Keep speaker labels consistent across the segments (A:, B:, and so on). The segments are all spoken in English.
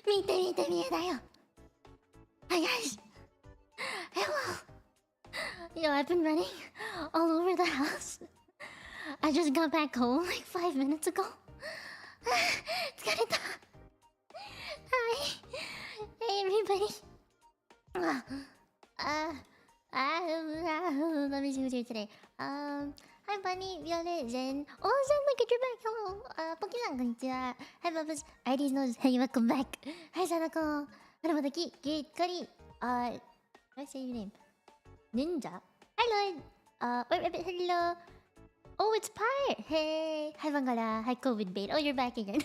A: 見て見て見えだよ。Hi guys. Hello. Yo, I've been running all over the house. I just got back home like 5 minutes ago. 疲れた。Hi. Hey everybody. Let me see who's here today. Hi Bunny, Violet, Zen. Oh Zen, look at your back. Hello. Poki-san, konnichiwa. Hi Bubbles. Iris knows. Hey, welcome back. Hi Sadako. Harumataki, Gate, Kari. How do I say your name? Ninja. Hi Lloyd. Wait, hello. Oh, it's Pyre. Hey. Hi Bangala. Hi COVID bait. Oh, you're back again.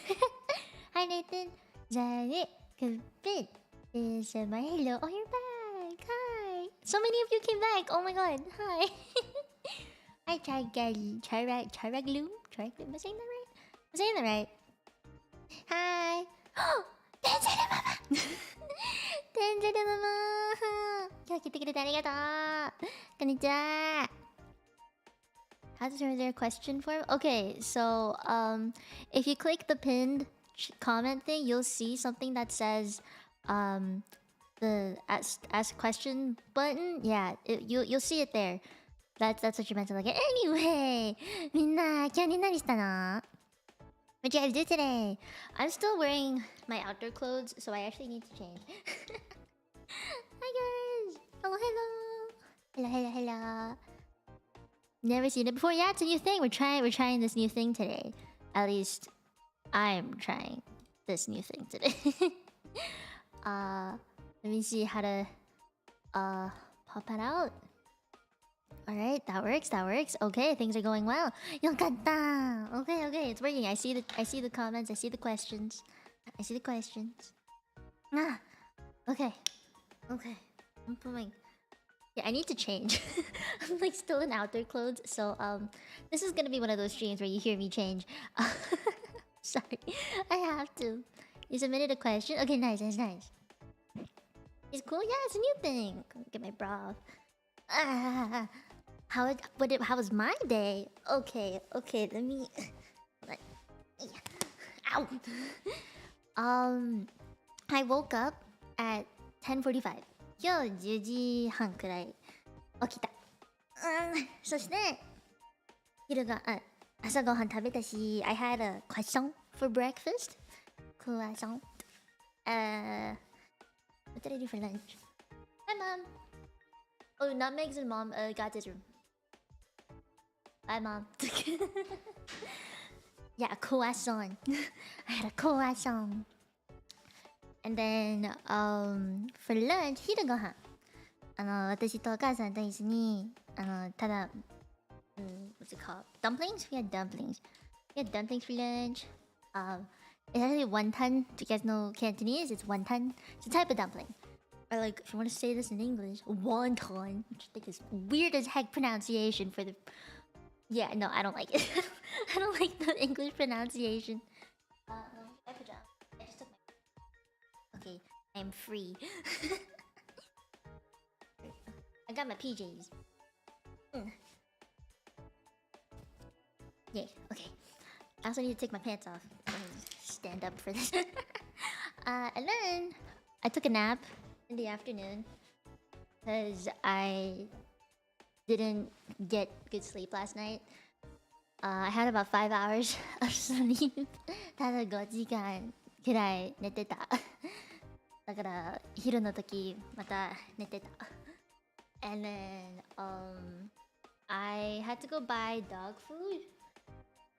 A: Hi Nathan. Zare. COVID. Is my hello. Oh, you're back. Hi. So many of you came back. Oh my god. Hi. Hi, Charagloom. Charagloom? Am I saying that right? I'm saying that right. Hi. Tenzere mama. Tenzere mama. 今日来てくれてありがとう。こんにちは。How's there a question form? Okay, so if you click the pinned comment thing, you'll see something that says the ask question button. Yeah, you'll see it there. That's what you meant to look at. Anyway, みんな今日に何したの? What you guys do today? I'm still wearing my outdoor clothes, so I actually need to change. Hi guys. Hello. Never seen it before. Yeah, it's a new thing. We're trying this new thing today. At least I'm trying this new thing today. Let me see how to pop it out. Alright, that works. Okay, things are going well. Yokatta! Okay, it's working. I see the comments, I see the questions. Okay. I'm pulling. Yeah, I need to change. I'm like still in outdoor clothes, so this is gonna be one of those streams where you hear me change. Sorry, I have to. You submitted a question? Okay, nice. It's cool? Yeah, it's a new thing. Get my bra off. How was my day? Okay, let me... Ow! I woke up at 10:45. 今日10時半くらい起きた。そして朝ごはん食べたし、I had a croissant for breakfast. Croissant. What did I do for lunch? Hi, Mom. Oh, Nutmegs and Mom got this room. Bye, Mom. Yeah, a croissant. I had a croissant. And then, for lunch, 昼ごはん。私とお母さんと一緒に、ただ、what's it called? Dumplings? We had dumplings. For lunch. It's actually wonton. Do you guys know Cantonese? It's wonton. It's a type of dumpling. Or like, if you want to say this in English, wonton. Which I think is weird as heck pronunciation for the... Yeah, no, I don't like it. I don't like the English pronunciation. My pajamas. I just took my... Okay, I am free. I got my PJs. Yay, okay. I also need to take my pants off. Stand up for this. And then I took a nap in the afternoon because I didn't get good sleep last night. I had about 5 hours of sleep. ただ5時間くらい寝てた。だから昼の時また寝てた。And then I had to go buy dog food.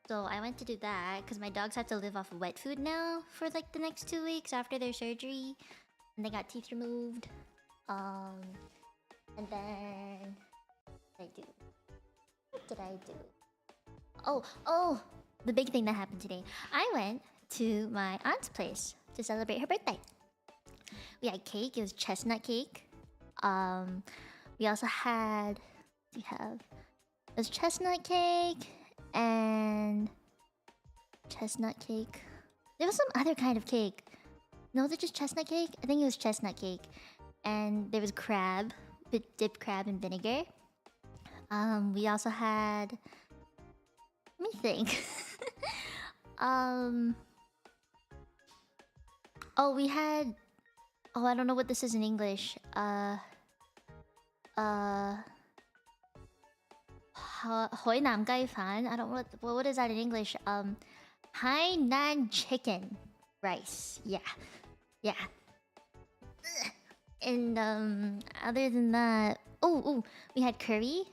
A: So I went to do that because my dogs have to live off of wet food now for like the next 2 weeks after their surgery. And they got teeth removed. And then... What did I do? Oh! The big thing that happened today. I went to my aunt's place to celebrate her birthday. We had cake. It was chestnut cake. We also had... What do we have? It was chestnut cake and... Chestnut cake. There was some other kind of cake. No, was it just chestnut cake? I think it was chestnut cake. And there was crab. Dipped crab in vinegar. We also had... Let me think. Oh, we had. Oh, I don't know what this is in English. Hoi Nam Gai Fan. I don't know what is that in English. Hainan chicken rice. Yeah, yeah. And other than that, we had curry,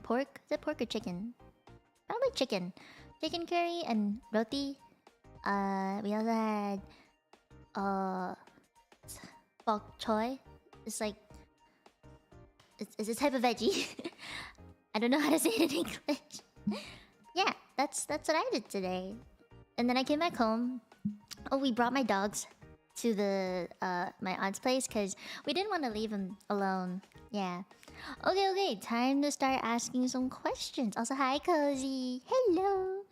A: pork. Is it pork or chicken? Probably chicken. Chicken curry and roti. We also had bok choy. It's like it's a type of veggie. I don't know how to say it in English. Yeah, that's what I did today. And then I came back home. Oh, we brought my dogs to the my aunt's place because we didn't want to leave them alone. Yeah. Okay. Time to start asking some questions. Also, hi, Cozy. Hello.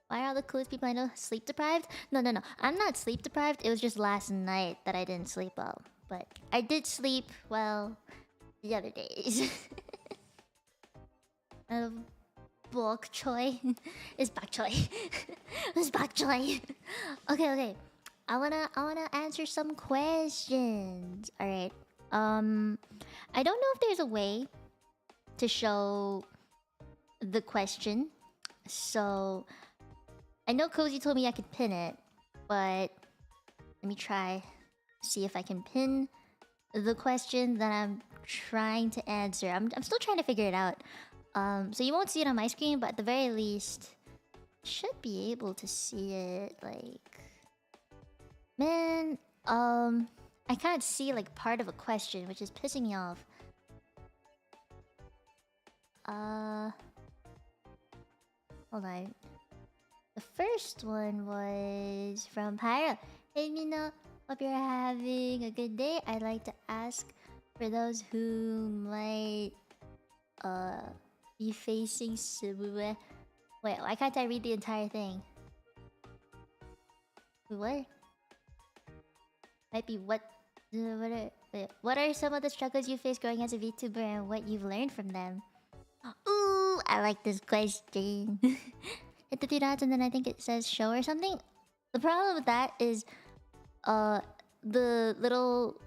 A: Why are all the coolest people I know sleep deprived? No. I'm not sleep deprived. It was just last night that I didn't sleep well. But I did sleep well the other days. Bok choy is bok choy. It's bok choy. Okay. I wanna answer some questions. All right. I don't know if there's a way to show the question. So I know Cozy told me I could pin it, but let me try see if I can pin the question that I'm trying to answer. I'm still trying to figure it out. So you won't see it on my screen, but at the very least, should be able to see it. Like, man, I can't see like part of a question, which is pissing me off. Hold on. The first one was from Pyro. Hey Mino, hope you're having a good day. I'd like to ask for those who might be facing Wait, why can't I read the entire thing? What? Might be what are some of the struggles you face growing as a VTuber and what you've learned from them? Ooh, I like this question. Hit the 3 dots and then I think it says show or something. The problem with that is the little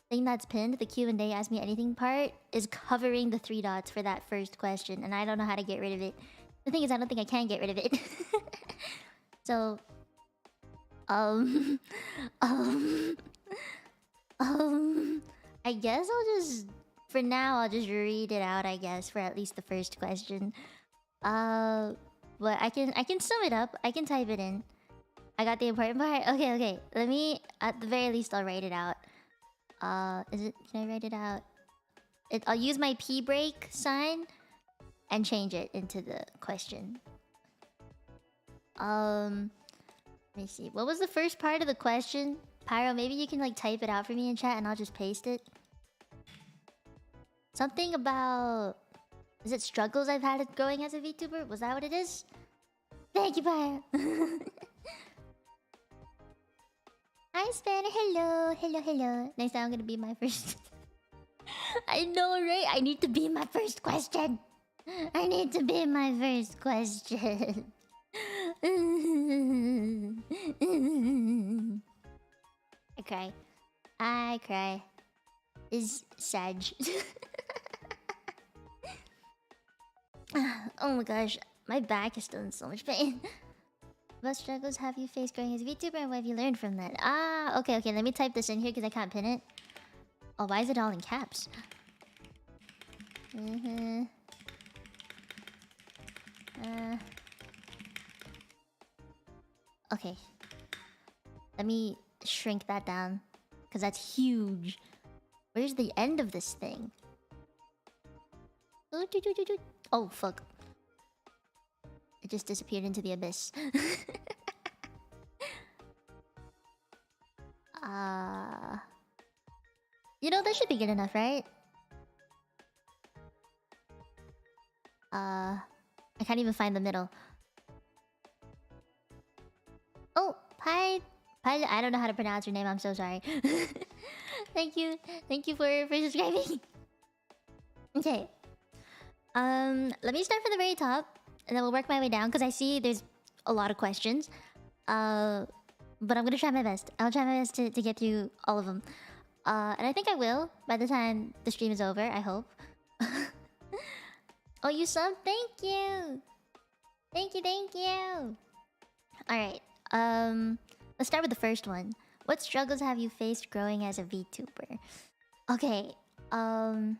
A: thing that's pinned, the Q&A ask me anything part, is covering the 3 dots for that first question, and I don't know how to get rid of it. The thing is, I don't think I can get rid of it. So, I guess for now, I'll just read it out, I guess, for at least the first question. But I can sum it up. I can type it in. I got the important part. Okay. Let me, at the very least, I'll write it out. Can I write it out? I'll use my P break sign and change it into the question. Let me see. What was the first part of the question? Pyro, maybe you can like type it out for me in chat and I'll just paste it. Something about... Is it struggles I've had growing as a VTuber? Was that what it is? Thank you, Pyro. Hi, Spanner. Hello. Next time I'm gonna be my first... I know, right? I need to be my first question. I need to be my first question. I cry. Is Sag. Oh my gosh, my back is still in so much pain. What struggles have you faced growing as a VTuber and what have you learned from that? Okay, let me type this in here because I can't pin it. Oh, why is it all in caps? Okay. Let me shrink that down because that's huge. Where's the end of this thing? Oh, fuck. It just disappeared into the abyss. You know, that should be good enough, right? I can't even find the middle. Oh, hi. I don't know how to pronounce your name, I'm so sorry. Thank you for subscribing. Okay. Let me start from the very top, and then we'll work my way down, because I see there's a lot of questions. but I'm gonna try my best. I'll try my best to get through all of them. And I think I will by the time the stream is over, I hope. Oh, you sub? Thank you! Thank you, thank you! Alright, let's start with the first one. What struggles have you faced growing as a VTuber? Okay, I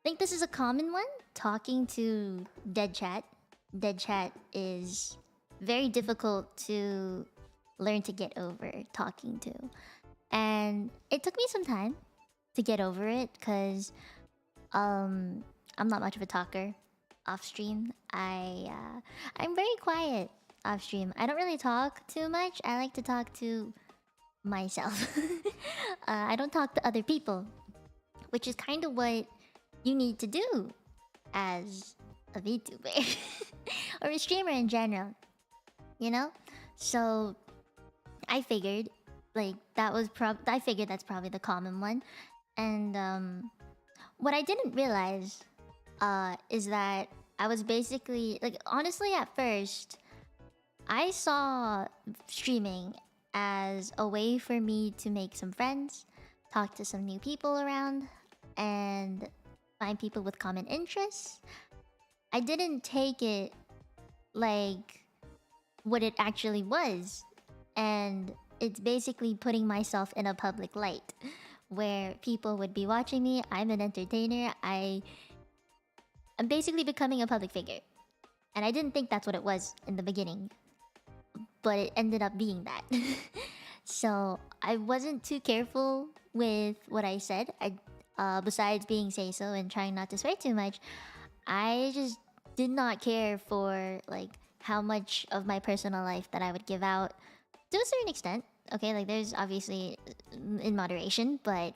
A: think this is a common one. Talking to dead chat. Dead chat is very difficult to learn to get over talking to. And it took me some time to get over it because I'm not much of a talker off stream. I'm very quiet off stream. I don't really talk too much. I like to talk to myself. I don't talk to other people, which is kind of what you need to do as a VTuber or a streamer in general, you know? So I figured like I figured that's probably the common one. And what I didn't realize is that I was basically like, honestly, at first I saw streaming as a way for me to make some friends, talk to some new people around, and find people with common interests. I didn't take it like what it actually was. And it's basically putting myself in a public light where people would be watching me. I'm an entertainer. I'm basically becoming a public figure. And I didn't think that's what it was in the beginning, but it ended up being that. So I wasn't too careful with what I said. Besides being say-so and trying not to swear too much, I just did not care for like how much of my personal life that I would give out to a certain extent. Okay, like there's obviously in moderation, but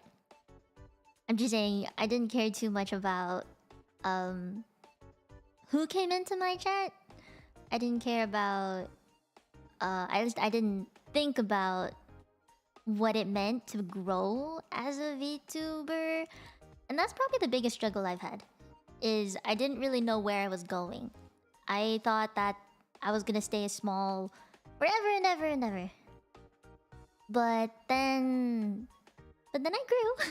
A: I'm just saying I didn't care too much about who came into my chat. I didn't care about I didn't think about what it meant to grow as a VTuber. And that's probably the biggest struggle I've had, is I didn't really know where I was going. I thought that I was gonna stay small forever and ever and ever. But then I grew.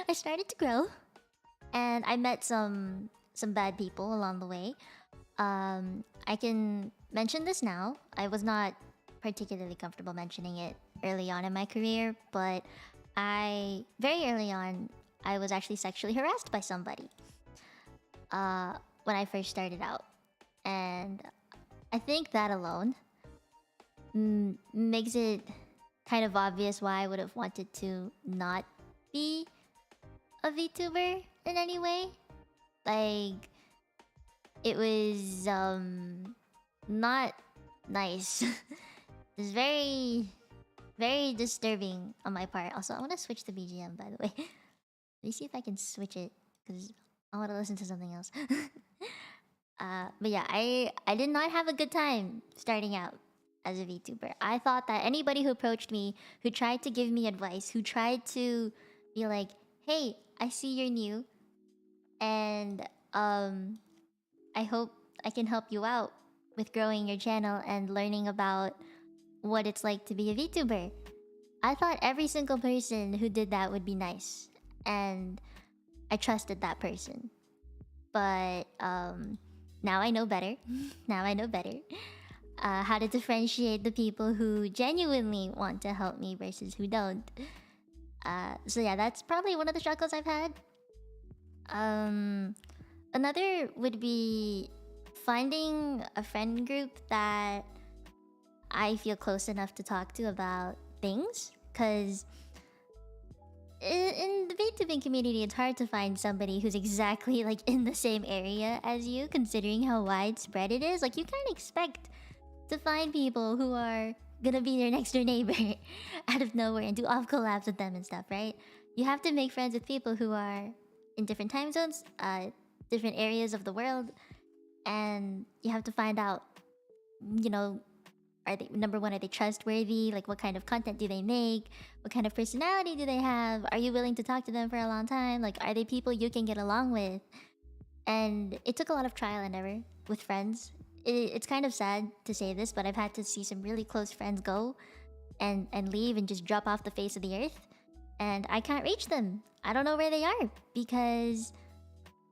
A: I started to grow. And I met some bad people along the way. I can mention this now. I was not particularly comfortable mentioning it early on in my career, but very early on, I was actually sexually harassed by somebody when I first started out. And I think that alone makes it kind of obvious why I would have wanted to not be a VTuber in any way. Like, it was not nice. It was very, very disturbing on my part. Also, I want to switch the BGM, by the way. Let me see if I can switch it, because I want to listen to something else. But yeah, I did not have a good time starting out as a VTuber. I thought that anybody who approached me, who tried to give me advice, who tried to be like, hey, I see you're new, and I hope I can help you out with growing your channel and learning about what it's like to be a VTuber. I thought every single person who did that would be nice, and I trusted that person. But now I know better. Now I know better. How to differentiate the people who genuinely want to help me versus who don't. So yeah, that's probably one of the struggles I've had. Another would be finding a friend group that I feel close enough to talk to about things. Because in the VTubing community, it's hard to find somebody who's exactly like in the same area as you, considering how widespread it is. Like, you can't expect to find people who are gonna be their next door neighbor out of nowhere and do off collabs with them and stuff, right? You have to make friends with people who are in different time zones, different areas of the world, and you have to find out, you know, are they, number one, are they trustworthy? Like, what kind of content do they make? What kind of personality do they have? Are you willing to talk to them for a long time? Like, are they people you can get along with? And it took a lot of trial and error with friends. it's kind of sad to say this, but I've had to see some really close friends go and leave and just drop off the face of the earth, and I can't reach them. I don't know where they are because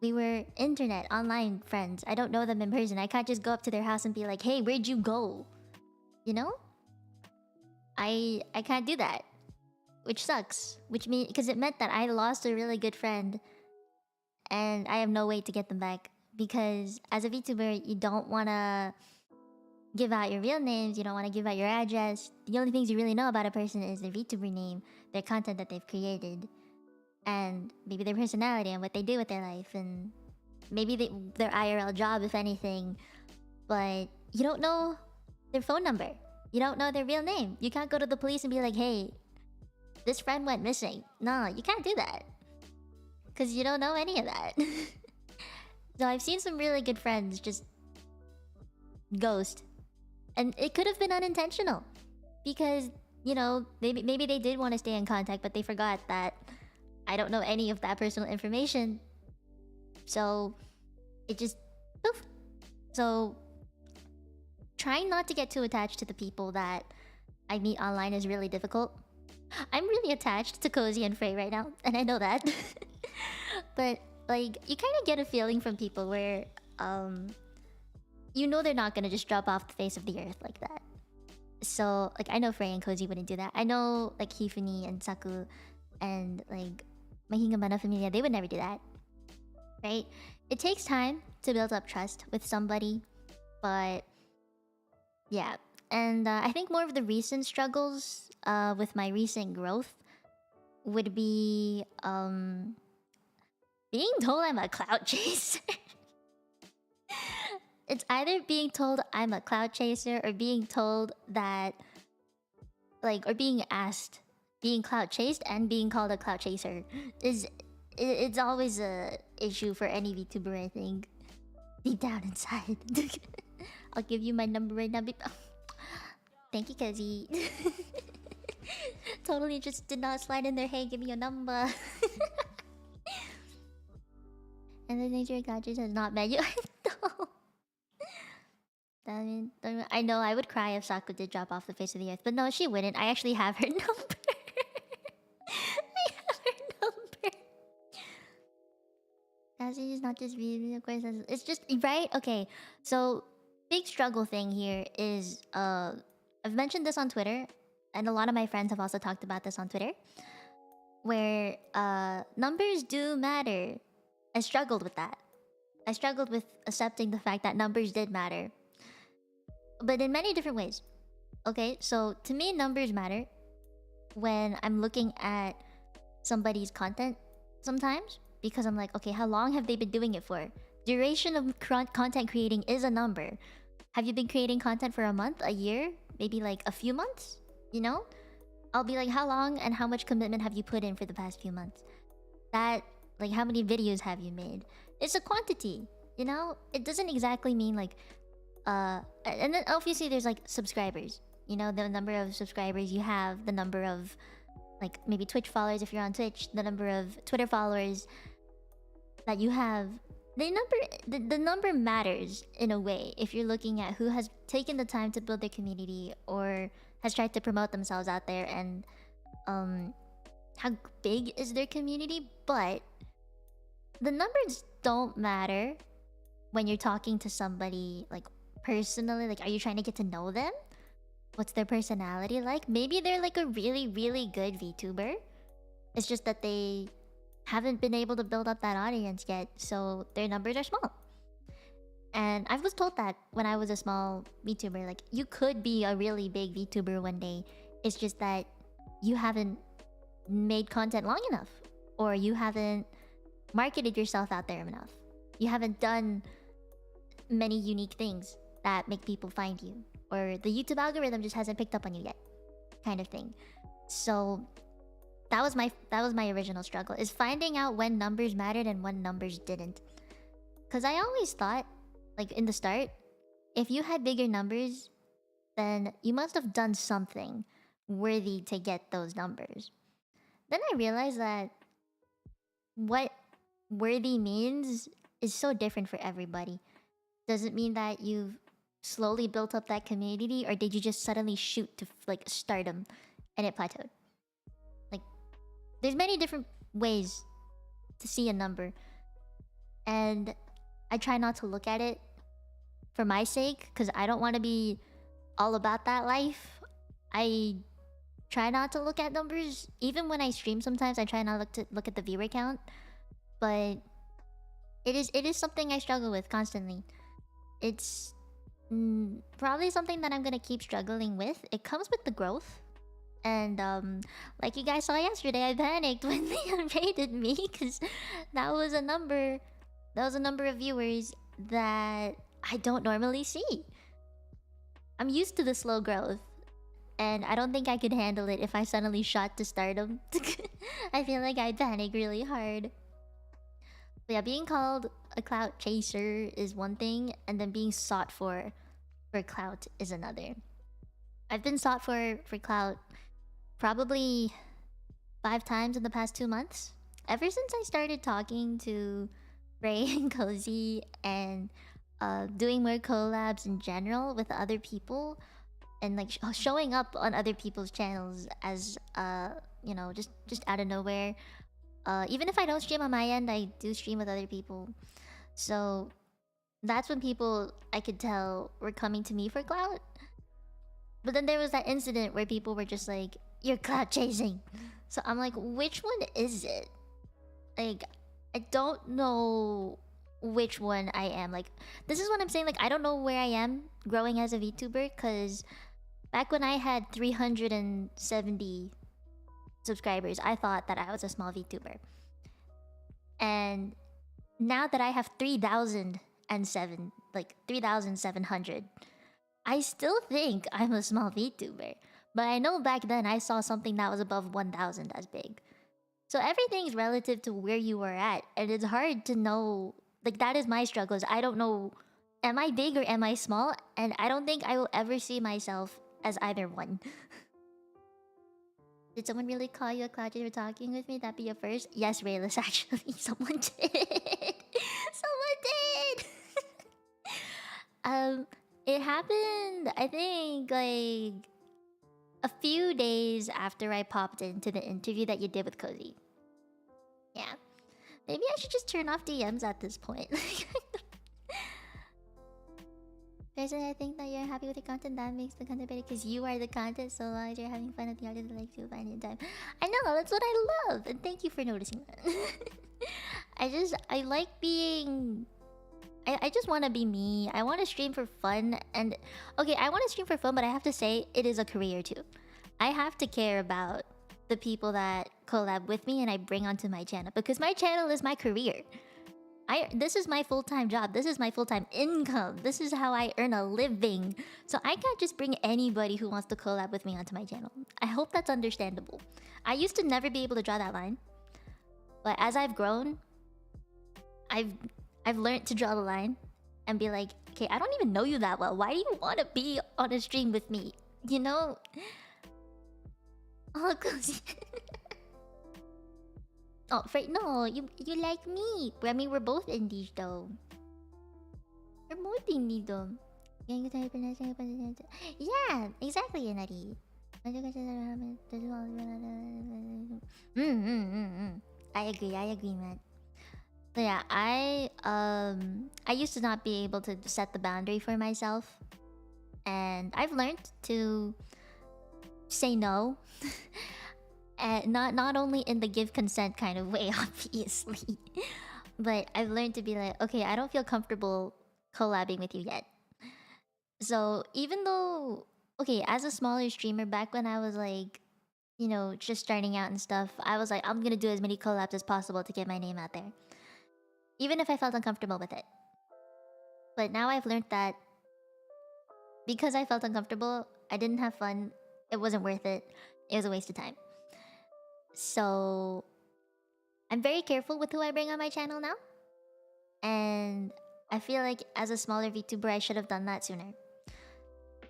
A: we were internet online friends. I don't know them in person. I can't just go up to their house and be like, "Hey, where'd you go?" You know? I can't do that, which sucks. Which mean because it meant that I lost a really good friend, and I have no way to get them back. Because as a VTuber, you don't wanna give out your real names. You don't want to give out your address. The only things you really know about a person is their VTuber name, their content that they've created, and maybe their personality and what they do with their life, and maybe their IRL job, if anything. But you don't know their phone number. You don't know their real name. You can't go to the police and be like, "Hey, this friend went missing." No, you can't do that. Because you don't know any of that. So I've seen some really good friends just ghost. And it could have been unintentional. Because, you know, maybe they did want to stay in contact, but they forgot that I don't know any of that personal information. So it just poof. So trying not to get too attached to the people that I meet online is really difficult. I'm really attached to Cozy and Frey right now, and I know that. But like, you kind of get a feeling from people where you know they're not gonna just drop off the face of the earth like that. So like, I know Frey and Cozy wouldn't do that. I know like Hifuni and Saku and like Mahinga Mana Familia, they would never do that, right? It takes time to build up trust with somebody, but yeah. And I think more of the recent struggles with my recent growth would be being told I'm a clout chaser. It's either being told I'm a clout chaser or being told that, like, or being asked, being clout chased and being called a clout chaser it's always a issue for any VTuber, I think. Deep down inside. I'll give you my number right now. Thank you, Kazi. Totally just did not slide in there. Hey, give me your number. And the nature of gadgets has not met you. I know I would cry if Saku did drop off the face of the earth, but no, she wouldn't. I actually have her number. I have her number. Cassie is not just beauty, of course. It's just right. Okay, so big struggle thing here is I've mentioned this on Twitter, and a lot of my friends have also talked about this on Twitter, where numbers do matter. I struggled with that. I struggled with accepting the fact that numbers did matter, but in many different ways. Okay, so to me, numbers matter when I'm looking at somebody's content sometimes, because I'm like, okay, how long have they been doing it for? Duration of content creating is a number. Have you been creating content for a month, a year, maybe like a few months? You know, I'll be like, how long and how much commitment have you put in for the past few months? That, like, how many videos have you made? It's a quantity, you know? It doesn't exactly mean like and then obviously there's like subscribers, you know, the number of subscribers you have, the number of like maybe Twitch followers if you're on Twitch, the number of Twitter followers that you have. The number matters in a way if you're looking at who has taken the time to build their community or has tried to promote themselves out there, and how big is their community. But the numbers don't matter when you're talking to somebody like personally. Like, are you trying to get to know them? What's their personality like? Maybe they're like a really, really good VTuber. It's just that they haven't been able to build up that audience yet, so their numbers are small. And I was told that when I was a small VTuber, like, you could be a really big VTuber one day. It's just that you haven't made content long enough, or you haven't marketed yourself out there enough. You haven't done many unique things that make people find you, or the YouTube algorithm just hasn't picked up on you yet, kind of thing. So that was my original struggle, is finding out when numbers mattered and when numbers didn't. Because I always thought, like in the start, if you had bigger numbers, then you must have done something worthy to get those numbers. Then I realized that what worthy means is so different for everybody. Doesn't mean that you've slowly built up that community, or did you just suddenly shoot to like stardom and it plateaued? Like, there's many different ways to see a number, and I try not to look at it for my sake because I don't want to be all about that life. I try not to look at numbers. Even when I stream sometimes I try not to look at the viewer count. But it is something I struggle with constantly. It's probably something that I'm gonna keep struggling with. It comes with the growth. And like you guys saw yesterday, I panicked when they unrated me because that was a number of viewers that I don't normally see. I'm used to the slow growth, and I don't think I could handle it if I suddenly shot to stardom. I feel like I'd panic really hard. But yeah, being called a clout chaser is one thing, and then being sought for clout is another. I've been sought for clout probably 5 times in the past 2 months. Ever since I started talking to Ray and Cozy and doing more collabs in general with other people, and like showing up on other people's channels as you know, just out of nowhere. Even if I don't stream on my end, I do stream with other people. So that's when people, I could tell, were coming to me for clout. But then there was that incident where people were just like, "You're clout chasing." So I'm like, which one is it? Like, I don't know which one I am. Like, this is what I'm saying. Like, I don't know where I am growing as a VTuber, because back when I had 370 subscribers, I thought that I was a small VTuber. And now that I have 3,700, I still think I'm a small VTuber. But I know back then I saw something that was above 1,000 as big. So everything's relative to where you are at, and it's hard to know. Like, that is my struggle. Is I don't know, am I big or am I small? And I don't think I will ever see myself as either one. Did someone really call you a clout for talking with me? That'd be a first? Yes, Rayless, actually. Someone did. Someone did. It happened, I think, like a few days after I popped into the interview that you did with Cozy. Yeah. Maybe I should just turn off DMs at this point. Personally, I think that you're happy with the content. That makes the content better because you are the content. So long as you're having fun with the artist, like to find it time. I know, that's what I love. And thank you for noticing that. I like being... I just want to be me. I want to stream for fun. And okay, I want to stream for fun, but I have to say it is a career too. I have to care about the people that collab with me and I bring onto my channel, because my channel is my career. This is my full-time job. This is my full-time income. This is how I earn a living. So I can't just bring anybody who wants to collab with me onto my channel. I hope that's understandable. I used to never be able to draw that line, but as I've grown, I've learned to draw the line and be like, okay, I don't even know you that well. Why do you want to be on a stream with me? You know? Oh, Cozy. Oh, no, you like me. I mean, we're both indies though. We're both indies though. Yeah, exactly, Yanari. I agree, man. So yeah, I used to not be able to set the boundary for myself, and I've learned to say no. And not only in the give consent kind of way, obviously, but I've learned to be like, okay, I don't feel comfortable collabing with you yet. So even though, okay, as a smaller streamer, back when I was like, you know, just starting out and stuff, I was like, I'm gonna do as many collabs as possible to get my name out there, even if I felt uncomfortable with it. But now I've learned that because I felt uncomfortable, I didn't have fun, it wasn't worth it, it was a waste of time. So I'm very careful with who I bring on my channel now. And I feel like as a smaller VTuber, I should have done that sooner,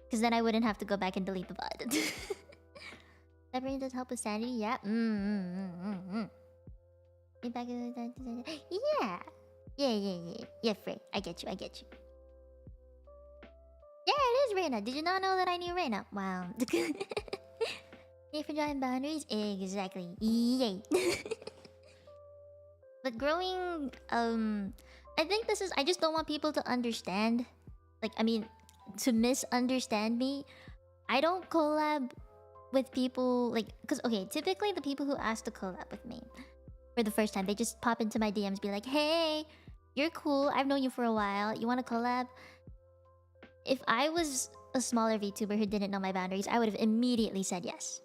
A: because then I wouldn't have to go back and delete the VOD. That brings us help with sanity, yeah. Yeah. Yeah, Frey. I get you. Yeah, it is Reina. Did you not know that I knew Reina? Wow. Here for drawing boundaries? Exactly. Yay. But growing, I think this is. I just don't want people to understand. Like, I mean, to misunderstand me. I don't collab with people like, cause okay, typically the people who ask to collab with me for the first time, they just pop into my DMs, be like, "Hey, you're cool. I've known you for a while. You want to collab?" If I was a smaller VTuber who didn't know my boundaries, I would have immediately said yes.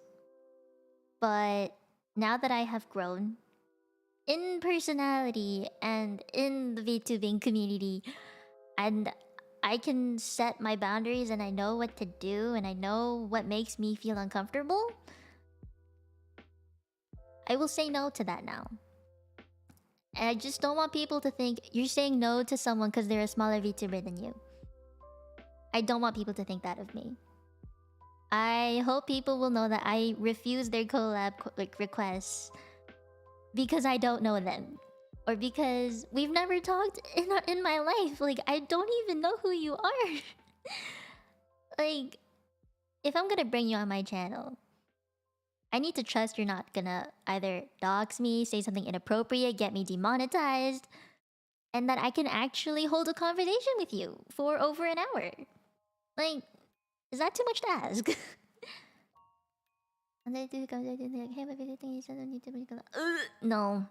A: But now that I have grown in personality and in the VTubing community, and I can set my boundaries and I know what to do and I know what makes me feel uncomfortable, I will say no to that now. And I just don't want people to think you're saying no to someone because they're a smaller VTuber than you. I don't want people to think that of me. I hope people will know that I refuse their collab requests because I don't know them. Or because we've never talked in my life. Like, I don't even know who you are. Like, if I'm gonna bring you on my channel, I need to trust you're not gonna either dox me, say something inappropriate, get me demonetized, and that I can actually hold a conversation with you for over an hour. Like, is that too much to ask? No.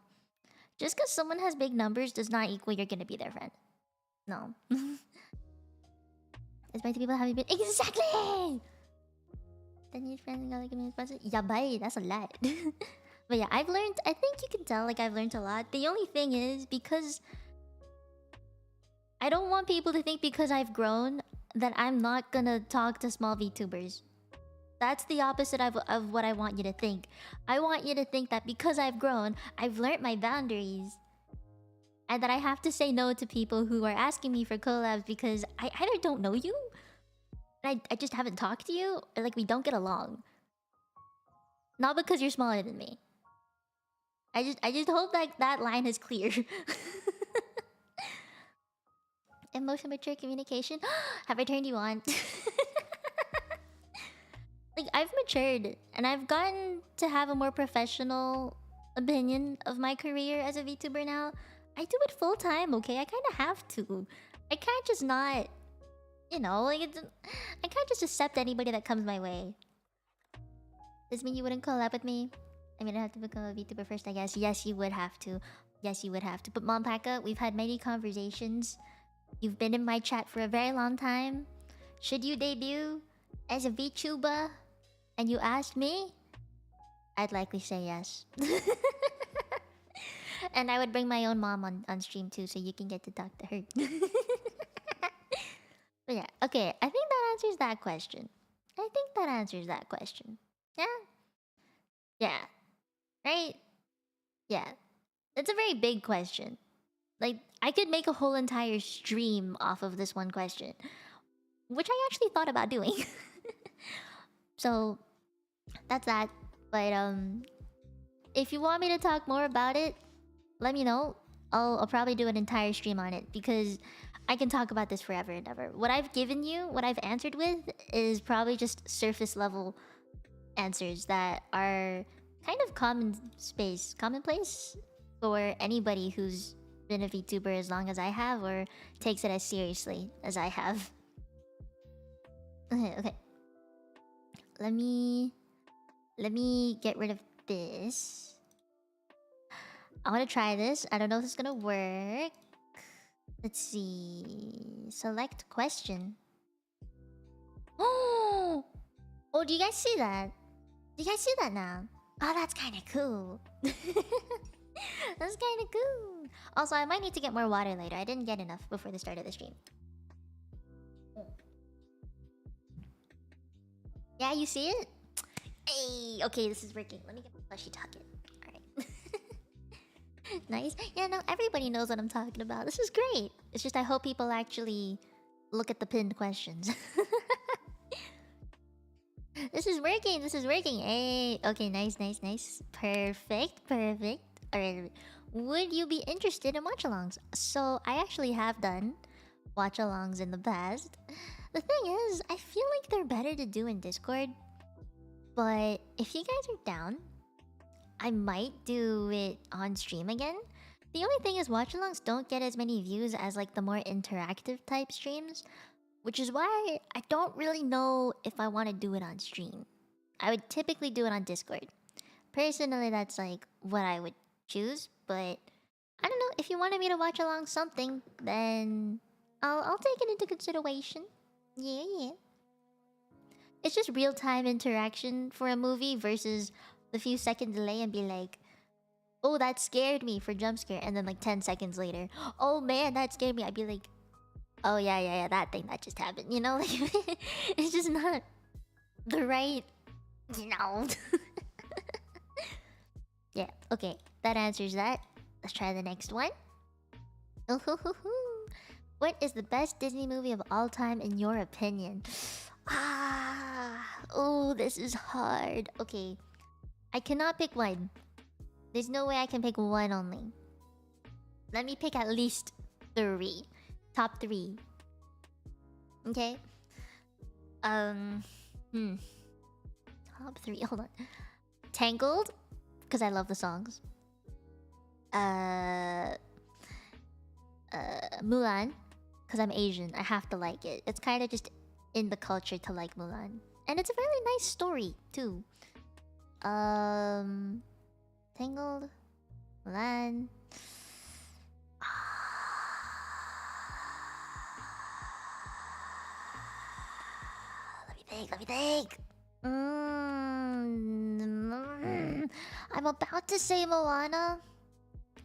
A: Just because someone has big numbers does not equal you're gonna be their friend. No. Despite the people having been exactly. Then you friends got like a minute. Yeah, bye. That's a lot. But yeah, I've learned. I think you can tell. Like I've learned a lot. The only thing is because I don't want people to think because I've grown that I'm not gonna talk to small VTubers. That's the opposite of what I want you to think. I want you to think that because I've grown, I've learnt my boundaries. And that I have to say no to people who are asking me for collabs because I either don't know you, and I just haven't talked to you, or like we don't get along. Not because you're smaller than me. I just hope that that line is clear. Emotion mature communication. Have I turned you on? Like, I've matured and I've gotten to have a more professional opinion of my career as a VTuber now. I do it full time, okay? I kind of have to. I can't just not, you know, like I can't just accept anybody that comes my way. Does this mean you wouldn't collab with me? I mean, I have to become a VTuber first, I guess. Yes, you would have to. Yes, you would have to. But Mom Paka, we've had many conversations. You've been in my chat for a very long time. Should you debut as a VTuber and you asked me, I'd likely say yes. And I would bring my own mom on stream too, so you can get to talk to her. But yeah, okay. I think that answers that question. Yeah? Yeah. Right? Yeah. It's a very big question. Like, I could make a whole entire stream off of this one question, which I actually thought about doing. So, that's that. But, if you want me to talk more about it, let me know. I'll probably do an entire stream on it because I can talk about this forever and ever. What I've given you, what I've answered with, is probably just surface level answers that are kind of commonplace for anybody who's been a VTuber as long as I have or takes it as seriously as I have. Okay. Let me get rid of this. I want to try this. I don't know if it's gonna work. Let's see. Select question. Oh, do you guys see that? Do you guys see that now? Oh, that's kind of cool. That's kind of cool. Also, I might need to get more water later. I didn't get enough before the start of the stream. Yeah, you see it? Hey, okay, this is working. Let me get my plushy talking. Alright. Nice. Yeah, no, everybody knows what I'm talking about. This is great. It's just I hope people actually look at the pinned questions. This is working. Hey, okay, nice. Perfect. Alright. Would you be interested in watchalongs? So, I actually have done watchalongs in the past. The thing is, I feel like they're better to do in Discord. But if you guys are down, I might do it on stream again. The only thing is Watchalongs don't get as many views as like the more interactive type streams, which is why I don't really know if I want to do it on stream. I would typically do it on Discord. Personally, that's like what I would choose, but I don't know, if you wanted me to watch along something, then I'll take it into consideration. Yeah. It's just real-time interaction for a movie versus the few second delay and be like, oh, that scared me for jump scare, and then like 10 seconds later, oh man, that scared me. I'd be like, oh yeah, that thing that just happened, you know? Like, it's just not the right, you know. Yeah, okay, that answers that. Let's try the next one. What is the best Disney movie of all time in your opinion? Oh, this is hard. Okay, I cannot pick one. There's no way I can pick one only. Let me pick at least 3. Top 3. Okay. Top 3. Hold on. Tangled, because I love the songs. Mulan, because I'm Asian. I have to like it. It's kind of just in the culture to like Mulan, and it's a really nice story too. Tangled, Mulan. Let me think. I'm about to say Moana.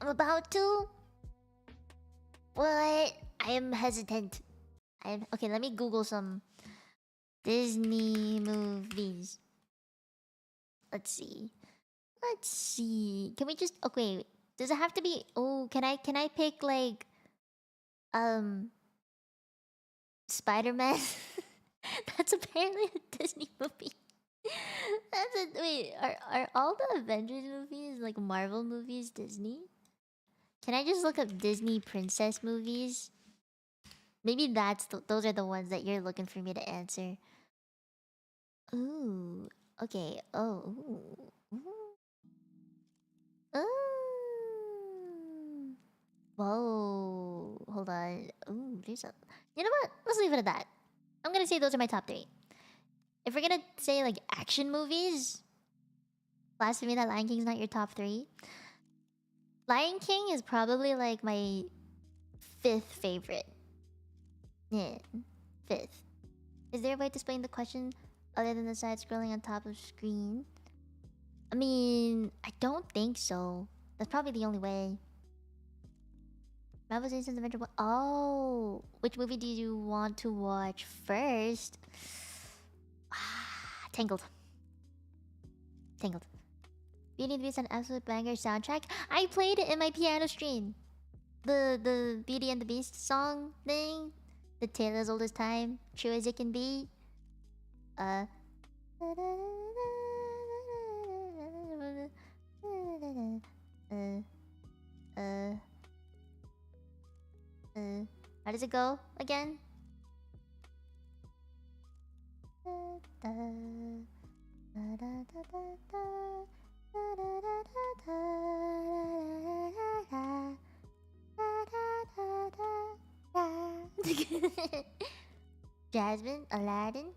A: I'm about to, but I am hesitant. Okay. Let me Google some Disney movies. Let's see. Can we just... Okay, does it have to be... Oh, can I pick like... Spider-Man? That's apparently a Disney movie. Wait, are all the Avengers movies, like Marvel movies, Disney? Can I just look up Disney princess movies? Maybe those are the ones that you're looking for me to answer. Ooh, okay. Oh, ooh. Whoa. Hold on. Ooh, there's a... You know what? Let's leave it at that. I'm gonna say those are my top 3. If we're gonna say like action movies, Blasphemy that Lion King's not your top 3. Lion King is probably like my 5th favorite. Yeah, 5th. Is there a way to explain the question other than the side scrolling on top of screen? I mean, I don't think so. That's probably the only way. Marvel's Instant Adventure. Oh, which movie do you want to watch first? Tangled. Beauty and the Beast, an absolute banger soundtrack. I played it in my piano stream. The Beauty and the Beast song thing. The tale as old as time, true as it can be. How does it go again? Jasmine, Aladdin.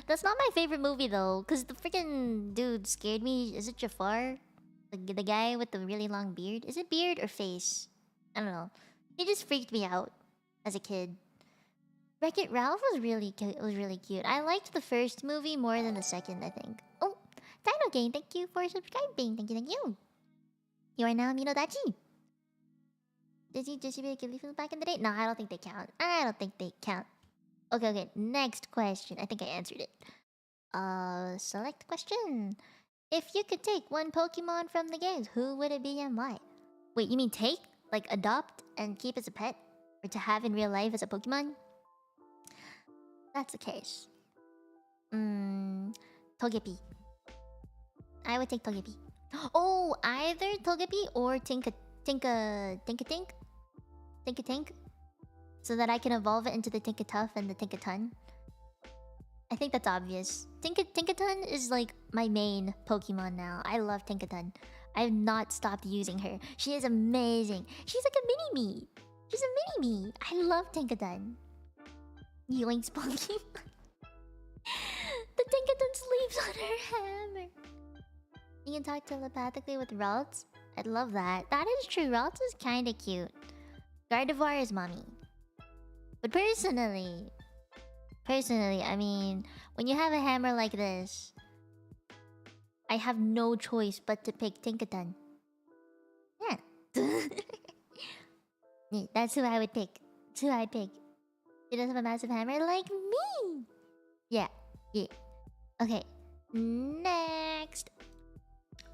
A: That's not my favorite movie though, cause the freaking dude scared me. Is it Jafar? The guy with the really long beard? Is it beard or face? I don't know. He just freaked me out as a kid. Wreck-It Ralph was really cute. I liked the first movie more than the second, I think. Oh, Dino Game, thank you for subscribing. Thank you. You are now Minodachi. Did you distribute Ghibli films back in the day? No, I don't think they count. Okay, next question. I think I answered it. Select question. If you could take one Pokemon from the games, who would it be and why? Wait, you mean take? Like adopt and keep as a pet? Or to have in real life as a Pokemon? That's the case. Togepi. I would take Togepi. Oh, either Togepi or Tink, so that I can evolve it into the Tinkatuff and the Tinkaton. I think that's obvious. Tinkaton is like my main Pokemon now. I love Tinkaton. I've not stopped using her. She is amazing. She's like a mini-me. She's a mini-me. I love Tinkaton. Yoink Spunky. The Tinkaton sleeps on her hammer. You can talk telepathically with Ralts. I'd love that. That is true. Ralts is kinda cute. Gardevoir is mommy. But personally, I mean, when you have a hammer like this, I have no choice but to pick Tinkaton. Yeah. Yeah, that's who I would pick. That's who I'd pick. She doesn't have a massive hammer like me. Yeah. Okay. Next.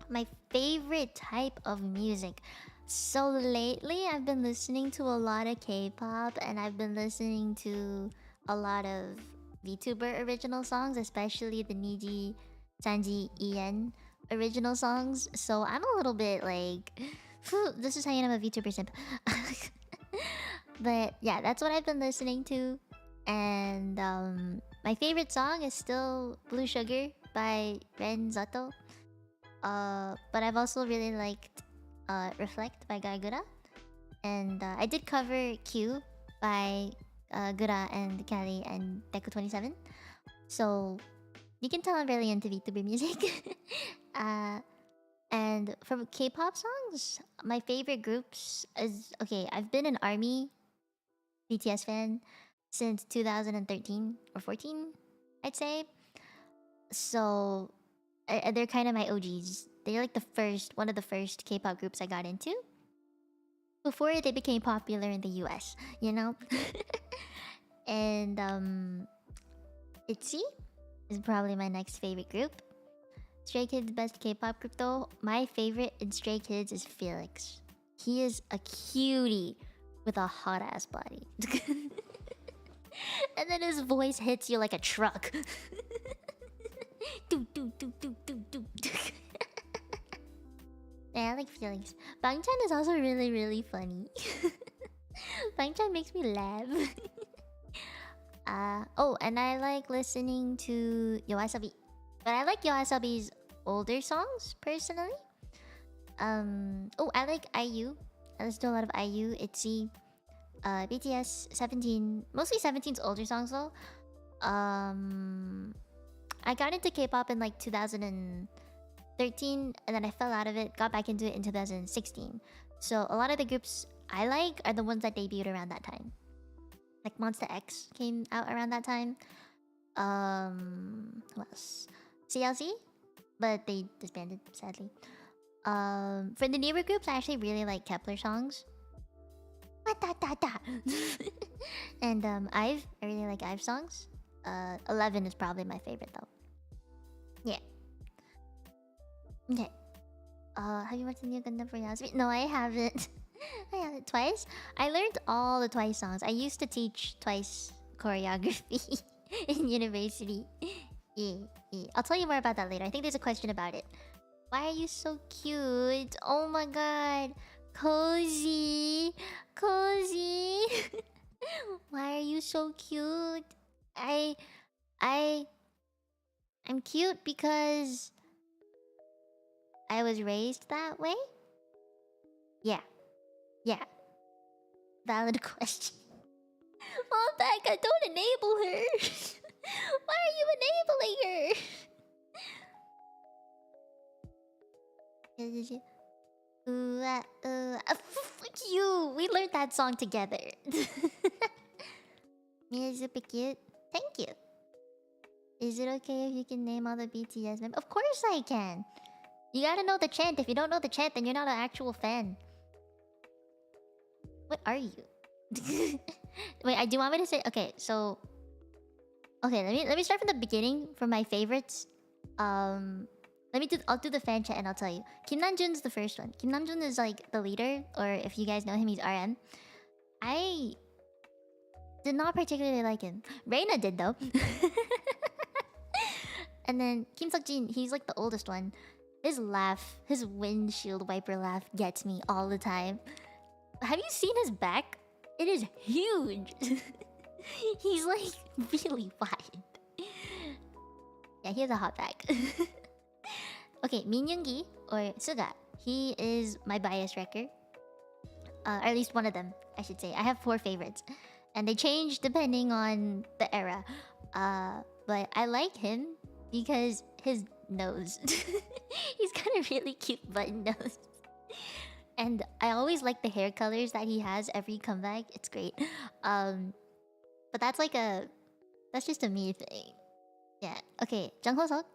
A: My favorite type of music. So lately, I've been listening to a lot of K-pop, and I've been listening to a lot of VTuber original songs, especially the Niji, Sanji, En original songs. So I'm a little bit like, this is how you know I'm a VTuber simp. But yeah, that's what I've been listening to. And my favorite song is still Blue Sugar by Ren Zato. But I've also really liked Reflect by Guy Gura. And I did cover Q by Gura and Kali and Deku27. So you can tell I'm really into VTuber music. And from K-pop songs, my favorite groups is... Okay, I've been an ARMY BTS fan since 2013 or 14, I'd say. So they're kind of my OGs. They're like one of the first K-pop groups I got into before they became popular in the US, you know? And ITZY is probably my next favorite group. Stray Kids' best K-pop group though. My favorite in Stray Kids is Felix. He is a cutie with a hot ass body. And then his voice hits you like a truck. Yeah, I like Felix. Bangchan is also really, really funny. Bangchan makes me laugh. Oh, and I like listening to YOASOBI. But I like YOASOBI's older songs, personally. Oh, I like IU. I listen to a lot of IU, ITZY, BTS, 17. Mostly 17's older songs, though. I got into K-pop in like 2013, and then I fell out of it, got back into it in 2016. So a lot of the groups I like are the ones that debuted around that time. Like Monster X came out around that time. Who else? CLC, but they disbanded, sadly. For the newer groups, I actually really like Kepler songs. And I really like IVE songs. 11 is probably my favorite though. Yeah. Okay. Have you watched the new Gundam for Yasumi? No, I haven't. I haven't. Twice? I learned all the Twice songs. I used to teach Twice choreography in university. Yeah. I'll tell you more about that later. I think there's a question about it. Why are you so cute? Oh my god. Cozy. Why are you so cute? I'm cute because I was raised that way? Yeah. Valid question. Mom, Becca, don't enable her. Why are you enabling her? Fuck you. We learned that song together. Mia's super cute. Thank you. Is it okay if you can name all the BTS members? Of course I can. You gotta know the chant. If you don't know the chant, then you're not an actual fan. What are you? Wait, do you want me to say? Okay, so... Okay, let me start from the beginning for my favorites. I'll do the fan chat and I'll tell you. Kim Namjoon's the first one. Kim Namjoon is like the leader, or if you guys know him, he's RM. I did not particularly like him. Reina did though. And then Kim Seokjin, he's like the oldest one. His laugh, his windshield wiper laugh gets me all the time. Have you seen his back? It is huge. He's like really wide. Yeah, he has a hot back. Okay, Min Yoongi or Suga. He is my bias wrecker. Or at least one of them, I should say. I have 4 favorites. And they change depending on the era. But I like him because his nose. He's got a really cute button nose. And I always like the hair colors that he has every comeback. It's great. But that's like a... That's just a me thing. Yeah. Okay, Jung Ho-seok.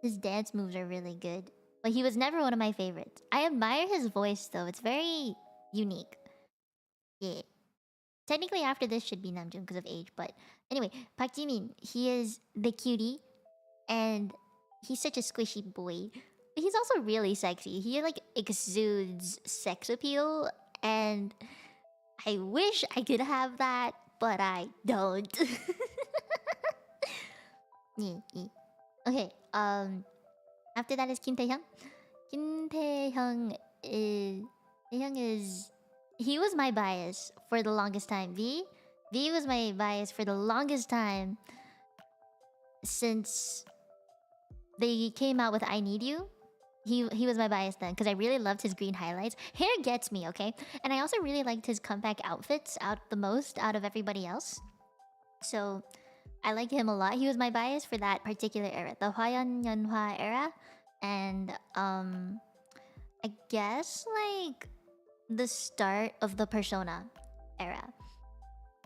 A: His dance moves are really good. But he was never one of my favorites. I admire his voice though. It's very unique. Yeah. Technically after this should be Namjoon because of age. But anyway, Park Jimin. He is the cutie. And he's such a squishy boy. But he's also really sexy. He like exudes sex appeal. And I wish I could have that. But I don't. Okay, after that is Kim Taehyung. Kim Taehyung is... He was my bias for the longest time. V was my bias for the longest time. Since they came out with I Need You. He was my bias then, because I really loved his green highlights. Hair gets me, okay? And I also really liked his comeback outfits the most out of everybody else. So... I like him a lot. He was my bias for that particular era, the Hwayeon Yeonhwa era, and I guess like the start of the Persona era.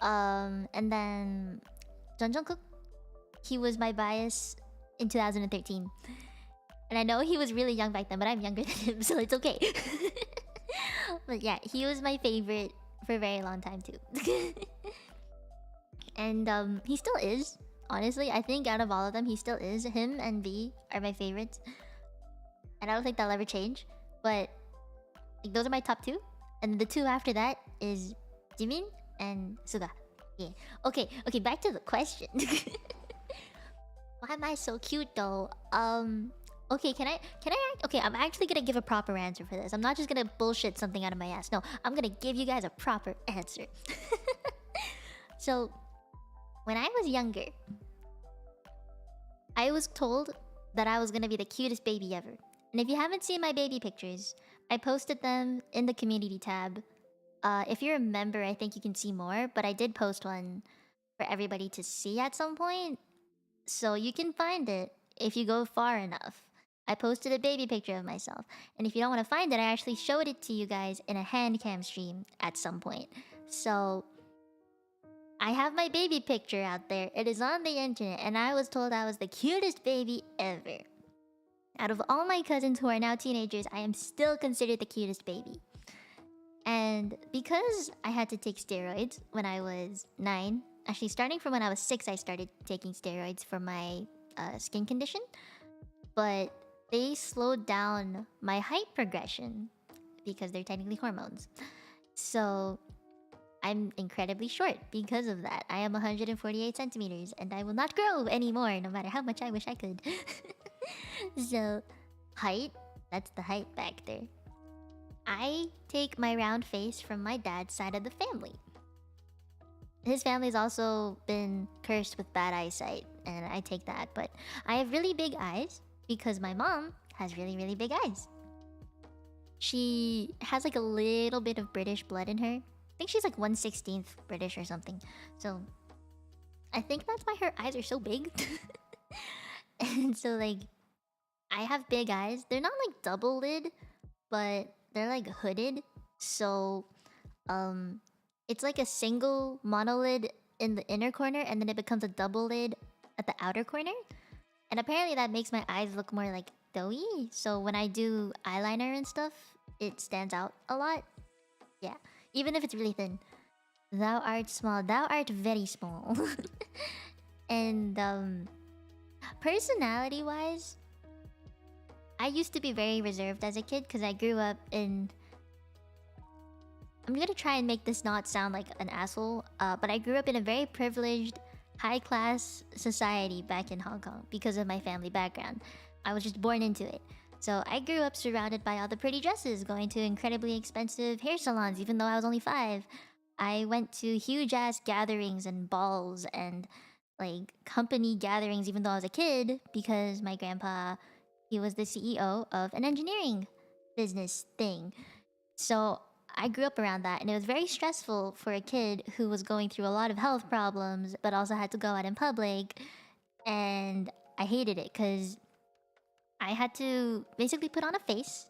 A: And then Jung Jungkook, he was my bias in 2013, and I know he was really young back then, but I'm younger than him, so it's okay. But yeah, he was my favorite for a very long time too. And he still is. Honestly, I think out of all of them, he still is. Him and V are my favorites. And I don't think that'll ever change. But like, those are my top 2. And the 2 after that is Jimin and Suga. Yeah. Okay, back to the question. Why am I so cute though? Okay, can I okay, I'm actually gonna give a proper answer for this. I'm not just gonna bullshit something out of my ass. No, I'm gonna give you guys a proper answer. So when I was younger, I was told that I was gonna be the cutest baby ever. And if you haven't seen my baby pictures, I posted them in the community tab. If you're a member, I think you can see more, but I did post one for everybody to see at some point. So you can find it if you go far enough. I posted a baby picture of myself. And if you don't want to find it, I actually showed it to you guys in a hand cam stream at some point. So I have my baby picture out there. It is on the internet, and I was told I was the cutest baby ever. Out of all my cousins who are now teenagers, I am still considered the cutest baby. And because I had to take steroids when I was 9, actually starting from when I was 6, I started taking steroids for my skin condition. But they slowed down my height progression because they're technically hormones. So I'm incredibly short because of that. I am 148 centimeters and I will not grow anymore no matter how much I wish I could. So, height, that's the height back there. I take my round face from my dad's side of the family. His family's also been cursed with bad eyesight, and I take that. But I have really big eyes because my mom has really, really big eyes. She has like a little bit of British blood in her. I think she's like 1/16 British or something. So I think that's why her eyes are so big. And so like I have big eyes. They're not like double lid, but they're like hooded. So it's like a single monolid in the inner corner, and then it becomes a double lid at the outer corner. And apparently that makes my eyes look more like doughy. So when I do eyeliner and stuff, it stands out a lot. Yeah, even if it's really thin. Thou art small. Thou art very small. And personality-wise, I used to be very reserved as a kid because I grew up in... I'm gonna try and make this not sound like an asshole, but I grew up in a very privileged, high-class society back in Hong Kong because of my family background. I was just born into it. So I grew up surrounded by all the pretty dresses, going to incredibly expensive hair salons, even though I was only 5. I went to huge ass gatherings and balls and like company gatherings, even though I was a kid, because my grandpa, he was the CEO of an engineering business thing. So I grew up around that, and it was very stressful for a kid who was going through a lot of health problems, but also had to go out in public. And I hated it because I had to basically put on a face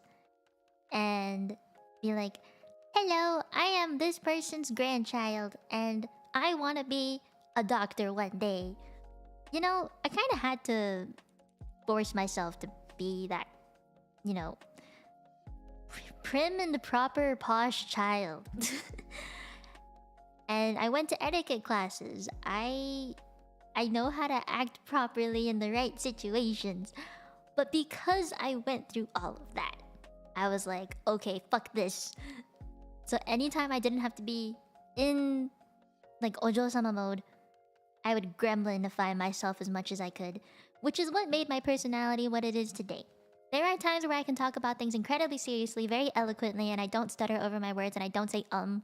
A: and be like, hello, I am this person's grandchild, and I want to be a doctor one day. You know, I kind of had to force myself to be that, you know, prim and proper posh child. And I went to etiquette classes. I know how to act properly in the right situations. But because I went through all of that, I was like, okay, fuck this. So anytime I didn't have to be in like Ojo-sama mode, I would gremlinify myself as much as I could, which is what made my personality what it is today. There are times where I can talk about things incredibly seriously, very eloquently, and I don't stutter over my words and I don't say And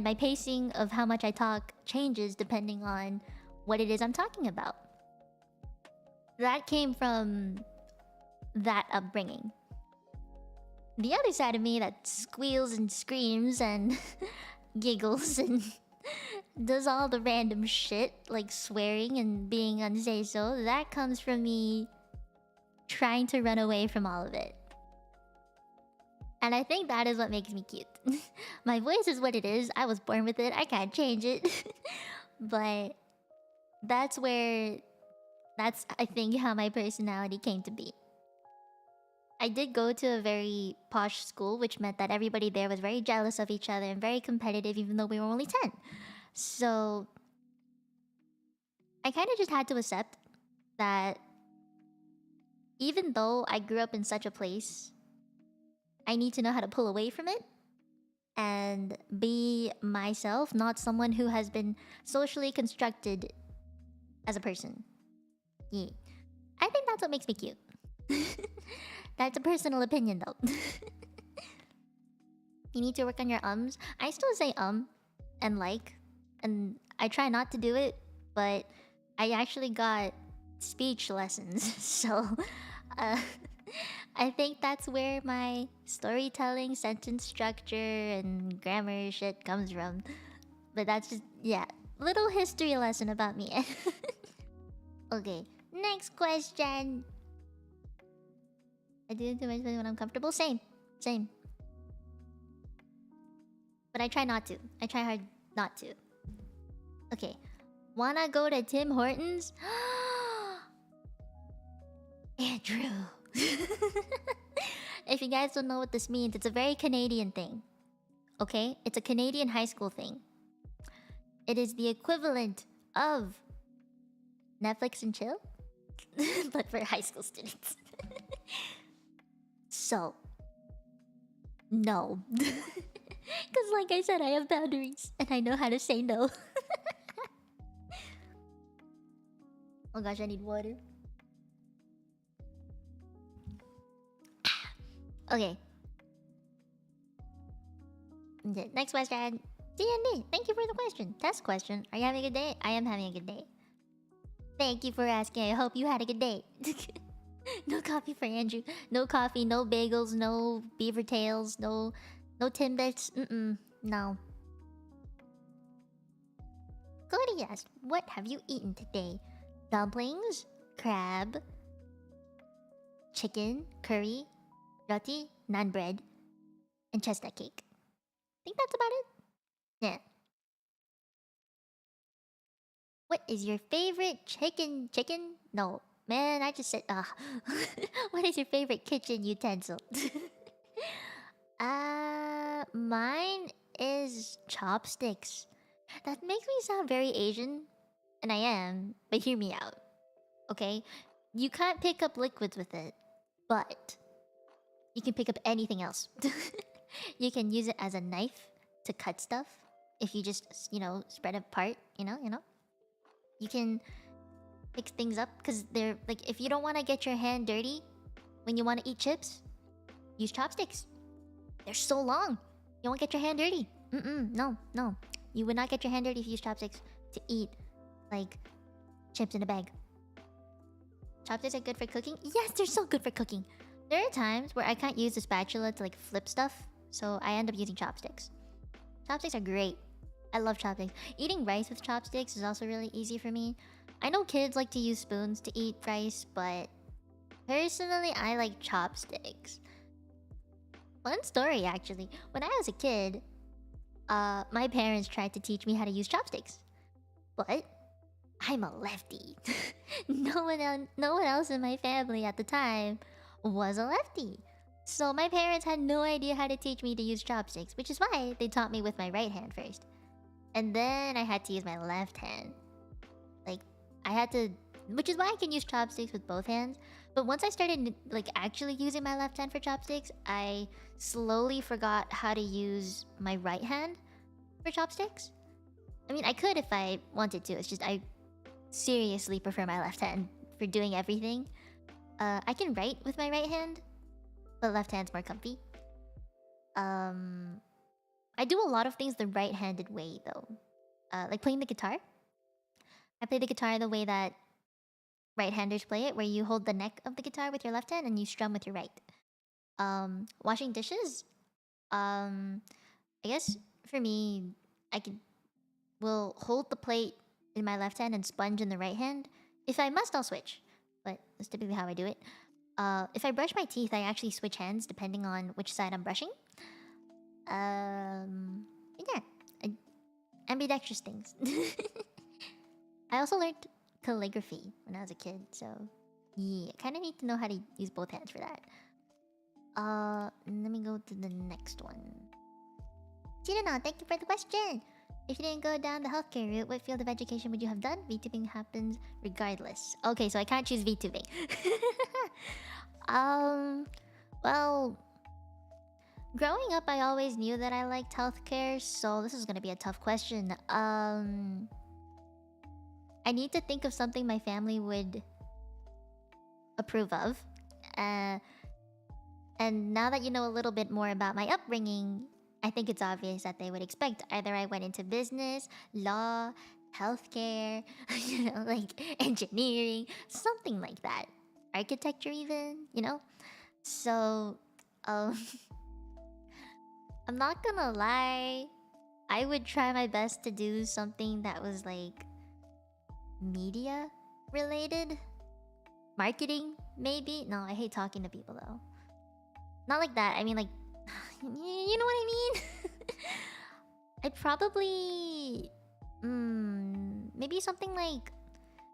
A: my pacing of how much I talk changes depending on what it is I'm talking about. That came from that upbringing. The other side of me that squeals and screams and giggles and does all the random shit, like swearing and being unsay-so, that comes from me trying to run away from all of it. And I think that is what makes me cute. My voice is what it is. I was born with it. I can't change it. But that's where... That's, I think, how my personality came to be. I did go to a very posh school, which meant that everybody there was very jealous of each other and very competitive, even though we were only 10. So... I kind of just had to accept that even though I grew up in such a place, I need to know how to pull away from it and be myself, not someone who has been socially constructed as a person. Yeah. I think that's what makes me cute. That's a personal opinion though. You need to work on your ums. I still say and like, and I try not to do it, but I actually got speech lessons, so I think that's where my storytelling, sentence structure, and grammar shit comes from. But that's just, yeah, little history lesson about me. Okay, next question. I do it too much when I'm comfortable. Same. But I try not to. I try hard not to. Okay. Wanna go to Tim Hortons? Andrew. If you guys don't know what this means, it's a very Canadian thing. Okay? It's a Canadian high school thing. It is the equivalent of Netflix and chill, but for high school students. So, no. Because like I said, I have boundaries and I know how to say no. Oh gosh, I need water. Okay. Next question. D&D, thank you for the question. Test question. Are you having a good day? I am having a good day. Thank you for asking. I hope you had a good day. No coffee for Andrew. No coffee, no bagels, no beaver tails, no Timbits. No. Cody asked, what have you eaten today? Dumplings, crab, chicken, curry, roti, naan bread, and chestnut cake. I think that's about it. Yeah. What is your favorite chicken? No. Man, I just said, What is your favorite kitchen utensil? Mine is chopsticks. That makes me sound very Asian. And I am, but hear me out. Okay? You can't pick up liquids with it. But you can pick up anything else. You can use it as a knife to cut stuff. If you just, spread it apart, you know? You can fix things up because they're like, if you don't want to get your hand dirty when you want to eat chips, use chopsticks. They're so long. You won't get your hand dirty. No, no. You would not get your hand dirty if you use chopsticks to eat like chips in a bag. Chopsticks are good for cooking? Yes, they're so good for cooking. There are times where I can't use the spatula to like flip stuff, so I end up using chopsticks. Chopsticks are great. I love chopsticks. Eating rice with chopsticks is also really easy for me. I know kids like to use spoons to eat rice, but personally, I like chopsticks. Fun story, actually. When I was a kid, my parents tried to teach me how to use chopsticks. But I'm a lefty. No one else in my family at the time was a lefty. So my parents had no idea how to teach me to use chopsticks, which is why they taught me with my right hand first. And then I had to use my left hand. Like, I had to... Which is why I can use chopsticks with both hands. But once I started, like, actually using my left hand for chopsticks, I slowly forgot how to use my right hand for chopsticks. I mean, I could if I wanted to. It's just I seriously prefer my left hand for doing everything. I can write with my right hand, but left hand's more comfy. I do a lot of things the right-handed way, though. Like playing the guitar. I play the guitar the way that right-handers play it, where you hold the neck of the guitar with your left hand and you strum with your right. Washing dishes. I guess for me, will hold the plate in my left hand and sponge in the right hand. If I must, I'll switch. But that's typically how I do it. If I brush my teeth, I actually switch hands depending on which side I'm brushing. Yeah, ambidextrous things. I also learned calligraphy when I was a kid, so yeah, I kind of need to know how to use both hands for that. Let me go to the next one. Chirana, thank you for the question. If you didn't go down the healthcare route, what field of education would you have done? VTubing happens regardless. Okay, so I can't choose VTubing. Well, growing up, I always knew that I liked healthcare, so this is gonna be a tough question. I need to think of something my family would approve of. And now that you know a little bit more about my upbringing, I think it's obvious that they would expect either I went into business, law, healthcare, you know, like engineering, something like that. Architecture even, you know? So, I'm not gonna lie, I would try my best to do something that was like media related. Marketing, maybe? No, I hate talking to people though. Not like that, I mean like, you know what I mean? I'd probably... maybe something like...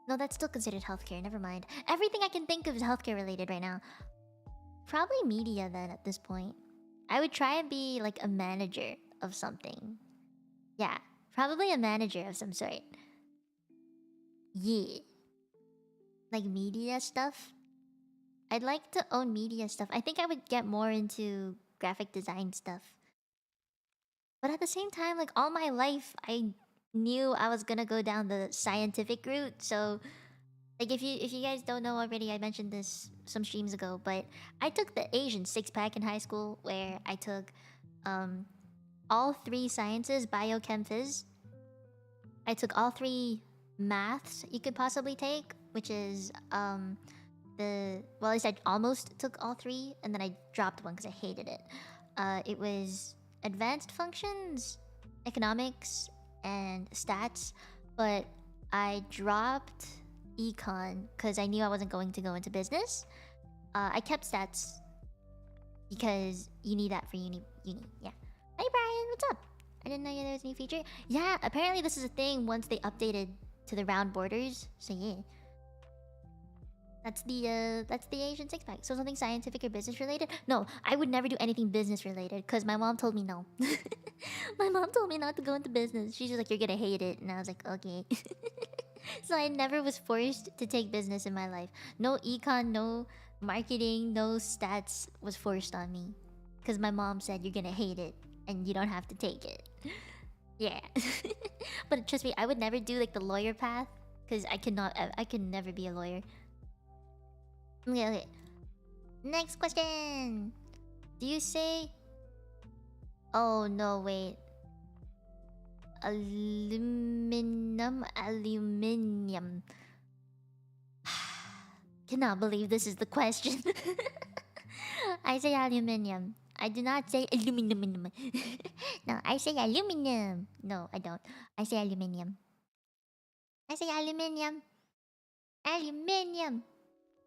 A: No, that's still considered healthcare, never mind. Everything I can think of is healthcare related right now. Probably media then at this point. I would try and be like a manager of something. Yeah, probably a manager of some sort. Yeah. Like media stuff. I'd like to own media stuff. I think I would get more into graphic design stuff. But at the same time, like all my life, I knew I was gonna go down the scientific route. So, like if you guys don't know already, I mentioned this some streams ago, but I took the Asian six-pack in high school, where I took all 3 sciences, bio, chem, phys. I took all 3 maths you could possibly take, which is well, at least I almost took all 3, and then I dropped one because I hated it. It was advanced functions, economics, and stats, but I dropped econ because I knew I wasn't going to go into business. I kept stats because you need that for uni. Yeah. Hey Brian, what's up? I didn't know there was a new feature. Yeah, apparently this is a thing once they updated to the round borders. So yeah. That's the Asian six-pack. So something scientific or business related? No, I would never do anything business related because my mom told me no. My mom told me not to go into business. She's just like, you're gonna hate it. And I was like, okay. So I never was forced to take business in my life. No econ, no marketing, no stats was forced on me. Because my mom said, you're gonna hate it and you don't have to take it. Yeah. But trust me, I would never do like the lawyer path. Because I cannot. I can never be a lawyer. Okay, okay. Next question. Do you say? Oh no, wait. Aluminium. Cannot believe this is the question. I say aluminium. I do not say aluminum. No, I say aluminum. No, I don't. I say aluminium. I say aluminium. Aluminium.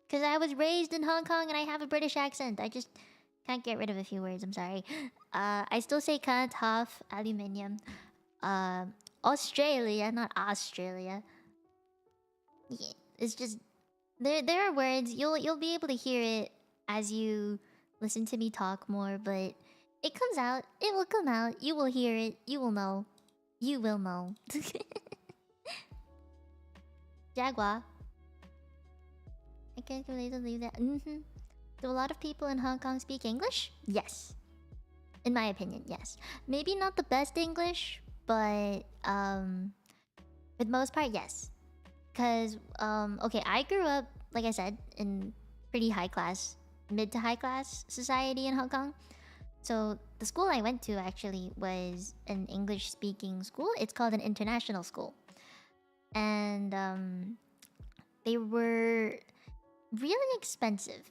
A: Because I was raised in Hong Kong and I have a British accent. I just can't get rid of a few words. I'm sorry. I still say can't half aluminium. Australia, not Australia. Yeah, it's just there are words you'll be able to hear it as you listen to me talk more, but it comes out. It will come out. You will hear it. You will know. You will know. Jaguar. I can't believe that. Do a lot of people in Hong Kong speak English? Yes. In my opinion, yes. Maybe not the best English, but for the most part, yes. Cause okay, I grew up, like I said, in pretty high class, mid to high class society in Hong Kong. So the school I went to actually was an English speaking school. It's called an international school. And they were really expensive.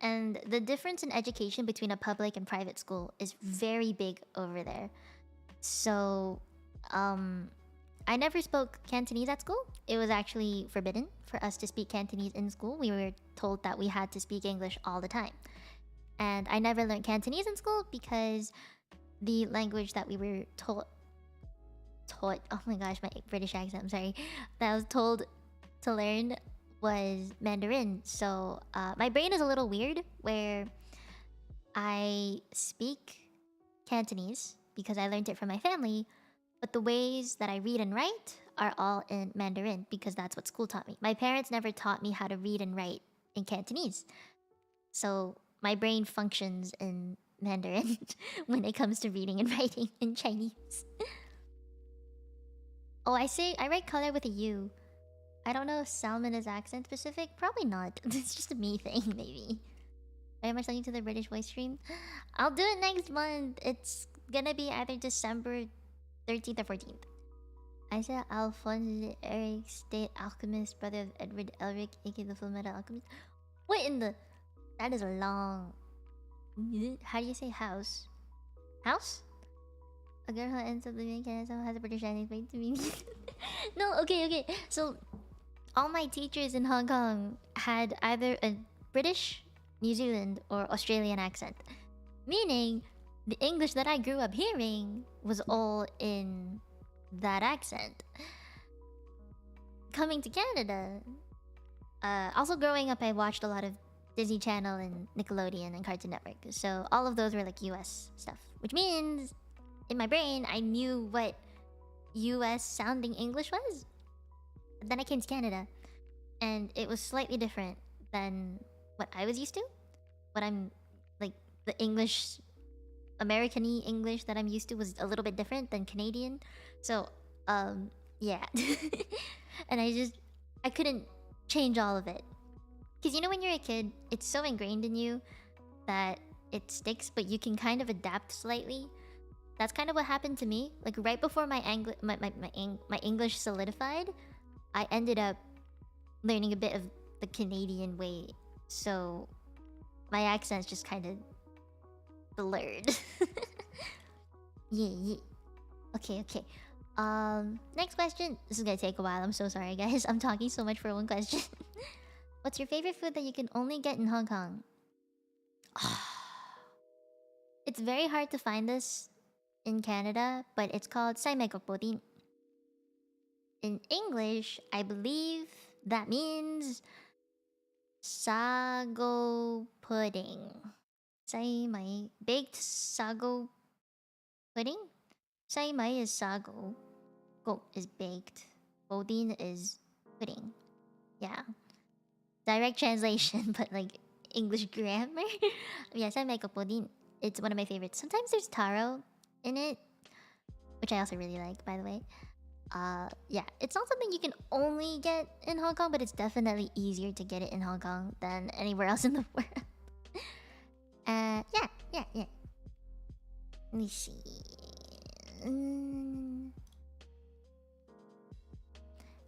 A: And the difference in education between a public and private school is very big over there. So I never spoke Cantonese at school. It was actually forbidden for us to speak Cantonese in school. We were told that we had to speak English all the time. And I never learned Cantonese in school because the language that we were taught, oh my gosh, my British accent, I'm sorry, that I was told to learn was Mandarin. So my brain is a little weird where I speak Cantonese because I learned it from my family, but the ways that I read and write are all in Mandarin because that's what school taught me. My parents never taught me how to read and write in Cantonese. So my brain functions in Mandarin when it comes to reading and writing in Chinese. Oh, I write color with a U. I don't know if salmon is accent specific. Probably not. It's just a me thing, maybe. Very much looking to the British voice stream. I'll do it next month. It's gonna be either December 13th or 14th. I said Alphonse Eric, State Alchemist, brother of Edward Elric, aka the Full Metal Alchemist. What in the... That is a long... How do you say house? House? A girl who ends up living in Canada has a British accent to me. No, okay. So, all my teachers in Hong Kong had either a British, New Zealand, or Australian accent. Meaning, the English that I grew up hearing was all in that accent. Coming to Canada, also growing up, I watched a lot of Disney Channel and Nickelodeon and Cartoon Network. So all of those were like US stuff, which means in my brain I knew what US sounding English was. But then I came to Canada, and it was slightly different than what I was used to. What I'm like the English, American-y English that I'm used to was a little bit different than Canadian. So, yeah. And I couldn't change all of it. Because you know when you're a kid, it's so ingrained in you that it sticks, but you can kind of adapt slightly. That's kind of what happened to me. Like right before my English solidified, I ended up learning a bit of the Canadian way. So my accent's just kind of blurred. Yeah. Okay. Next question. This is gonna take a while. I'm so sorry, guys. I'm talking so much for one question. What's your favorite food that you can only get in Hong Kong? It's very hard to find this in Canada, but it's called Sai Mai Kok Bodin. In English, I believe that means sago pudding. Sai Mai, baked sago pudding? Sai Mai is sago. Kok is baked. Bodin is pudding. Yeah. Direct translation, but like English grammar. Yes, I make a pudding. It's one of my favorites. Sometimes there's taro in it, which I also really like, by the way. Yeah, it's not something you can only get in Hong Kong, but it's definitely easier to get it in Hong Kong than anywhere else in the world. Yeah. Let me see.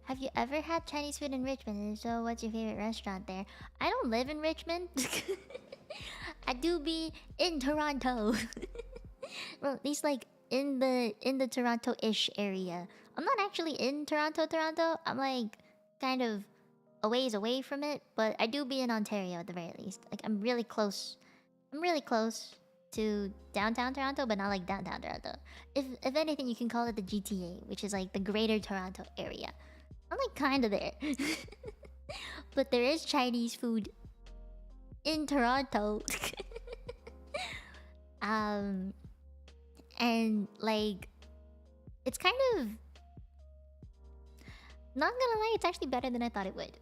A: Have you ever had Chinese food in Richmond? If so, what's your favorite restaurant there? I don't live in Richmond. I do be in Toronto. Well, at least like in the Toronto-ish area. I'm not actually in Toronto. I'm like kind of a ways away from it, but I do be in Ontario at the very least. Like I'm really close. I'm really close to downtown Toronto, but not like downtown Toronto. If anything, you can call it the GTA, which is like the Greater Toronto area. I'm like kind of there. But there is Chinese food in Toronto. And like it's kind of, not gonna lie, it's actually better than I thought it would.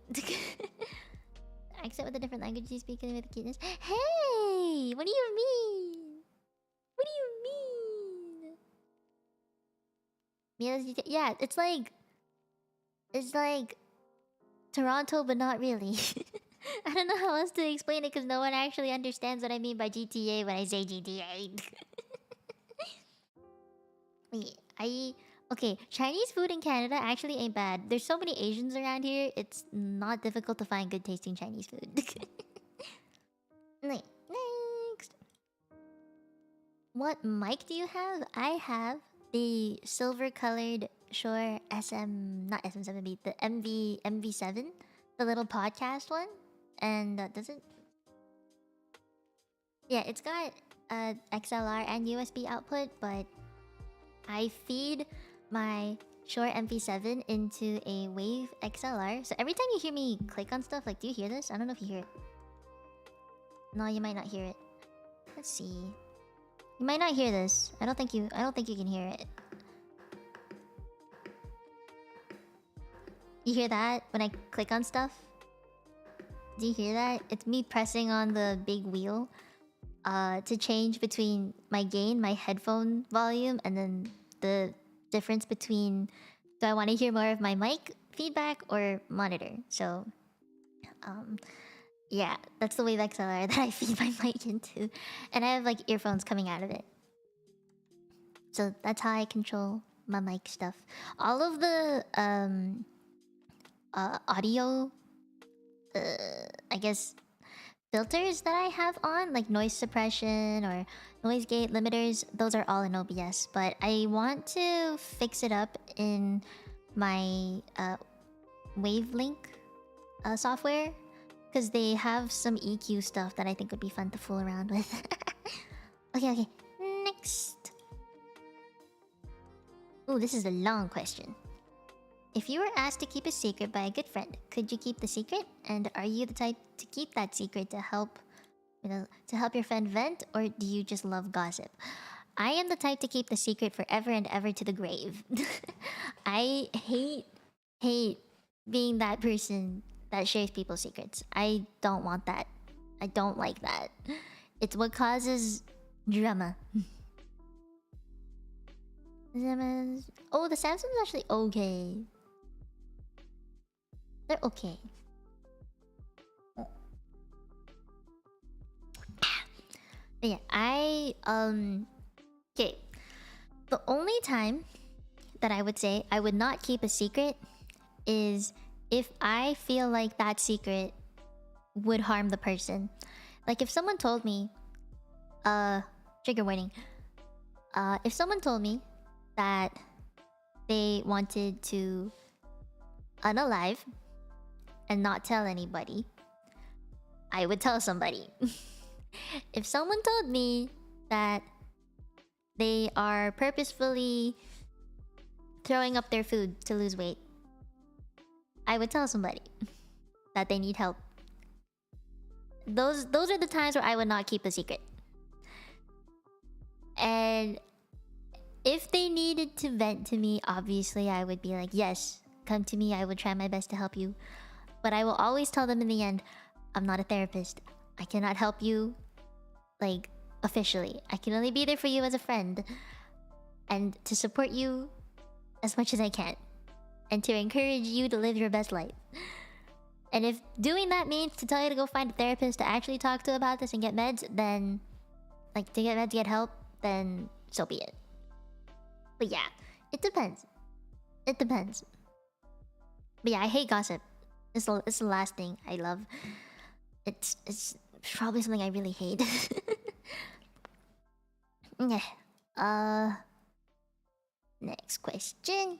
A: Accent with a different language you speak with cuteness. Hey, what do you mean? What do you mean? Yeah, it's like Toronto, but not really. I don't know how else to explain it because no one actually understands what I mean by GTA when I say GTA. Okay, Chinese food in Canada actually ain't bad. There's so many Asians around here, it's not difficult to find good tasting Chinese food. Next. What mic do you have? I have the silver colored Shure not SM7B, the MV7, the little podcast one. And does it? Yeah, it's got XLR and USB output, but I feed my Shure MV7 into a Wave XLR. So every time you hear me click on stuff, like, do you hear this? I don't know if you hear it. No, you might not hear it. Let's see. You might not hear this. I don't think you can hear it. You hear that when I click on stuff? Do you hear that? It's me pressing on the big wheel to change between my gain, my headphone volume, and then the difference between, do I want to hear more of my mic feedback or monitor? So yeah, that's the Wave XLR that I feed my mic into. And I have like earphones coming out of it. So that's how I control my mic stuff. All of the audio, I guess, filters that I have on, like noise suppression or noise gate limiters, those are all in OBS. But I want to fix it up in my Wavelink software, because they have some EQ stuff that I think would be fun to fool around with. Okay. Next. Ooh, this is a long question. If you were asked to keep a secret by a good friend, could you keep the secret? And are you the type to keep that secret to help, your friend vent, or do you just love gossip? I am the type to keep the secret forever and ever to the grave. I hate being that person that shares people's secrets. I don't want that. I don't like that. It's what causes drama. Oh, the Samsung's actually okay. They're okay. But yeah, okay. The only time that I would say I would not keep a secret is if I feel like that secret would harm the person. Like if someone told me, trigger warning. If someone told me that they wanted to unalive and not tell anybody, I would tell somebody. If someone told me that they are purposefully throwing up their food to lose weight, I would tell somebody that they need help. Those are the times where I would not keep a secret. And if they needed to vent to me, obviously I would be like, yes, come to me, I would try my best to help you. But I will always tell them in the end, I'm not a therapist. I cannot help you, like, officially. I can only be there for you as a friend and to support you as much as I can. and to encourage you to live your best life. And if doing that means to tell you to go find a therapist to actually talk to about this and get meds, then... Like, to get meds, get help, then so be it. But yeah, it depends. It depends. But yeah, I hate gossip. It's the last thing I love. It's probably something I really hate. Okay. Next question.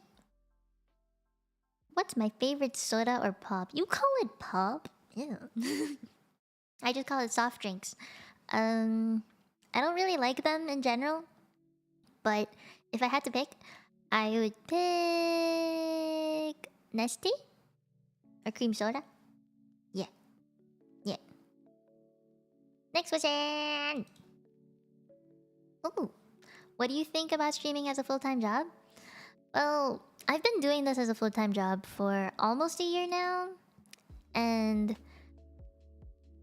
A: What's my favorite soda or pop? You call it pop? Ew. I just call it soft drinks. I don't really like them in general. But if I had to pick, I would pick... Nestea? Or cream soda? Yeah. Yeah. Next question! Ooh. What do you think about streaming as a full-time job? Well, I've been doing this as a full-time job for almost a year now. And...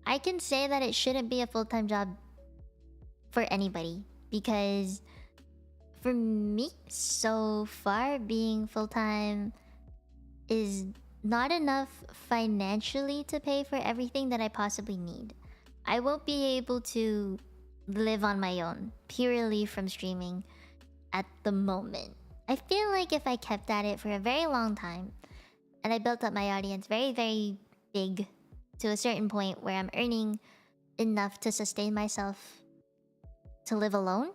A: I can say that it shouldn't be a full-time job for anybody. Because... For me, so far, being full-time is not enough financially to pay for everything that I possibly need. I won't be able to live on my own, purely from streaming, at the moment. I feel like if I kept at it for a very long time, and I built up my audience very, very big, to a certain point where I'm earning enough to sustain myself to live alone,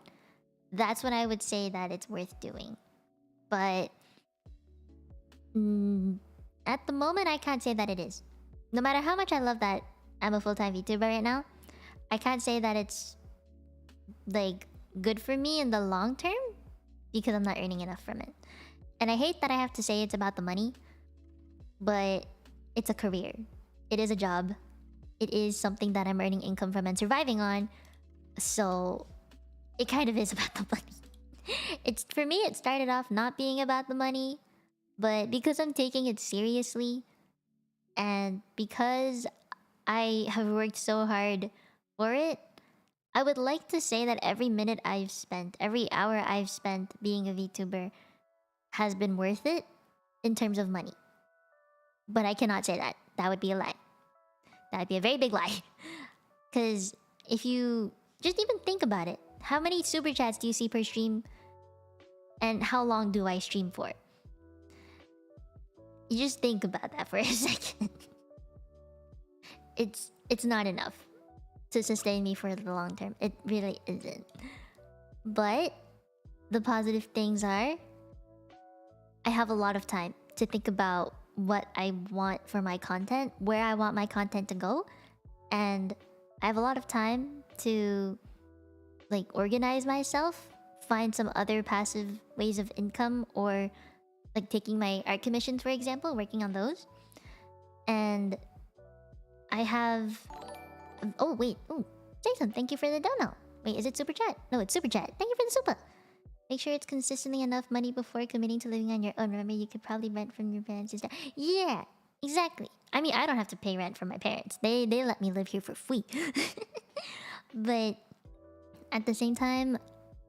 A: that's when I would say that it's worth doing. But at the moment, I can't say that it is. No matter how much I love that I'm a full-time VTuber right now, I can't say that it's like good for me in the long term because I'm not earning enough from it. And I hate that I have to say it's about the money, but it's a career. It is a job. It is something that I'm earning income from and surviving on. So it kind of is about the money. For me, it started off not being about the money, but because I'm taking it seriously, and because I have worked so hard for it, I would like to say that every minute I've spent, every hour I've spent being a VTuber has been worth it in terms of money. But I cannot say that. That would be a lie. That would be a very big lie. Because if you just even think about it, how many super chats do you see per stream? And how long do I stream for? You just think about that for a second. It's not enough to sustain me for the long term. It really isn't. But the positive things are I have a lot of time to think about what I want for my content, where I want my content to go, and I have a lot of time to like organize myself, find some other passive ways of income, or like taking my art commissions, for example, working on those. And I have... Oh, wait. Oh, Jason, thank you for the dono. Wait, is it super chat? No, it's super chat. Thank you for the super. Make sure it's consistently enough money before committing to living on your own. Remember, you could probably rent from your parents. Yeah, exactly. I mean, I don't have to pay rent from my parents. They let me live here for free. But at the same time,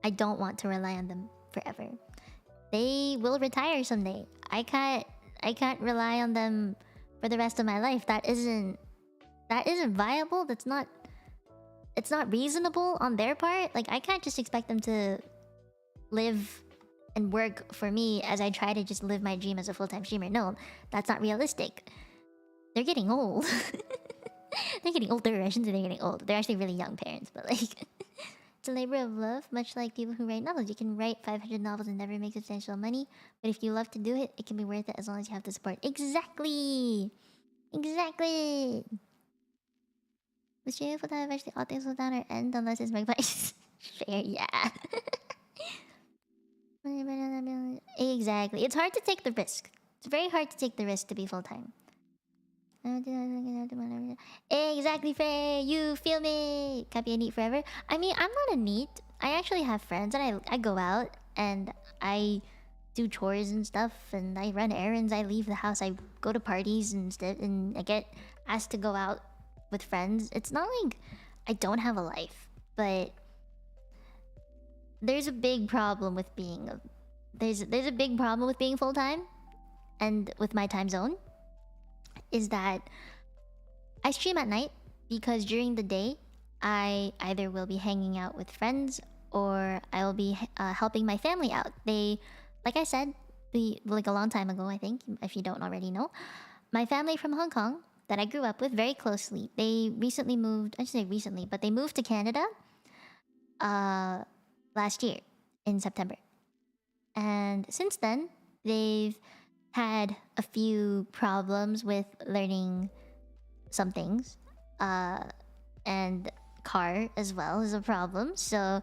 A: I don't want to rely on them forever. They will retire someday. I can't rely on them for the rest of my life. That isn't viable. It's not reasonable on their part. Like, I can't just expect them to live and work for me as I try to just live my dream as a full-time streamer. No, that's not realistic. They're getting old. They're getting older. I shouldn't say they're getting old. They're actually really young parents, but like... It's a labor of love, much like people who write novels. You can write 500 novels and never make substantial money, but if you love to do it, it can be worth it as long as you have the support. Exactly! Exactly! With streaming full-time, eventually all things will down or end unless it's my price. Fair, yeah. Exactly. It's hard to take the risk. It's very hard to take the risk to be full-time. Exactly, Faye. You feel me? Can't be a NEET forever. I mean, I'm not a NEET. I actually have friends, and I go out and I do chores and stuff, and I run errands. I leave the house. I go to parties and stuff, and I get asked to go out with friends. It's not like I don't have a life, but there's a big problem with being there's a big problem with being full time, and with my time zone is that I stream at night because during the day I either will be hanging out with friends or I will be helping my family out. They, like I said, like a long time ago, I think, if you don't already know, my family from Hong Kong that I grew up with very closely, they recently moved. I should say recently, but they moved to Canada last year in September, and since then they've had a few problems with learning some things, and car as well is a problem. So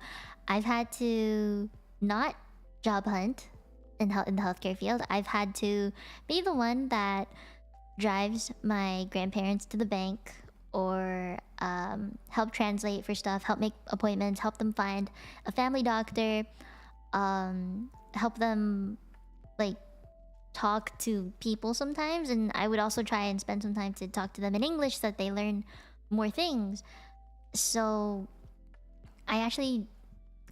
A: I've had to not job hunt in the healthcare field. I've had to be the one that drives my grandparents to the bank or help translate for stuff, help make appointments, help them find a family doctor, help them like talk to people sometimes. And I would also try and spend some time to talk to them in English so that they learn more things. So I actually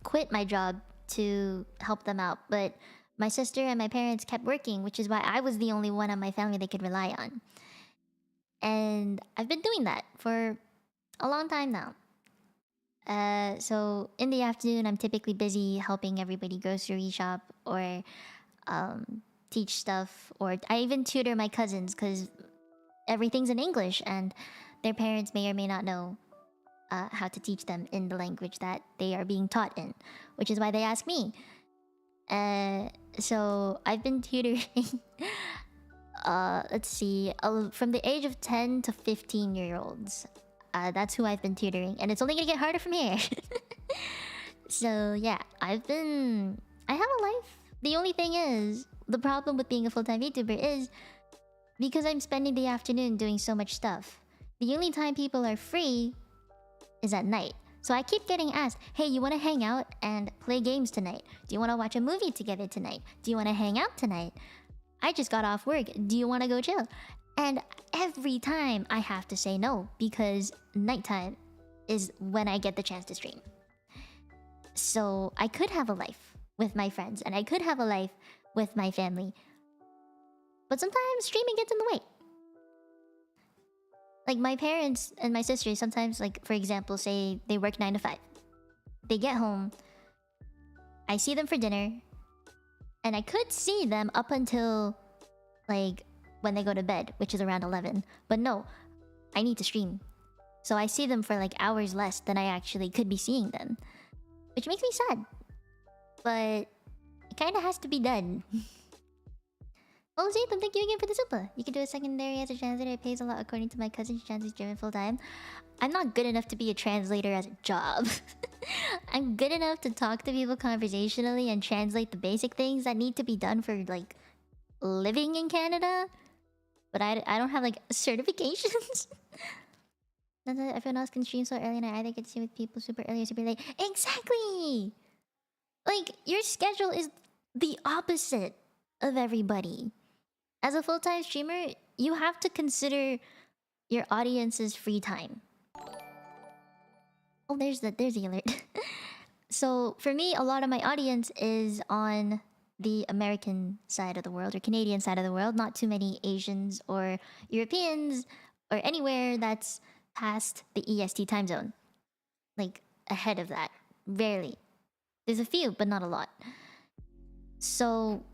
A: quit my job to help them out, but my sister and my parents kept working, which is why I was the only one on my family they could rely on. And I've been doing that for a long time now. So in the afternoon, I'm typically busy helping everybody grocery shop or teach stuff, or I even tutor my cousins because everything's in English and their parents may or may not know how to teach them in the language that they are being taught in, which is why they ask me. So I've been tutoring let's see, from the age of 10 to 15-year-olds. That's who I've been tutoring, and it's only gonna get harder from here. So yeah, I have a life. The only thing is, the problem with being a full-time VTuber is because I'm spending the afternoon doing so much stuff, the only time people are free is at night. So I keep getting asked, hey, you want to hang out and play games tonight? Do you want to watch a movie together tonight? Do you want to hang out tonight? I just got off work. Do you want to go chill? And every time I have to say no because nighttime is when I get the chance to stream. So I could have a life with my friends and I could have a life with my family. But sometimes streaming gets in the way. Like my parents and my sisters sometimes, like for example, say they work 9 to 5. They get home, I see them for dinner, and I could see them up until like when they go to bed, which is around 11. But no, I need to stream. So I see them for like hours less than I actually could be seeing them, which makes me sad. But it kind of has to be done. Oh, Zatham, thank you again for the super. You can do a secondary as a translator. It pays a lot according to my cousin. She translates German full time. I'm not good enough to be a translator as a job. I'm good enough to talk to people conversationally and translate the basic things that need to be done for like living in Canada. But I don't have like certifications. Not that everyone else can stream so early and I either get to see with people super early or super late. Exactly! Like, your schedule is the opposite of everybody. As a full-time streamer, you have to consider your audience's free time. Oh, there's the alert. So for me, a lot of my audience is on the American side of the world or Canadian side of the world. Not too many Asians or Europeans or anywhere that's past the EST time zone. Like ahead of that. Rarely. There's a few, but not a lot. So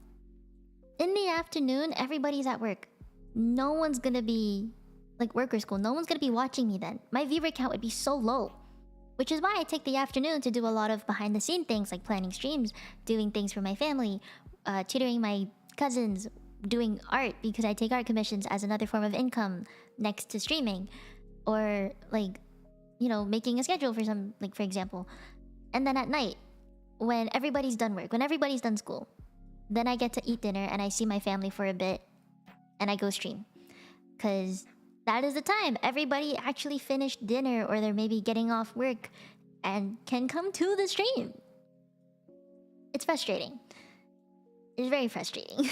A: in the afternoon, everybody's at work. No one's gonna be like worker school. No one's gonna be watching me then. My viewer count would be so low. Which is why I take the afternoon to do a lot of behind the scene things like planning streams, doing things for my family, tutoring my cousins, doing art because I take art commissions as another form of income next to streaming. Or like, you know, making a schedule for some, like for example. And then at night, when everybody's done work, when everybody's done school, then I get to eat dinner and I see my family for a bit and I go stream. Because that is the time everybody actually finished dinner or they're maybe getting off work and can come to the stream. It's frustrating. It's very frustrating.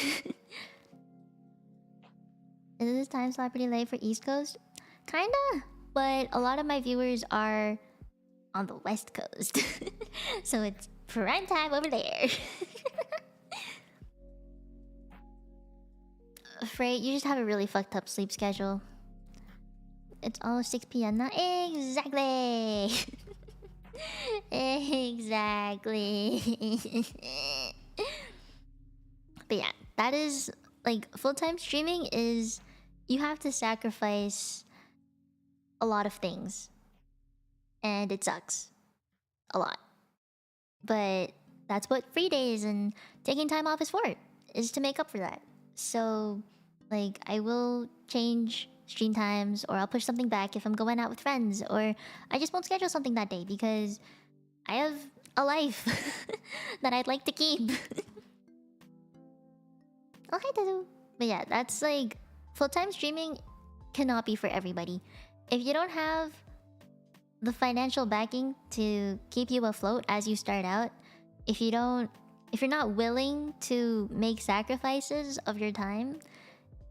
A: Is this time slot pretty late for East Coast? Kinda, but a lot of my viewers are on the West Coast. So it's prime time over there. Afraid you just have a really fucked up sleep schedule. It's almost 6 p.m. now. Exactly. Exactly. But yeah, that is like full-time streaming is you have to sacrifice a lot of things. And it sucks. A lot. But that's what free days and taking time off is for. Is to make up for that. So like I will change stream times or I'll push something back if I'm going out with friends or I just won't schedule something that day because I have a life that I'd like to keep. Oh hi Dazu. But yeah, that's like full-time streaming cannot be for everybody. If you don't have the financial backing to keep you afloat as you start out, if you're not willing to make sacrifices of your time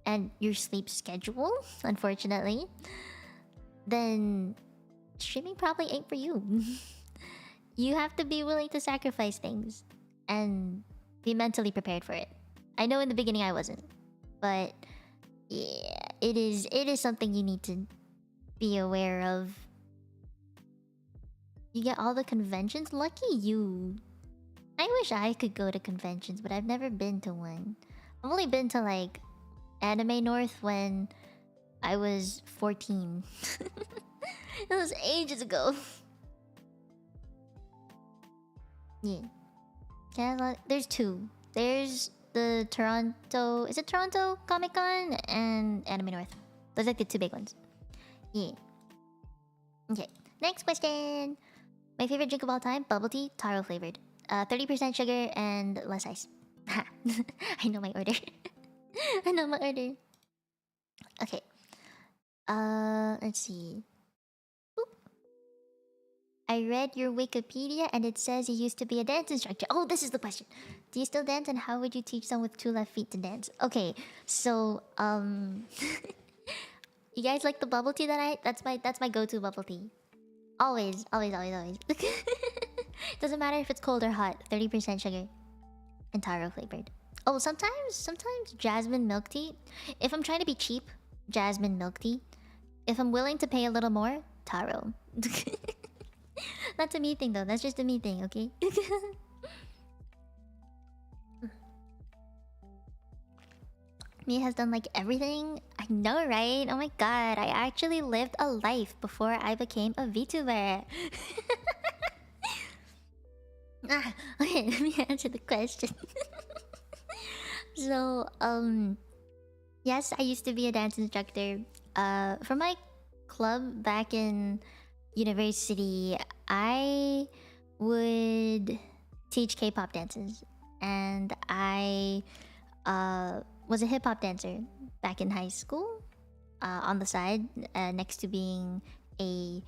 A: and your sleep schedule, unfortunately, then streaming probably ain't for you. You have to be willing to sacrifice things and be mentally prepared for it. I know in the beginning I wasn't, but yeah, it is something you need to be aware of. You get all the conventions? Lucky you. I wish I could go to conventions, but I've never been to one. I've only been to like Anime North when I was 14. It was ages ago. Yeah. There's two. There's the Toronto... Is it Toronto Comic Con? And Anime North. Those are like the two big ones. Yeah. Okay. Next question. My favorite drink of all time? Bubble tea, taro flavored. 30% sugar and less ice. I know my order. I know my order. Okay. Let's see. Boop. I read your Wikipedia and it says you used to be a dance instructor. Oh, this is the question. Do you still dance and how would you teach someone with 2 left feet to dance? Okay, so you guys like the bubble tea that that's my go-to bubble tea. Always. Doesn't matter if it's cold or hot. 30% sugar and taro flavored. Oh, sometimes jasmine milk tea. If I'm trying to be cheap, jasmine milk tea. If I'm willing to pay a little more, taro. That's a me thing though. That's just a me thing, okay? Me has done like everything. I know, right? Oh my god, I actually lived a life before I became a VTuber. Okay, let me answer the question. So, yes, I used to be a dance instructor. For my club back in university, I would teach K-pop dances, and I was a hip-hop dancer back in high school. On the side, next to being a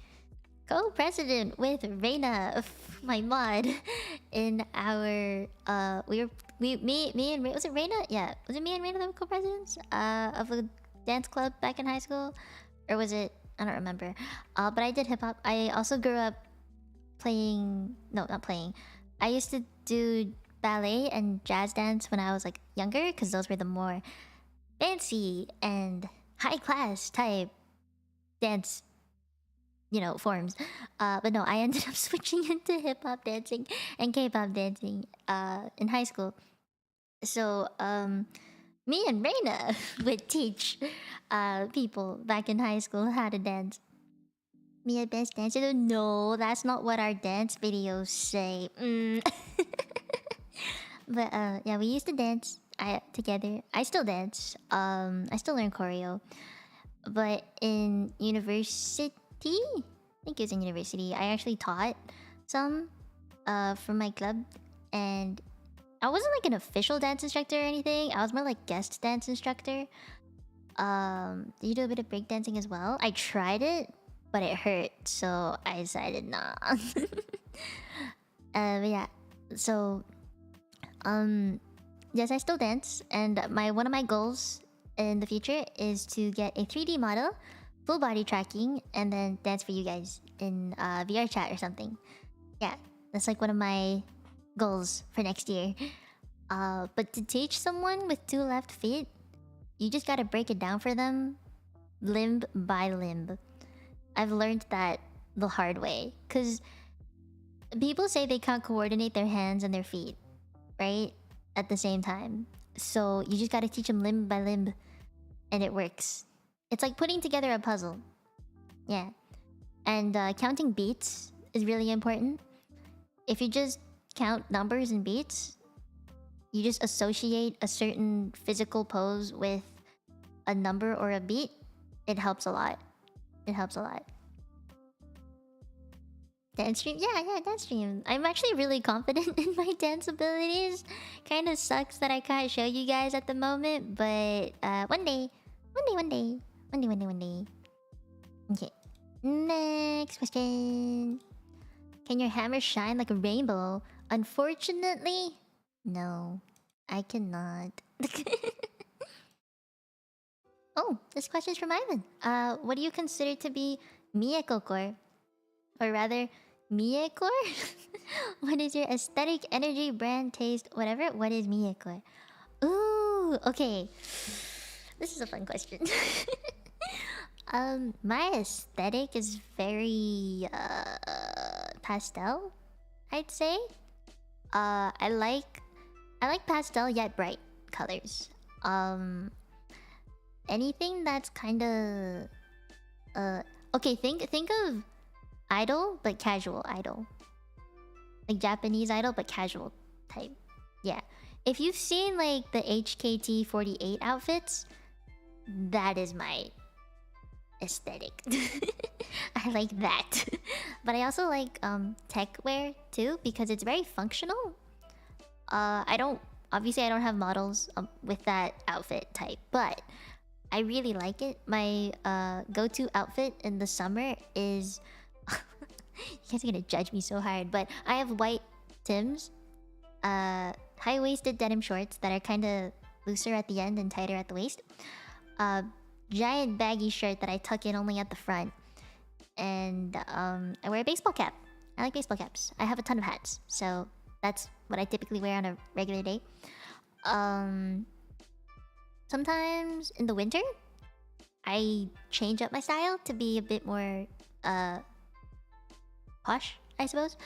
A: co-president with Reina, my mod, in our me and was it Reina? Yeah, was it me and Reina that were co-presidents of a dance club back in high school, or was it? I don't remember. But I did hip hop. I also grew up playing. No, not playing. I used to do ballet and jazz dance when I was like younger, because those were the more fancy and high class type dance, forms. But no, I ended up switching into hip hop dancing and K-pop dancing in high school. So me and Reina would teach people back in high school how to dance. Me a best dancer? No, that's not what our dance videos say. But yeah, we used to dance together. I still dance. I still learn choreo. But in university, I think it was in university, I actually taught some from my club, and I wasn't like an official dance instructor or anything. I was more like guest dance instructor. Did you do a bit of breakdancing as well? I tried it, but it hurt, so I decided nah. But yeah, so yes, I still dance, and one of my goals in the future is to get a 3D model, full body tracking, and then dance for you guys in VR chat or something. Yeah, that's like one of my goals for next year. But to teach someone with 2 left feet, you just gotta break it down for them, limb by limb. I've learned that the hard way, because people say they can't coordinate their hands and their feet, right? At the same time. So you just gotta teach them limb by limb, and it works. It's like putting together a puzzle. Yeah. And counting beats is really important. If you just count numbers and beats, you just associate a certain physical pose with a number or a beat, it helps a lot. It helps a lot. Dance stream? Yeah, dance stream. I'm actually really confident in my dance abilities. Kind of sucks that I can't show you guys at the moment, but one day. Okay. Next question. Can your hammer shine like a rainbow? Unfortunately, no. I cannot. Oh, this question is from Ivan. What do you consider to be Mieko core? Or rather, Mieko? What is your aesthetic, energy, brand, taste, whatever? What is Mieko? Ooh, okay. This is a fun question. My aesthetic is very pastel, I'd say. I like pastel yet bright colors. Anything that's kind of okay, think of idol but casual idol. Like Japanese idol but casual type. Yeah. If you've seen like the HKT48 outfits, that is my aesthetic. I like that. But I also like tech wear too, because it's very functional. I don't have models with that outfit type, but I really like it. My go-to outfit in the summer is you guys are gonna judge me so hard, but I have white Tims, high-waisted denim shorts that are kind of looser at the end and tighter at the waist, giant baggy shirt that I tuck in only at the front, and I wear a baseball cap. I like baseball caps. I have a ton of hats, so that's what I typically wear on a regular day. Sometimes in the winter, I change up my style to be a bit more posh, I suppose.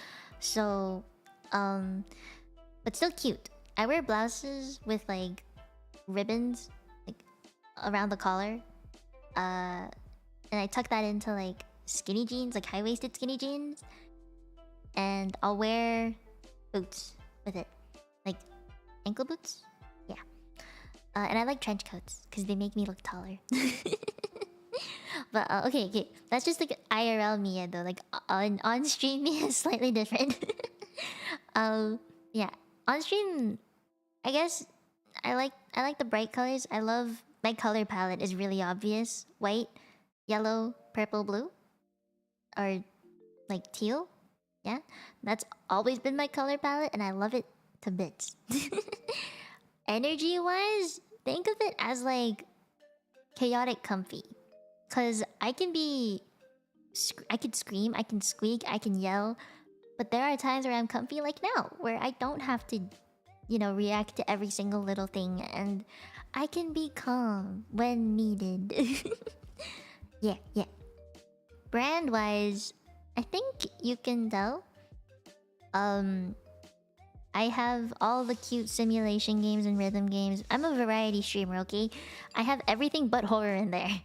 A: So, but still cute. I wear blouses with like ribbons like around the collar, and I tuck that into like skinny jeans, like high-waisted skinny jeans, and I'll wear boots with it, like ankle boots. Yeah. And I like trench coats because they make me look taller. But okay, that's just like IRL Mia though. Like on stream Mia is slightly different. Yeah, on stream, I guess I like the bright colors. I love my color palette is really obvious: white, yellow, purple, blue, or like teal. Yeah, that's always been my color palette, and I love it to bits. Energy wise, think of it as like chaotic comfy. Cause I can scream, I can squeak, I can yell, but there are times where I'm comfy like now, where I don't have to, react to every single little thing, and I can be calm when needed. Yeah. Brand wise, I think you can tell. I have all the cute simulation games and rhythm games. I'm a variety streamer, okay? I have everything but horror in there.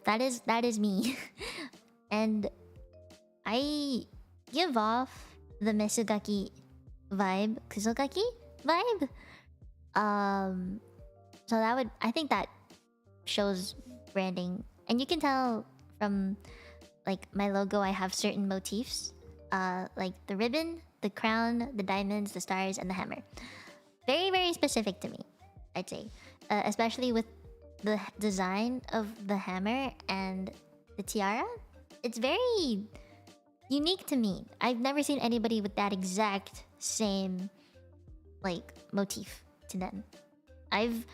A: That is me. And I give off the Mesugaki vibe, Kusogaki vibe. So I think that shows branding. And you can tell from like my logo, I have certain motifs. Like the ribbon, the crown, the diamonds, the stars, and the hammer. Very, very specific to me, I'd say. Especially with the design of the hammer and the tiara. It's very unique to me. I've never seen anybody with that exact same, like, motif to them. I've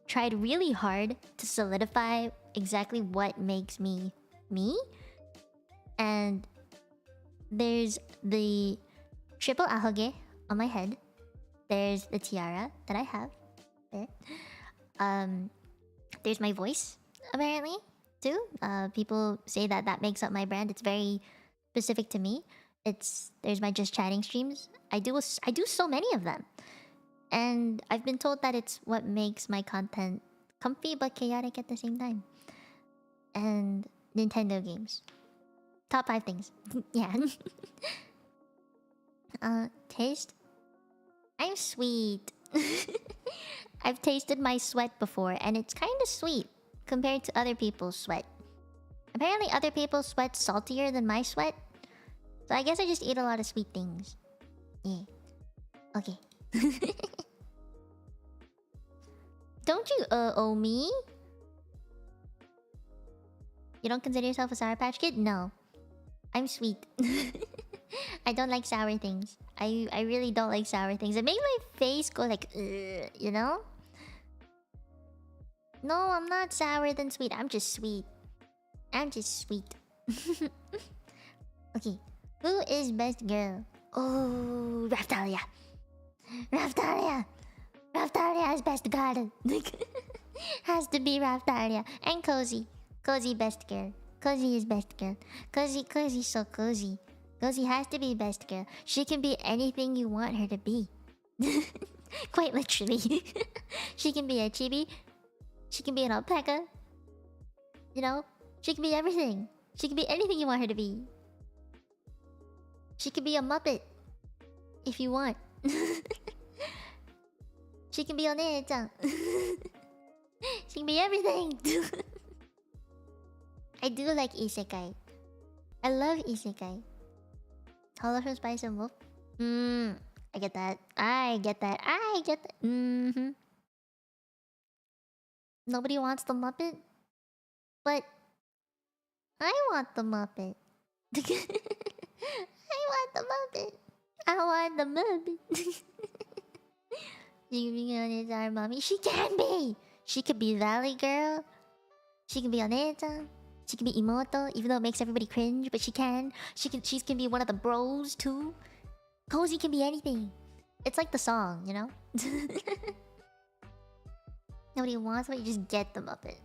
A: tried really hard to solidify exactly what makes me me. And there's the triple ahoge on my head. There's the tiara that I have there. There's my voice, apparently, too. People say that that makes up my brand. It's very specific to me. There's my just chatting streams. I do so many of them, and I've been told that it's what makes my content comfy but chaotic at the same time. And Nintendo games, top 5 things. Yeah. Taste. I'm sweet. I've tasted my sweat before, and it's kind of sweet compared to other people's sweat. Apparently, other people's sweat's saltier than my sweat. So I guess I just eat a lot of sweet things. Yeah. Okay. Don't you owe me? You don't consider yourself a Sour Patch Kid? No. I'm sweet. I don't like sour things. I really don't like sour things. It makes my face go like, you know? No, I'm not sour than sweet. I'm just sweet. I'm just sweet. Okay. Who is best girl? Oh, Raftalia. Raftalia. Raftalia is best girl. Has to be Raftalia. And Cozy. Cozy best girl. Cozy is best girl. Cozy's so cozy. Cozy has to be best girl. She can be anything you want her to be. Quite literally. She can be a chibi. She can be an alpaca. You know? She can be everything. She can be anything you want her to be. She can be a Muppet. If you want. She can be on it. She can be everything. I do like isekai. I love isekai. Hollow from Spice and Wolf. I get that. I get that. I get that. Nobody wants the Muppet? But I want the Muppet. I want the Muppet. I want the Muppet. She can be on his arm, mommy. She can be! She could be Valley Girl. She can be Oneta. She can be Imoto, even though it makes everybody cringe, but she can. She can be one of the bros too. Cozy can be anything. It's like the song, you know? Nobody wants it, you just get the Muppet.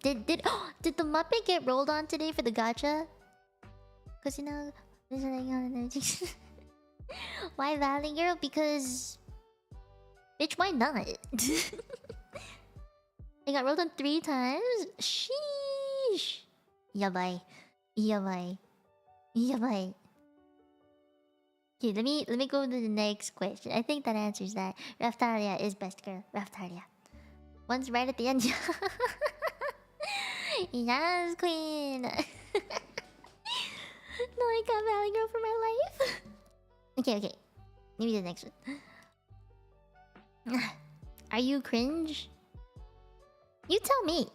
A: Did the Muppet get rolled on today for the gacha? Cause you know, why Valley Girl? Because bitch, why not? It got rolled on 3 times. Sheesh. Yabai. Yabai. Yabai. Okay, let me go to the next question. I think that answers that. Raftalia is best girl. Raftalia. One's right at the end. Yes, queen. No, I got Valley Girl for my life. Okay. Maybe the next one. Are you cringe? You tell me.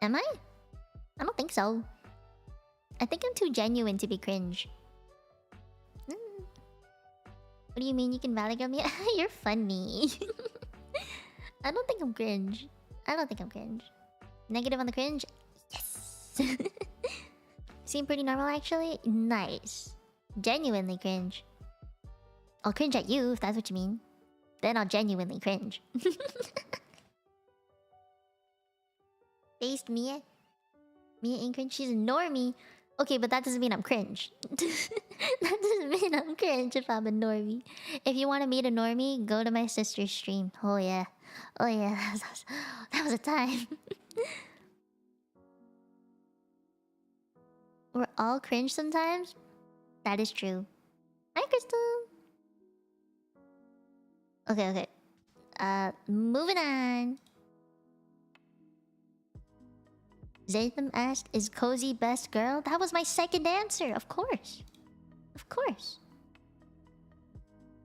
A: Am I? I don't think so. I think I'm too genuine to be cringe. What do you mean you can Valley Girl me? You're funny. I don't think I'm cringe. I don't think I'm cringe. Negative on the cringe? Yes! Seem pretty normal actually? Nice. Genuinely cringe. I'll cringe at you if that's what you mean. Then I'll genuinely cringe. Based Mia? Mia ain't cringe? She's a normie. Okay, but that doesn't mean I'm cringe. That doesn't mean I'm cringe if I'm a normie. If you want to meet a normie, go to my sister's stream. Oh yeah. Oh yeah, that was a time. We're all cringe sometimes? That is true. Hi, Crystal! Okay. Moving on. Zatham asked, is Cozy best girl? That was my second answer, of course. Of course.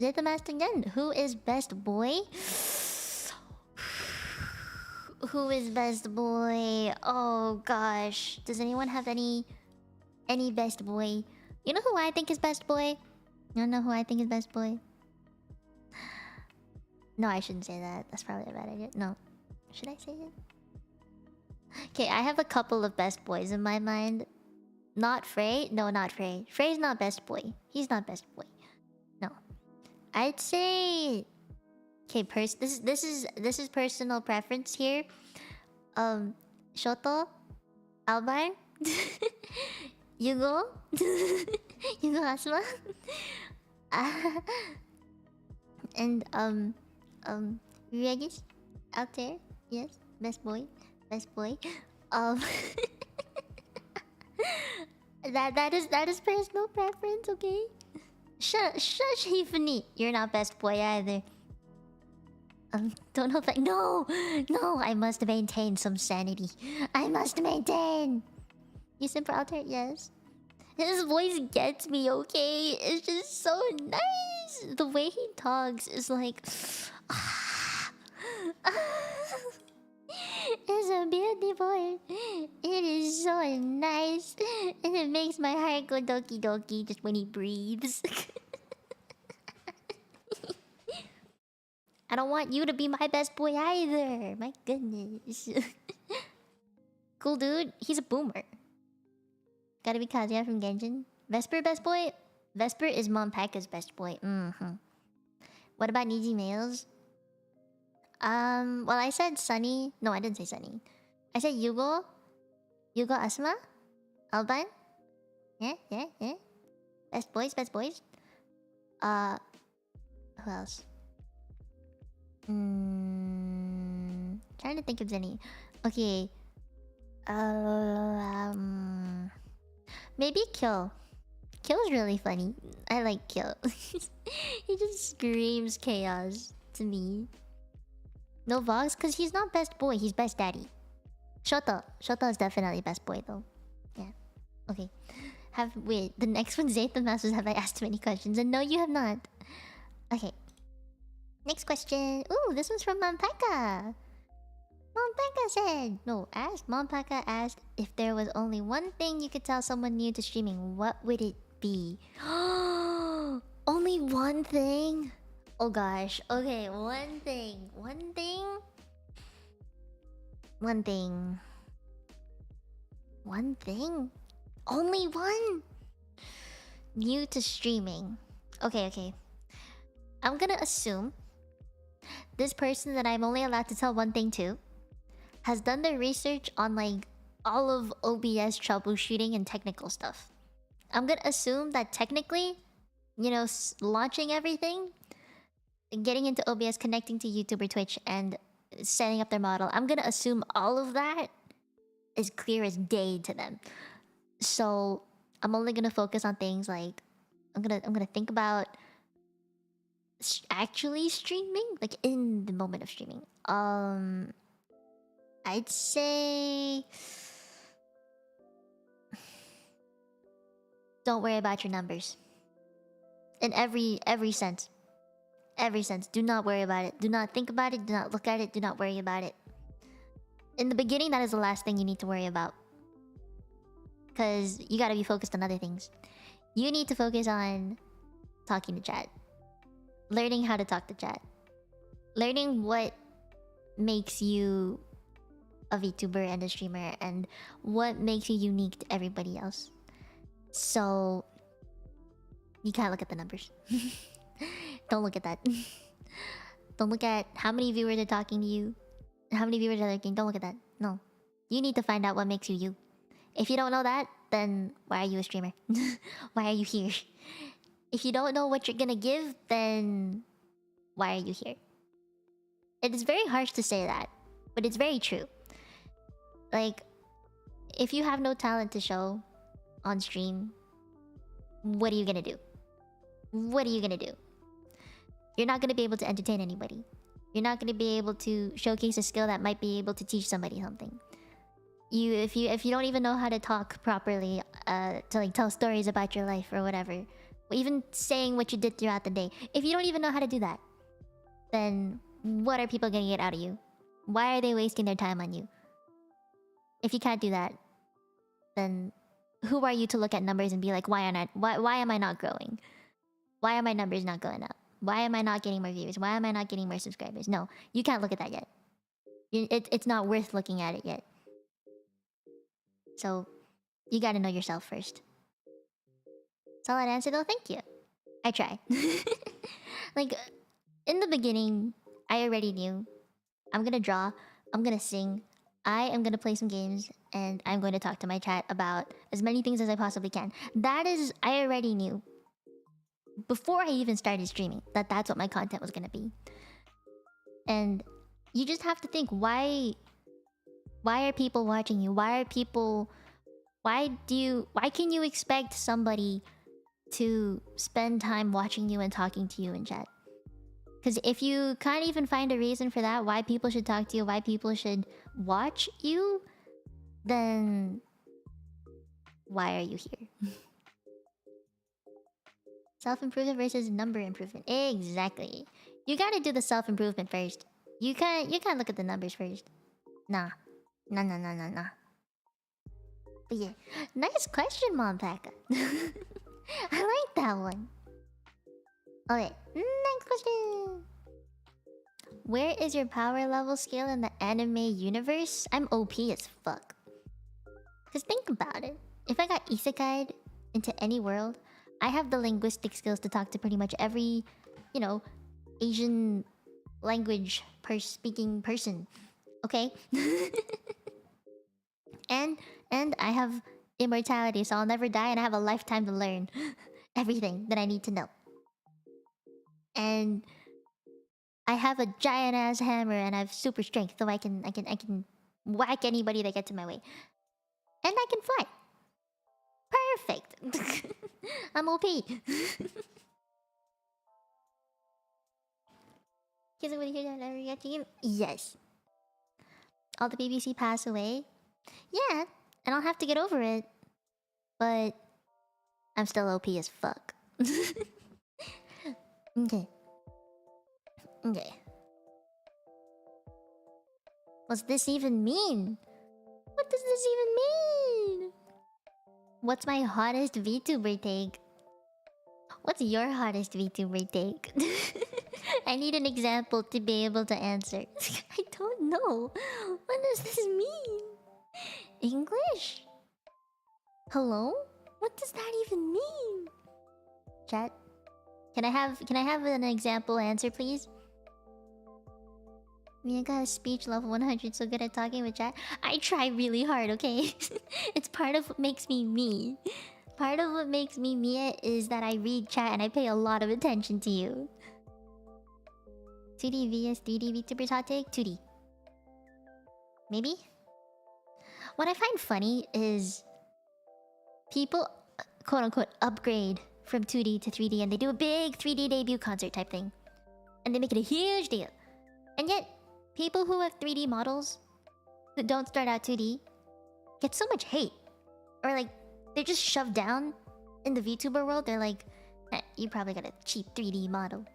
A: Zatham asked again, who is best boy? Who is best boy? Oh gosh. Does anyone have any best boy? You know who I think is best boy? You know who I think is best boy? No, I shouldn't say that. That's probably a bad idea. No. Should I say it? Okay, I have a couple of best boys in my mind. Not Frey? No, not Frey. Frey's not best boy. He's not best boy. No. I'd say... Okay, this is personal preference here. Shoto, Alban, Yugo, Yugo Asuma, and Regis out there. Yes, best boy, best boy. Um, that is personal preference, okay? Shush, Hifuni. You're not best boy either. Don't know if no, I must maintain some sanity. I must maintain. You simper alter, yes. His voice gets me, okay? It's just so nice. The way he talks is like, it's a beautiful. It is so nice, and it makes my heart go doki doki just when he breathes. I don't want you to be my best boy either. My goodness. Cool dude. He's a boomer. Gotta be Kazuya from Genshin. Vesper best boy? Vesper is Monpaka's best boy. What about Niji males? Well, I said Sunny. No, I didn't say Sunny. I said Yugo. Yugo Asuma? Alban? Yeah. Best boys. Who else? Trying to think of any. Okay. Maybe Kill. Kill's really funny. I like Kill. He just screams chaos to me. No Vox, because he's not best boy, he's best daddy. Shota is definitely best boy though. Yeah. Okay. Wait, the next one's Zathan Masters. Have I asked too many questions? And no, you have not. Okay. Next question. Ooh, this one's from Monpaka. Monpaka asked if there was only one thing you could tell someone new to streaming, what would it be? Only one thing? Oh gosh. Okay, one thing. Only one? New to streaming. Okay. I'm gonna assume this person that I'm only allowed to tell one thing to has done their research on like all of OBS troubleshooting and technical stuff. I'm gonna assume that technically, launching everything, getting into OBS, connecting to YouTube or Twitch, and setting up their model, I'm gonna assume all of that is clear as day to them. So I'm only gonna focus on things like I'm gonna think about actually streaming, like in the moment of streaming. I'd say don't worry about your numbers. In every sense. Every sense. Do not worry about it. Do not think about it. Do not look at it. Do not worry about it. In the beginning, that is the last thing you need to worry about. Because you gotta be focused on other things. You need to focus on talking to chat. Learning how to talk to chat. Learning what makes you a VTuber and a streamer, and what makes you unique to everybody else. So you can't look at the numbers. Don't look at that. Don't look at how many viewers are talking to you, how many viewers are looking. Don't look at that. No. You need to find out what makes you you. If you don't know that, then why are you a streamer? Why are you here? If you don't know what you're gonna give, then why are you here? It is very harsh to say that, but it's very true. Like, if you have no talent to show on stream, what are you gonna do? What are you gonna do? You're not gonna be able to entertain anybody. You're not gonna be able to showcase a skill that might be able to teach somebody something. If you don't even know how to talk properly, to like tell stories about your life or whatever, or even saying what you did throughout the day, if you don't even know how to do that, then what are people gonna get out of you? Why are they wasting their time on you? If you can't do that, then who are you to look at numbers and be like, why am I not growing? Why are my numbers not going up? Why am I not getting more viewers? Why am I not getting more subscribers? No, you can't look at that yet. It's not worth looking at it yet. So you gotta know yourself first. Solid answer though, thank you. I try. Like, in the beginning, I already knew I'm gonna draw, I'm gonna sing, I am gonna play some games and I'm going to talk to my chat about as many things as I possibly can. That is, I already knew before I even started streaming that that's what my content was gonna be. And you just have to think, why are people watching you? Why can you expect somebody to spend time watching you and talking to you in chat? Because if you can't even find a reason for that, why people should talk to you, why people should watch you, then why are you here? Self-improvement versus number improvement. Exactly. You gotta do the self-improvement first. You can't look at the numbers first. Nah. Nah. But yeah. Nice question, Mom Pekka. I like that one. Okay, next question. Where is your power level scale in the anime universe? I'm OP as fuck. Cause think about it. If I got isekai'd into any world, I have the linguistic skills to talk to pretty much every, you know, Asian language speaking person. Okay? and I have immortality, so I'll never die, and I have a lifetime to learn everything that I need to know. And I have a giant ass hammer, and I have super strength, so I can whack anybody that gets in my way. And I can fly. Perfect. I'm OP. Yes. All the BBC pass away. Yeah, and I'll have to get over it. But I'm still OP as fuck. Okay. What's this even mean? What does this even mean? What's my hottest VTuber take? What's your hottest VTuber take? I need an example to be able to answer. I don't know. What does this mean? English? Hello? What does that even mean? Chat? Can I have an example answer, please? I got a speech level 100, so good at talking with chat. I try really hard, okay? It's part of what makes me me. Part of what makes me me is that I read chat and I pay a lot of attention to you. 2D vs 3D VTubers hot take? 2D. Maybe? What I find funny is people, quote unquote, upgrade from 2D to 3D and they do a big 3D debut concert type thing. And they make it a huge deal. And yet, people who have 3D models that don't start out 2D get so much hate. Or like, they're just shoved down in the VTuber world. They're like, you probably got a cheap 3D model.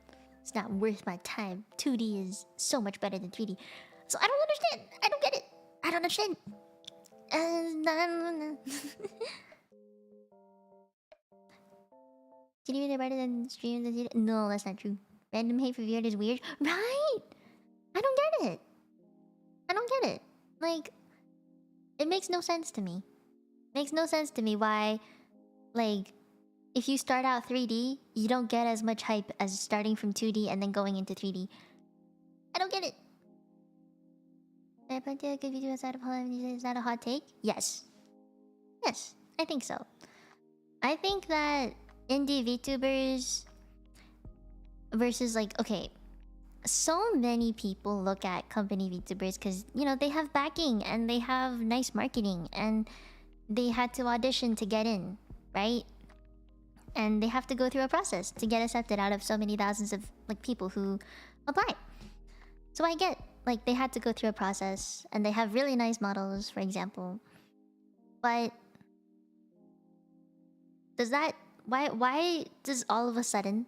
A: It's not worth my time. 2D is so much better than 3D. So I don't understand. I don't get it. I don't understand. Did you be better than stream? No, that's not true. Random hate for weird is weird. Right? I don't get it. I don't get it. Like, it makes no sense to me. Makes no sense to me why, like, if you start out 3D, you don't get as much hype as starting from 2D and then going into 3D. I don't get it. Is that a hot take? Yes. Yes, I think so. I think that indie VTubers versus, like, okay, so many people look at company VTubers because, you know, they have backing and they have nice marketing and they had to audition to get in, right? And they have to go through a process to get accepted out of so many thousands of, like, people who apply. So I get, like, they had to go through a process and they have really nice models, for example. But does that... Why does all of a sudden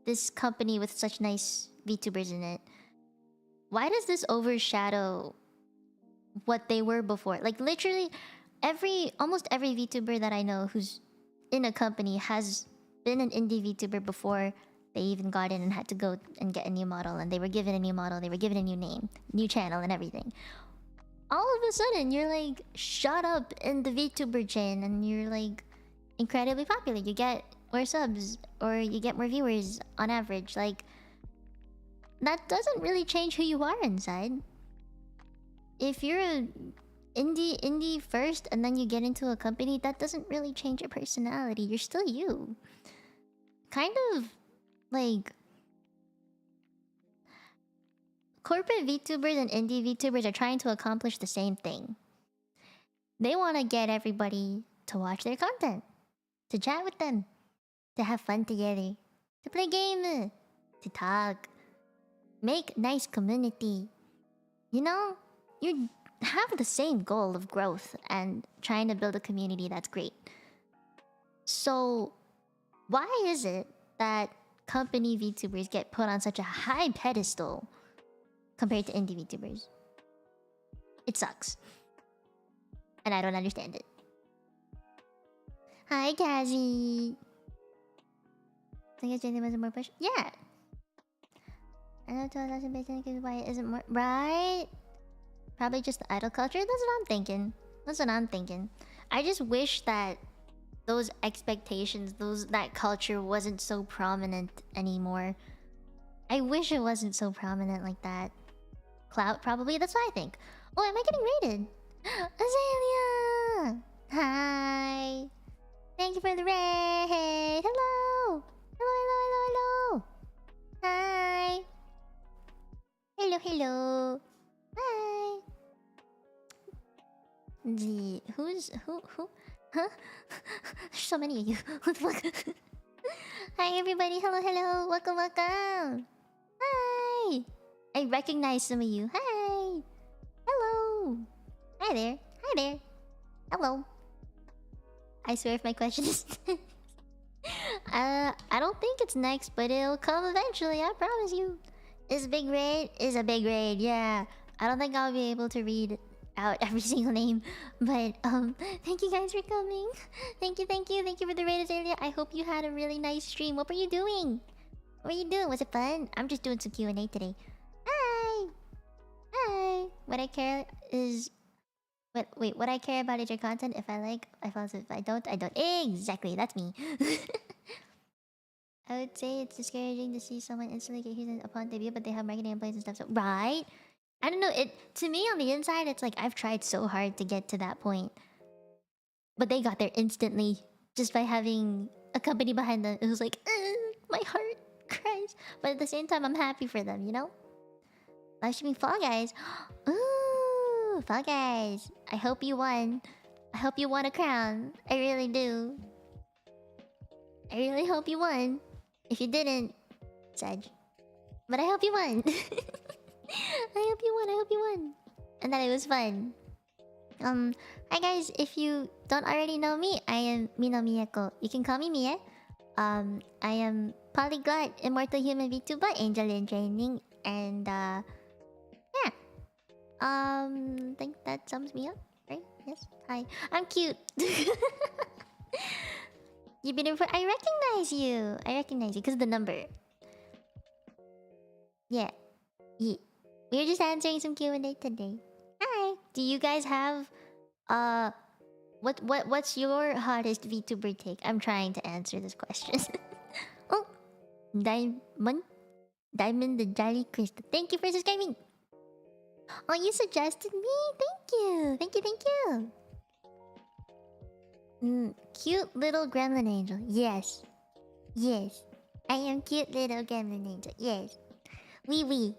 A: this company with such nice VTubers in it, why does this overshadow what they were before? Like, literally almost every VTuber that I know who's in a company has been an indie VTuber before they even got in and had to go and get a new model, and they were given a new model, they were given a new name, new channel and everything. All of a sudden you're like shot up in the VTuber chain and you're like incredibly popular. You get more subs or you get more viewers on average. Like, that doesn't really change who you are inside. if you're a indie first and then you get into a company, that doesn't really change your personality. You're still you. Kind of like corporate VTubers and indie VTubers are trying to accomplish the same thing. They want to get everybody to watch their content, to chat with them, to have fun together, to play games, to talk, make nice community. You know, you have the same goal of growth and trying to build a community that's great. So, why is it that company VTubers get put on such a high pedestal compared to indie VTubers? It sucks. And I don't understand it. Hi, Cassie. I guess Jane wasn't more push. Yeah. I know 2000 basically why it isn't more right. Probably just the idol culture. That's what I'm thinking. That's what I'm thinking. I just wish that those expectations, that culture wasn't so prominent anymore. I wish it wasn't so prominent like that. Clout, probably. That's what I think. Oh, am I getting rated? Azalea! Hi! Thank you for the raid! Hello! Hello! Hi! Hello! Hi! Who? Huh? There's so many of you. What the fuck? Hi everybody, hello! Welcome! Hi! I recognize some of you. Hi! Hello! Hi there! Hello! I swear if my question is I don't think it's next, but it'll come eventually, I promise you. Is a big raid, yeah. I don't think I'll be able to read out every single name, but thank you guys for coming. Thank you for the raid, Azalea. I hope you had a really nice stream. What were you doing? Was it fun? I'm just doing some Q&A today. Hi! What I care is... What I care about is your content. If I like, I follow. If I don't, I don't. Exactly, that's me. I would say it's discouraging to see someone instantly get hidden upon debut, but they have marketing in place and stuff. So right? I don't know. To me on the inside, it's like I've tried so hard to get to that point, but they got there instantly just by having a company behind them. It was like, my heart cries, but at the same time, I'm happy for them. You know? Live streaming Fall Guys. Ooh, Fall Guys. I hope you won. I hope you won a crown. I really do. I really hope you won. If you didn't, sad. But I hope you won. I hope you won. And that it was fun. Hi guys, if you don't already know me, I am Mino Mieko. You can call me Mie. I am polyglot, immortal human VTuber, angel in training, and yeah. Think that sums me up, right? Yes. Hi. I'm cute. You've been in for... I recognize you because of the number. Yeah. We're just answering some Q&A today. Hi. Do you guys have what's your hottest VTuber take? I'm trying to answer this question. Oh, Diamond the Jolly Crystal. Thank you for subscribing. Oh, you suggested me. Thank you. Cute little gremlin angel. Yes. I am cute little gremlin angel. Yes. Wee.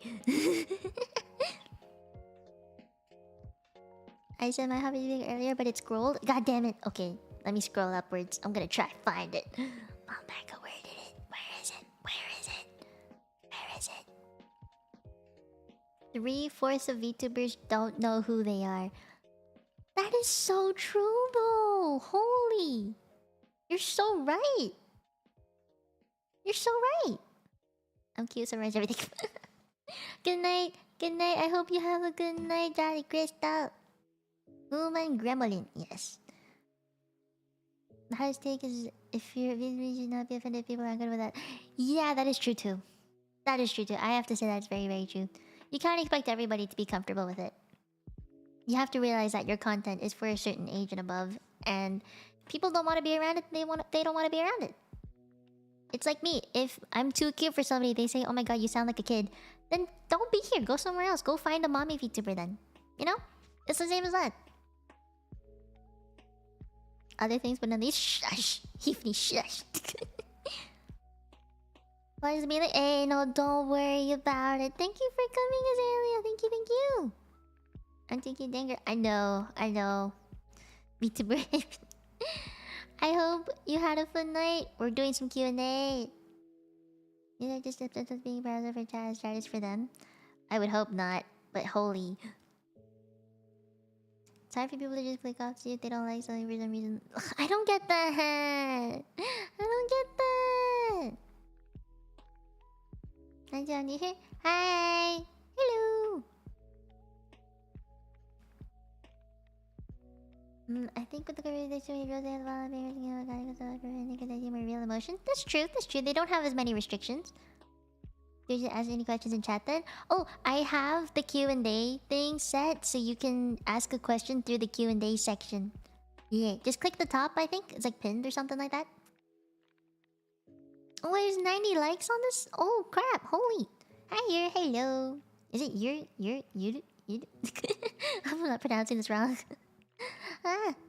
A: I said my hobby big earlier, but it scrolled. God damn it. Okay, let me scroll upwards. I'm gonna try to find it. Becca, where did it? Where is it? 3/4 of VTubers don't know who they are. That is so true, though. Holy. You're so right. I'm cute, summarize everything. Good night. I hope you have a good night, Jolly Crystal. Human Gremlin, yes. The highest take is if you're you should not be offended, people aren't good with that. Yeah, that is true too. I have to say that's very, very true. You can't expect everybody to be comfortable with it. You have to realize that your content is for a certain age and above, and people don't want to be around it. They don't want to be around it. It's like me. If I'm too cute for somebody, they say, "Oh my god, you sound like a kid." Then don't be here. Go somewhere else. Go find a mommy VTuber then. You know? It's the same as that. Other things, but none of these. Shush. Hifni, shush. Why is it me like, hey, no, don't worry about it. Thank you for coming, Azalea. Thank you, thank you. I'm thinking danger. I know. VTuber. I hope you had a fun night. We're doing some Q&A. These are just tips of being browser for chat strategies for them. I would hope not, but holy. It's hard for people to just click off see if they don't like something for some reason. I don't get that. I don't get that. Hi, John, you here? Hi. Hello. I think with the career they show you really have a lot of favorites, you know, gotta go to because they see more real emotion. That's true. That's true. They don't have as many restrictions. Did you ask any questions in chat then? Oh, I have the Q&A thing set so you can ask a question through the Q&A section. Yeah, just click the top, I think. It's like pinned or something like that. Oh, there's 90 likes on this? Oh, crap. Holy. Hi here. Hello. Is it you? I'm not pronouncing this wrong.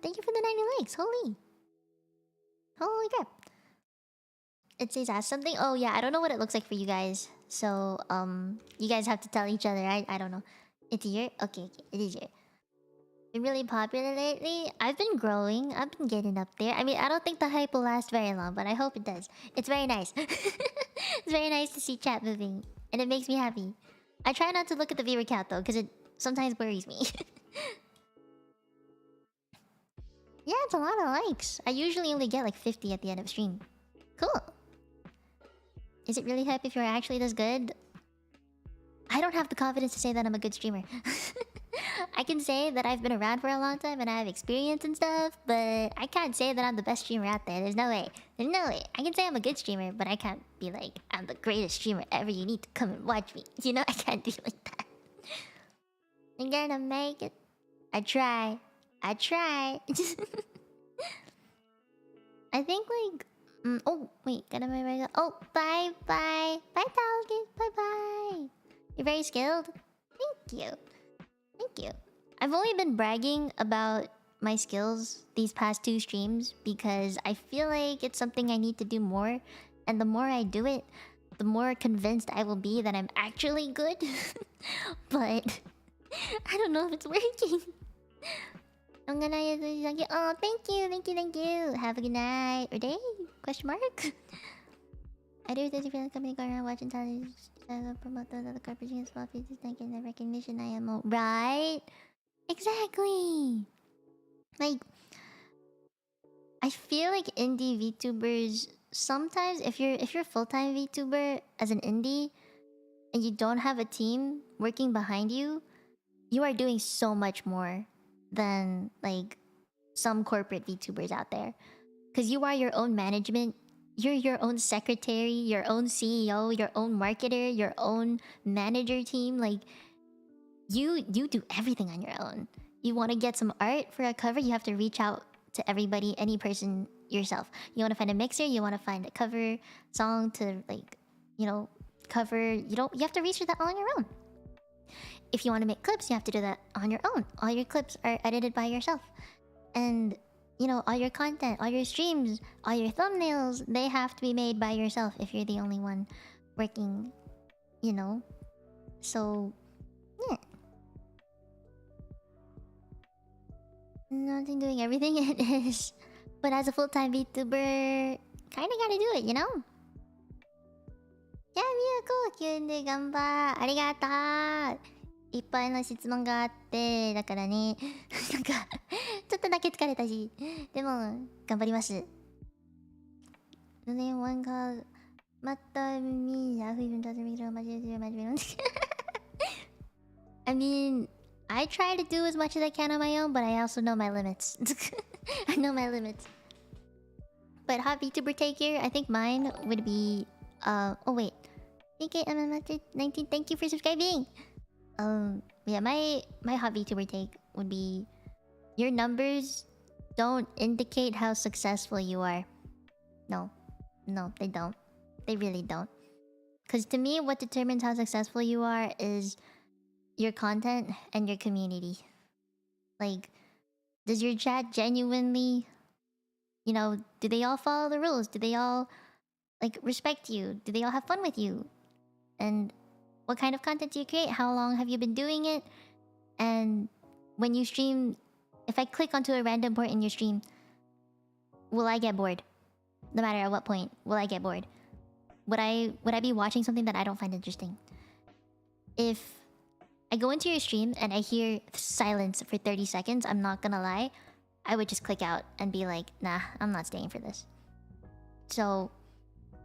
A: Thank you for the 90 likes. Holy crap. It says ask something. Oh yeah, I don't know what it looks like for you guys. So you guys have to tell each other. I don't know. It's here? Okay, it is here. Been really popular lately. I've been growing. I've been getting up there. I mean, I don't think the hype will last very long, but I hope it does. It's very nice. It's very nice to see chat moving. And it makes me happy. I try not to look at the viewer count though, because it sometimes worries me. Yeah, it's a lot of likes. I usually only get like 50 at the end of a stream. Cool. Is it really hype if you're actually this good? I don't have the confidence to say that I'm a good streamer. I can say that I've been around for a long time and I have experience and stuff, but I can't say that I'm the best streamer out there. There's no way. There's no way. I can say I'm a good streamer, but I can't be like, I'm the greatest streamer ever. You need to come and watch me. You know, I can't do like that. I'm gonna make it. I try. I think like... oh, wait. Gotta my regular... Oh, bye. Bye, Talgate. Bye. You're very skilled. Thank you. I've only been bragging about my skills these past 2 streams because I feel like it's something I need to do more. And the more I do it, the more convinced I will be that I'm actually good. But I don't know if it's working. I'm gonna... Oh, thank you. Have a good night. Or day? Question mark? I do this if you're company going around watching television. Promote those other corporations while just not getting the recognition I am. Right? Exactly. Like, I feel like indie VTubers sometimes, if you're full-time VTuber as an indie and you don't have a team working behind you, you are doing so much more than like some corporate VTubers out there. Because you are your own management. You're your own secretary, your own CEO, your own marketer, your own manager team. Like, you do everything on your own. You want to get some art for a cover, you have to reach out to everybody, any person yourself. You want to find a mixer, you want to find a cover song to like, you know, cover. You have to research that all on your own. If you want to make clips, you have to do that on your own. All your clips are edited by yourself. And you know, all your content, all your streams, all your thumbnails, they have to be made by yourself if you're the only one working, you know. So, yeah. Nothing doing everything it is. But as a full-time VTuber, kinda gotta do it, you know? Yeah, Mieko, Q&A 頑張ありがとう。いっぱいの質問があって、だからね、なんかちょっとだけ疲れたし、でも頑張ります。Then one called Matta me who even doesn't make it much. I mean, I try to do as much as I can on my own, but I also know my limits. I know my limits. But hot VTuber take here, I think mine would be oh wait. TK19, thank you for subscribing. Yeah, my hot VTuber take would be your numbers don't indicate how successful you are. No, they don't. They really don't. Because to me, what determines how successful you are is your content and your community. Like, does your chat genuinely, you know, do they all follow the rules? Do they all like respect you? Do they all have fun with you? And what kind of content do you create? How long have you been doing it? And when you stream, if I click onto a random port in your stream, will I get bored? No matter at what point, will I get bored? Would I be watching something that I don't find interesting? If I go into your stream and I hear silence for 30 seconds, I'm not gonna lie, I would just click out and be like, nah, I'm not staying for this. So,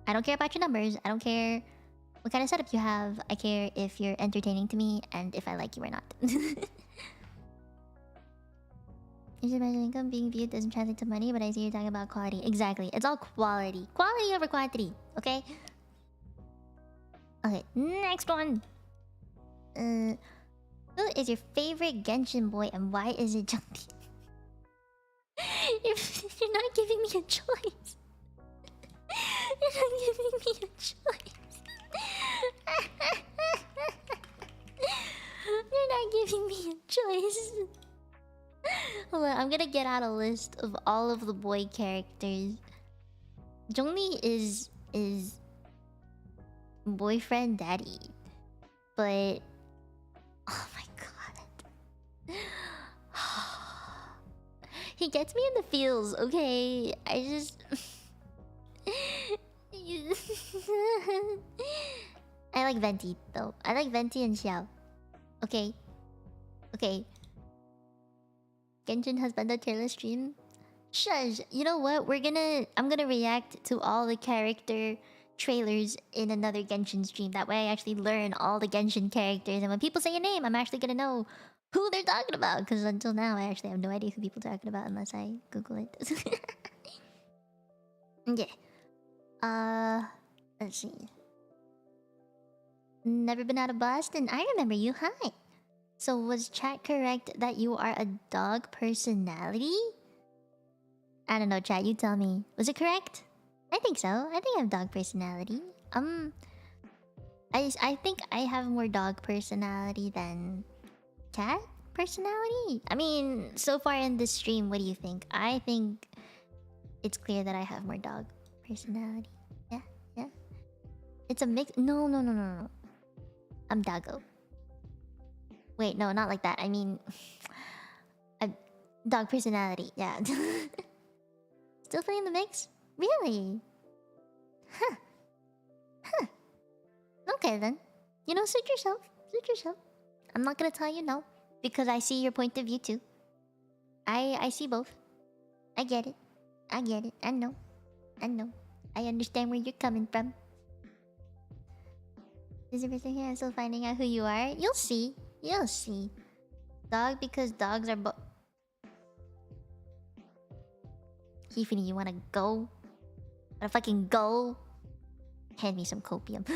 A: I don't care about your numbers. I don't care what kind of setup you have. I care if you're entertaining to me and if I like you or not. You should imagine income being viewed doesn't translate to money, but I see you're talking about quality. Exactly. It's all quality. Quality over quantity. Okay? Okay, next one. Who is your favorite Genshin boy and why is it Jumpy? You're not giving me a choice. You're not giving me a choice. You're not giving me a choice. Hold on, I'm gonna get out a list of all of the boy characters. Zhongli is boyfriend daddy, but oh my god, he gets me in the feels. Okay, I just I like Venti though. I like Venti and Xiao. Okay, okay. Genshin has been the trailer stream. Shush. You know what? I'm gonna react to all the character trailers in another Genshin stream. That way I actually learn all the Genshin characters. And when people say a name, I'm actually gonna know who they're talking about. Because until now, I actually have no idea who people are talking about unless I Google it. Okay. Let's see. Never been out of Boston. I remember you. Hi. So was chat correct that you are a dog personality? I don't know, chat, you tell me. Was it correct? I think so. I think I have dog personality. I think I have more dog personality than cat personality. I mean, so far in this stream, what do you think? I think it's clear that I have more dog personality. Yeah, yeah. It's a mix. No. I'm doggo. Wait, no, not like that. I mean, a dog personality. Yeah. Still playing the mix? Really? Huh. Huh. Okay then. You know, suit yourself. Suit yourself. I'm not gonna tell you no, because I see your point of view too. I see both. I get it. I get it. I know. I understand where you're coming from. Is it here? I'm still finding out who you are. You'll see. You'll see. Dog because dogs are Tiffany, you wanna go? Wanna fucking go? Hand me some copium.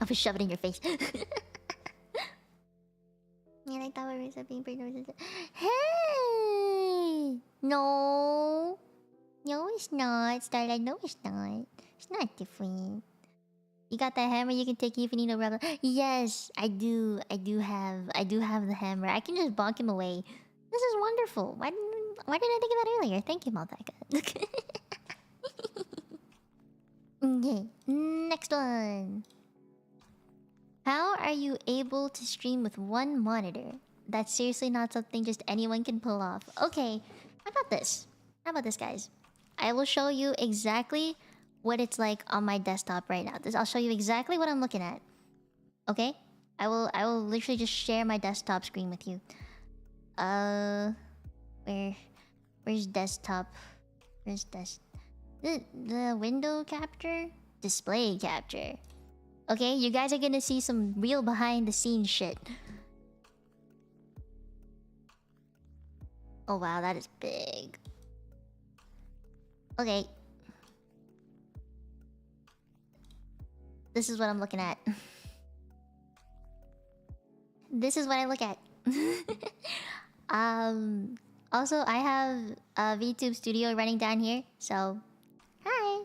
A: I'll just shove it in your face. Yeah, I thought we were being pretty nervous. Hey! No! No, it's not. Starlight, no, it's not. It's not different. You got that hammer you can take Tiffany no problem. Yes, I do. I do have the hammer. I can just bonk him away. This is wonderful. Why didn't I think of that earlier? Thank you, Maltaka. Okay, next one. How are you able to stream with one monitor? That's seriously not something just anyone can pull off. Okay, how about this? How about this, guys? I will show you exactly what it's like on my desktop right now. I'll show you exactly what I'm looking at. Okay? I will literally just share my desktop screen with you. Where's desktop? Where's the window capture? Display capture. Okay, you guys are gonna see some real behind the scenes shit. Oh wow, that is big. Okay. This is what I'm looking at. This is what I look at. Also, I have a VTube studio running down here, so hi.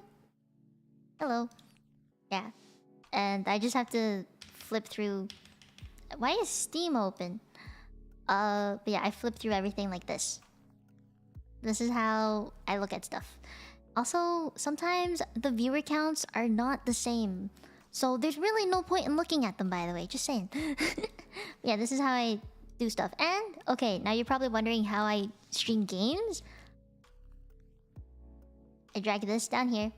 A: Hello. Yeah. And I just have to flip through Why is Steam open? But yeah, I flip through everything like this. This is how I look at stuff. Also, sometimes the viewer counts are not the same. So there's really no point in looking at them, by the way. Just saying. Yeah, this is how I do stuff. And, okay, now you're probably wondering how I stream games. I drag this down here.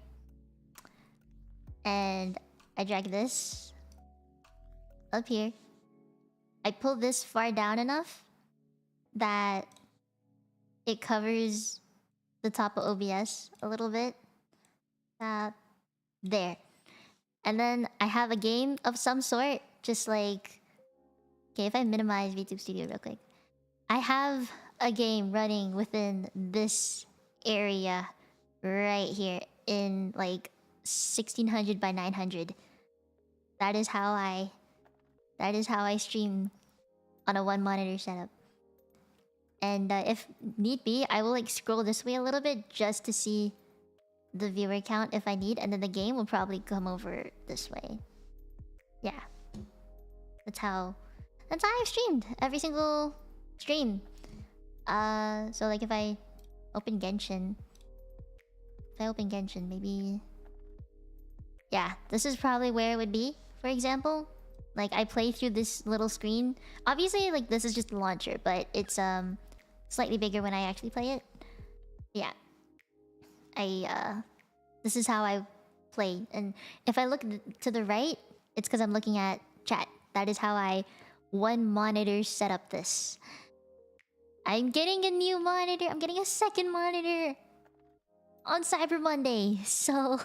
A: And I drag this up here. I pull this far down enough that it covers the top of OBS a little bit. There. And then I have a game of some sort. Just like... Okay, if I minimize VTube Studio real quick. I have a game running within this area right here in like 1600 by 900. That is how I stream on a one monitor setup. And if need be, I will like scroll this way a little bit just to see the viewer count if I need, and then the game will probably come over this way. Yeah. That's how I've streamed every single stream. So like if I open Genshin, maybe... Yeah, this is probably where it would be, for example. Like, I play through this little screen. Obviously, like, this is just the launcher, but it's slightly bigger when I actually play it. Yeah. This is how I play. And if I look to the right, it's because I'm looking at chat. That is how I one monitor set up this. I'm getting a new monitor. I'm getting a second monitor on Cyber Monday. So,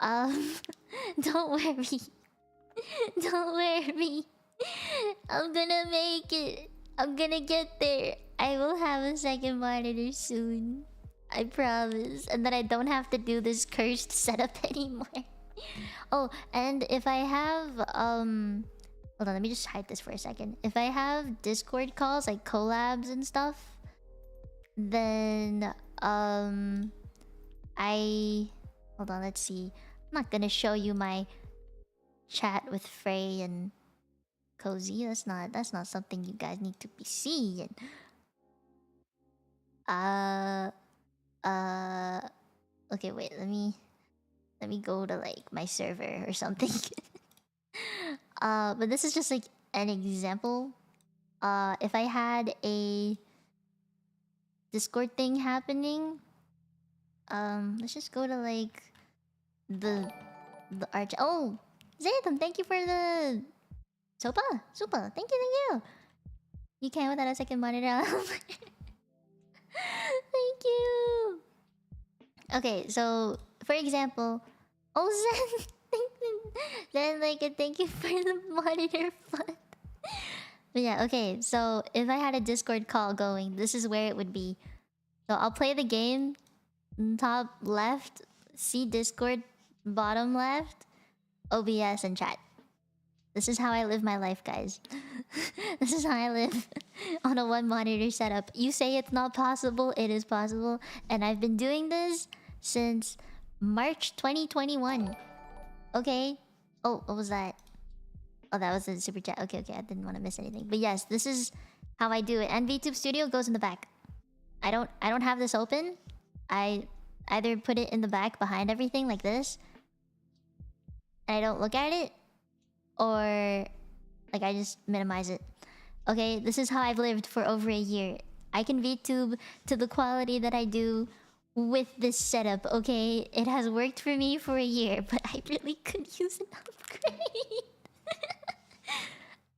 A: don't worry. Don't worry. I'm gonna make it. I'm gonna get there. I will have a second monitor soon. I promise. And then I don't have to do this cursed setup anymore. Oh, and if I have hold on, let me just hide this for a second. If I have Discord calls, like collabs and stuff, then hold on, let's see. I'm not gonna show you my chat with Frey and Cozy. That's not something you guys need to be seeing. Okay, wait, let me go to like my server or something. But this is just like an example. If I had a Discord thing happening, let's just go to like the arch. Oh, Zatham, thank you for the Sopa. Thank you. You came without a second monitor. Thank you. Okay, so for example, Zen, then like thank you for the monitor fund. But yeah, okay, so if I had a Discord call going, this is where it would be. So I'll play the game, top left, see Discord, bottom left, OBS and chat. This is how I live my life, guys. This is how I live on a one monitor setup. You say it's not possible, it is possible. And I've been doing this since March 2021. Okay? Oh, what was that? Oh, that was a super chat. Okay, I didn't want to miss anything. But yes, this is how I do it. And VTube Studio goes in the back. I don't have this open. I either put it in the back behind everything like this, and I don't look at it, or like I just minimize it. Okay, this is how I've lived for over a year. I can VTube to the quality that I do with this setup, okay? It has worked for me for a year, but I really could use an upgrade.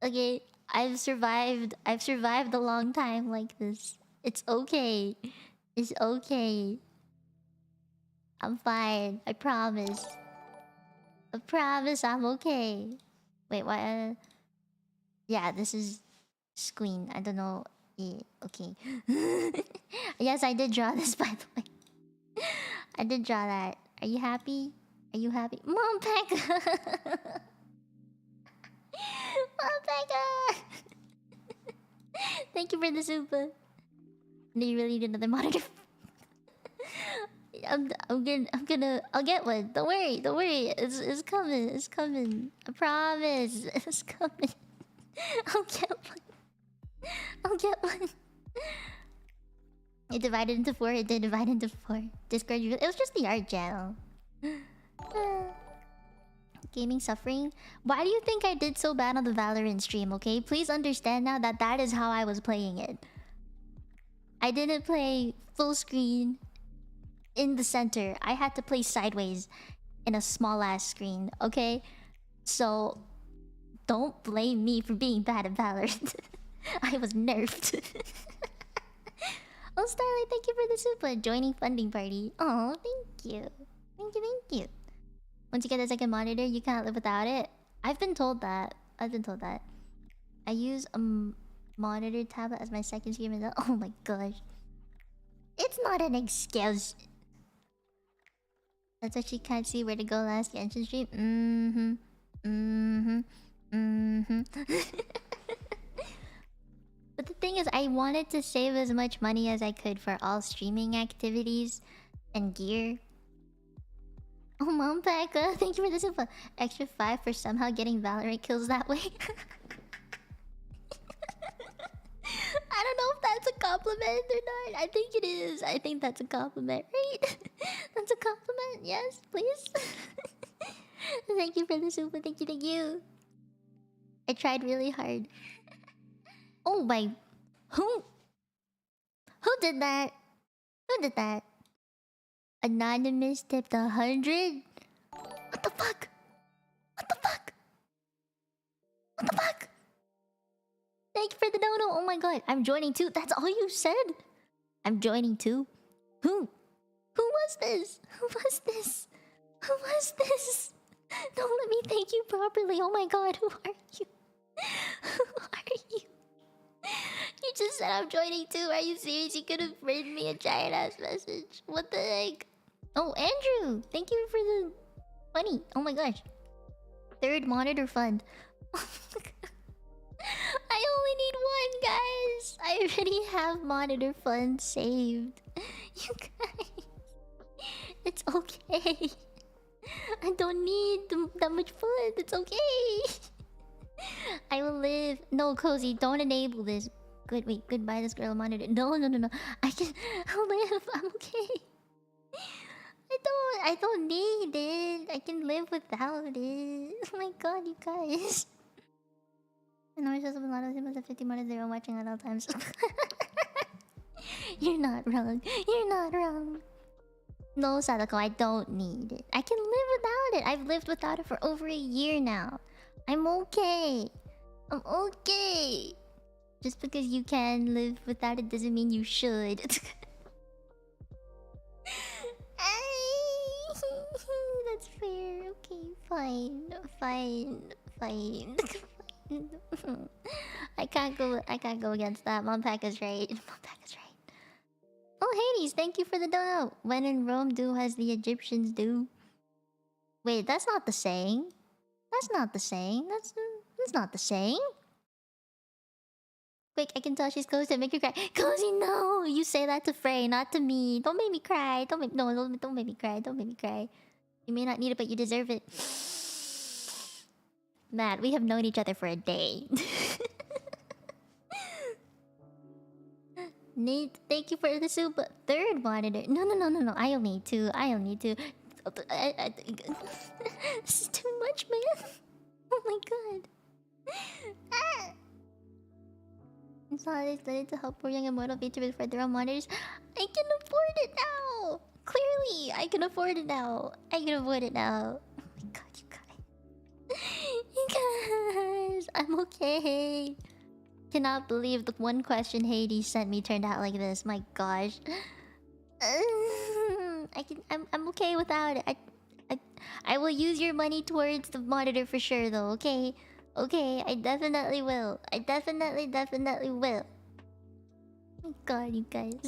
A: Okay, I've survived a long time like this. It's okay. It's okay. I'm fine. I promise. I promise I'm okay. Wait, what? Yeah, this is Squeen. I don't know. Yeah, okay. Yes, I did draw this, by the way. I did draw that. Are you happy? Are you happy? Mom Pekka! Mom Pekka! Thank you for the super. Do you really need another monitor? I'll get one. Don't worry. It's coming. I promise. It's coming. I'll get one. I'll get one. It divided into 4. It did divide into 4. Discord. It was just the art channel. Gaming suffering. Why do you think I did so bad on the Valorant stream? Okay, please understand now that that is how I was playing it. I didn't play full screen in the center. I had to play sideways in a small ass screen. Okay, so don't blame me for being bad at Valorant. I was nerfed. Oh, Starlight, thank you for the super. Joining funding party. Oh, thank you. Thank you, thank you. Once you get a second monitor, you can't live without it. I've been told that. I've been told that. I use a monitor tablet as my second screen. Oh my gosh. It's not an excuse. That's why she can't see where to go last Genshin stream. But the thing is, I wanted to save as much money as I could for all streaming activities and gear. Oh, Mom Pack, thank you for the super. Extra 5 for somehow getting Valorant kills that way. I don't know if that's a compliment or not. I think it is. I think that's a compliment, right? That's a compliment. Yes, please. Thank you for the super. Thank you, thank you. I tried really hard. Oh my... Who did that? Who did that? Anonymous tipped 100? What the fuck? What the fuck? What the fuck? Thank you for the dono. Oh my god. I'm joining too. That's all you said? I'm joining too? Who? Who was this? Who was this? Who was this? Don't let me thank you properly. Oh my god. Who are you? Who are you? You just said I'm joining too. Are you serious? You could have written me a giant ass message. What the heck? Oh, Andrew! Thank you for the money. Oh my gosh. 3rd monitor fund. I only need 1, guys. I already have monitor fund saved. You guys. It's okay. I don't need that much fund. It's okay. I will live. No, Cozy, don't enable this. Good, wait, goodbye this girl monitor. No. I'll live. I'm okay. I don't need it. I can live without it. Oh my god, you guys. And I'm just a lot of him as a 50 minutes zero watching at all times. You're not wrong. You're not wrong. No, Sadako, I don't need it. I can live without it. I've lived without it for over a year now. I'm okay. I'm okay. Just because you can live without it doesn't mean you should. That's fair. Okay, fine. I can't go against that. Mom Pack is right. Mom Pack is right. Oh, Hades, thank you for the dono. When in Rome, do as the Egyptians do. Wait, that's not the saying. That's not the saying. That's not the saying. Quick, I can tell she's close to make you cry. Cozy, no! You say that to Frey, not to me. Don't make me cry. Don't make me cry. Don't make me cry. You may not need it, but you deserve it. Matt, we have known each other for a day. Nate, thank you for the super. 3rd monitor. No. I'll need 2. This is too much, man. Oh my god. It's holidays related to help poor young immortal VTubers for their own monitors. I can afford it now. Clearly, I can afford it now. Oh my god, you guys. You guys, I'm okay. Cannot believe the one question Hades sent me turned out like this. My gosh. I'm okay without it. I will use your money towards the monitor for sure though, okay? Okay, I definitely will. I definitely will. Oh my god, you guys.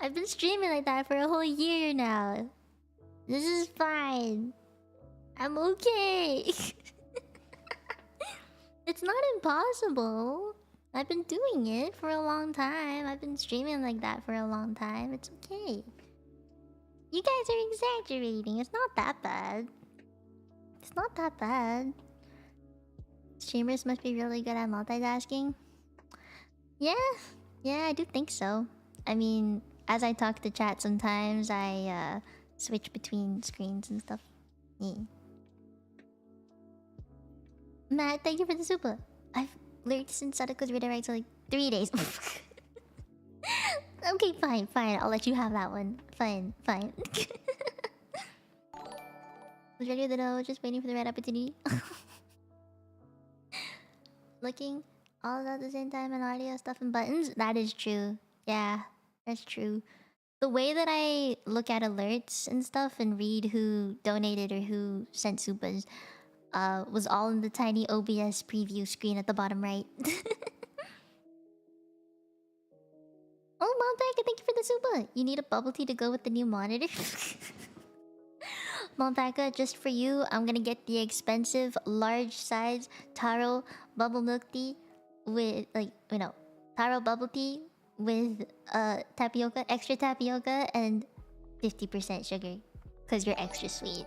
A: I've been streaming like that for a whole year now. This is fine. I'm okay. It's not impossible. I've been doing it for a long time. I've been streaming like that for a long time. It's okay. You guys are exaggerating. It's not that bad. It's not that bad. Streamers must be really good at multitasking. Yeah, yeah, I do think so. I mean, as I talk to chat sometimes, I switch between screens and stuff. Yeah. Matt, thank you for the super. I've learned since Sadako's redirect for like 3 days. Okay, fine, fine. I'll let you have that one. Fine, fine. Was ready to know, just waiting for the right opportunity. Looking all at the same time and audio stuff and buttons. That is true. Yeah, that's true. The way that I look at alerts and stuff and read who donated or who sent supers was all in the tiny OBS preview screen at the bottom right. Oh, Montaka, thank you for the super. You need a bubble tea to go with the new monitor? Montaka, just for you, I'm gonna get the expensive, large size taro bubble milk tea with, like, you know, taro bubble tea with tapioca, extra tapioca, and 50% sugar. Because you're extra sweet.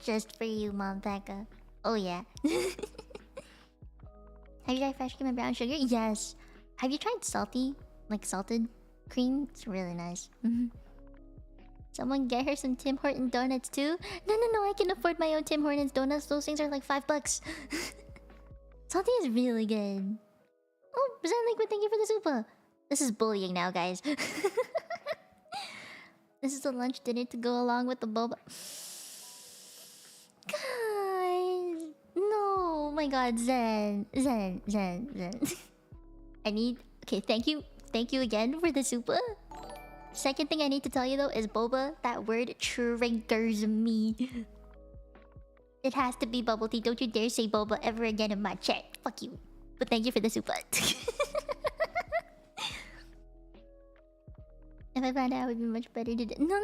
A: Just for you, Montaka. Oh, yeah. Have you tried fresh cream and brown sugar? Yes. Have you tried salty? Like salted cream? It's really nice. Someone get her some Tim Hortons donuts too? No, I can afford my own Tim Hortons donuts. Those things are like $5. Salty is really good. Oh, Zen Liquid, thank you for the super. This is bullying now, guys. This is the lunch dinner to go along with the boba. Guys, no, my God, Zen. I need. Okay, thank you again for the super. Second thing I need to tell you though is boba. That word triggers me. It has to be bubble tea. Don't you dare say boba ever again in my chat. Fuck you. But thank you for the super. If I found out, it would be much better to do. No.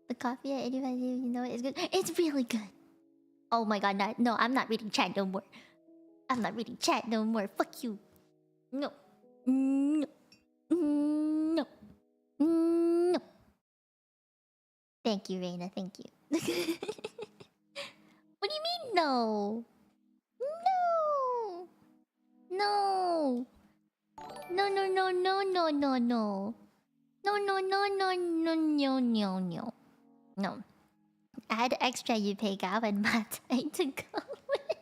A: The coffee at 85, you know it is good. It's really good. Oh my God, no, I'm not reading chat no more. Fuck you. No. Thank you, Reina. Thank you. What do you mean, no? No. No. Add extra you pay Gao and Matt to go with.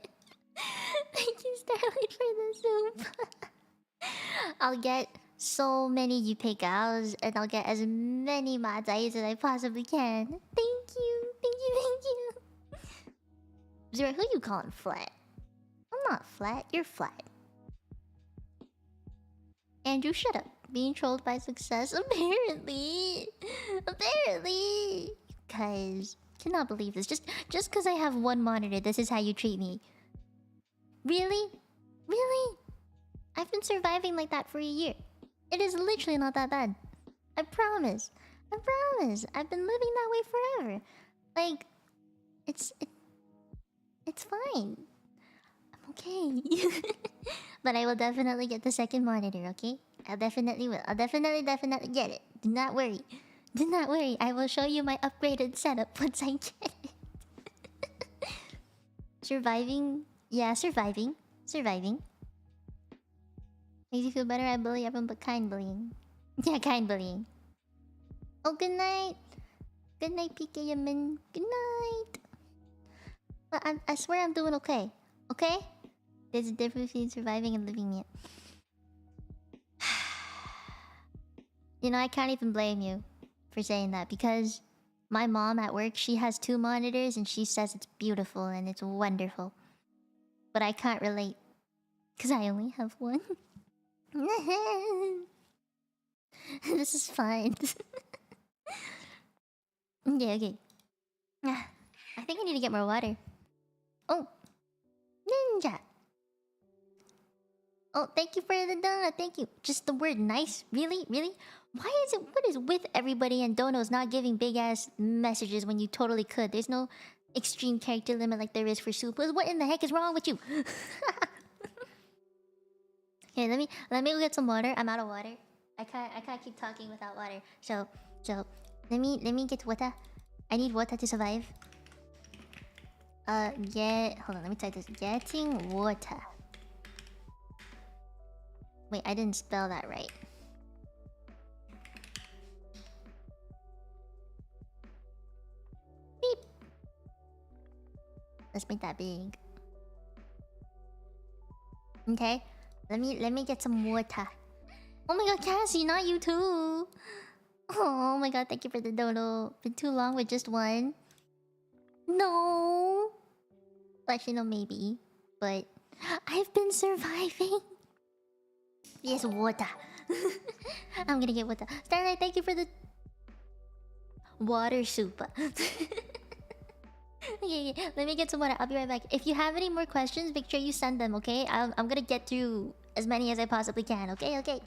A: Thank you, Starlight, for the soup. I'll get so many you pay Gaos and I'll get as many Matais as I possibly can. Thank you. Zero, who you calling flat? I'm not flat, you're flat. Andrew, shut up. Being trolled by success, apparently. Guys, cannot believe this. Just because I have one monitor, this is how you treat me. Really? I've been surviving like that for a year. It is literally not that bad. I promise. I've been living that way forever. Like, it's fine. I'm okay. But I will definitely get the second monitor, okay? I definitely will. I'll definitely get it. Do not worry. I will show you my upgraded setup once I get it. Surviving? Yeah, surviving. Makes you feel better. I bully everyone, but kind bullying. Yeah, kind bullying. Oh, good night. Good night, PK Yamin. Good night. But I swear I'm doing okay. Okay? There's a difference between surviving and living it. You know, I can't even blame you for saying that because my mom at work, she has 2 monitors and she says it's beautiful and it's wonderful. But I can't relate because I only have one. This is fine. Okay. I think I need to get more water. Oh, Ninja. Oh, thank you for the donut. Thank you. Just the word nice. Really? What is with everybody and donos not giving big ass messages when you totally could? There's no extreme character limit like there is for supers. What in the heck is wrong with you? Okay, let me go get some water. I'm out of water. I can't keep talking without water. So Let me get water. I need water to survive. Hold on, let me type this. Getting water. Wait, I didn't spell that right. Beep. Let's make that big. Okay. Let me get some water. Oh my god, Cassie, not you too. Oh my god, thank you for the dono. Been too long with just one. No. Actually, no, maybe. But I've been surviving. Yes, water. I'm gonna get water. Starlight, thank you for the water soup. Okay, let me get some water. I'll be right back. If you have any more questions, make sure you send them, okay? I'm gonna get through as many as I possibly can, okay? Okay.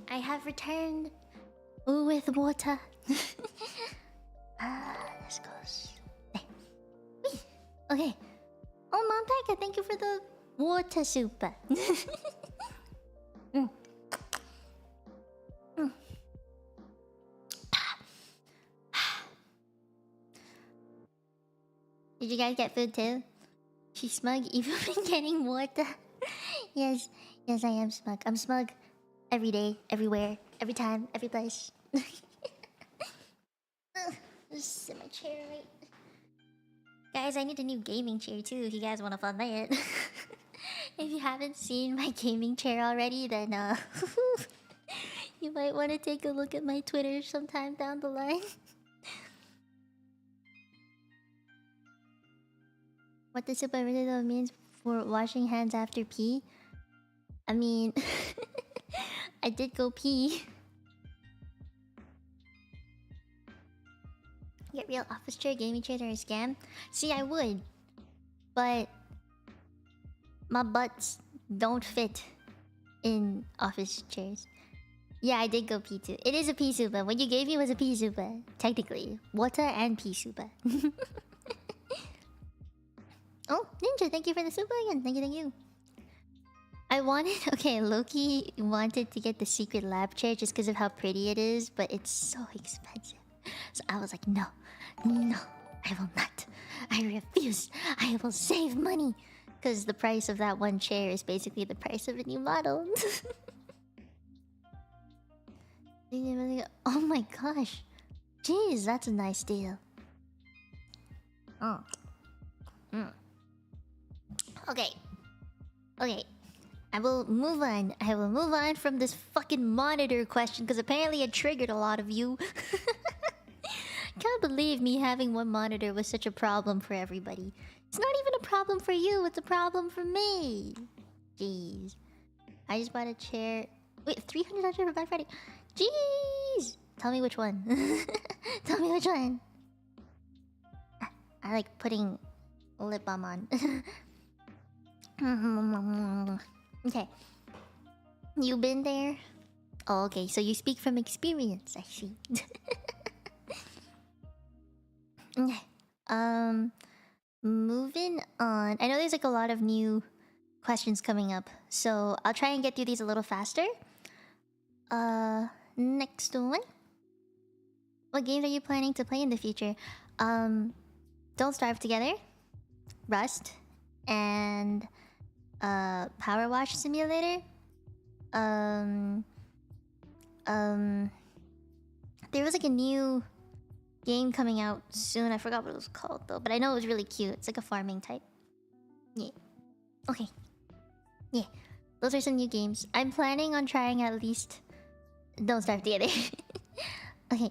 A: I have returned with water. Let's go. Okay. Oh, Mom Pekka, thank you for the water soup. Did you guys get food too? She's smug even when getting water. Yes, I am smug. I'm smug every day, everywhere, every time, every place. Just sit in my chair, right? Guys, I need a new gaming chair too if you guys want to fund that. If you haven't seen my gaming chair already, then you might want to take a look at my Twitter sometime down the line. What the super really though means for washing hands after pee? I mean, I did go pee. Get real office chair, gaming chairs are a scam? See, I would. But my butts don't fit in office chairs. Yeah, I did go pee too. It is a pee super. What you gave me was a pee super. Technically. Water and pee super. Oh, Ninja, thank you for the super again. Thank you. I wanted... Okay, Loki wanted to get the secret lab chair just because of how pretty it is, but it's so expensive. So I was like, no, I will not. I refuse. I will save money. Because the price of that one chair is basically the price of a new model. Oh my gosh. Jeez, that's a nice deal. Oh. Okay. I will move on from this fucking monitor question because apparently it triggered a lot of you. believe me having one monitor was such a problem for everybody. It's not even a problem for you, it's a problem for me. Jeez. I just bought a chair. Wait, $300 for Black Friday. Jeez! Tell me which one. Tell me which one. I like putting lip balm on. Okay. You been there? Oh, okay. So you speak from experience, I see. Okay. Moving on. I know there's like a lot of new questions coming up, so I'll try and get through these a little faster. Next one. What games are you planning to play in the future? Don't Starve Together, Rust, and Power Wash Simulator. There was like a new game coming out soon. I forgot what it was called though, but I know it was really cute. It's like a farming type. Yeah. Okay. Yeah. Those are some new games. I'm planning on trying at least Don't Starve Together. Okay.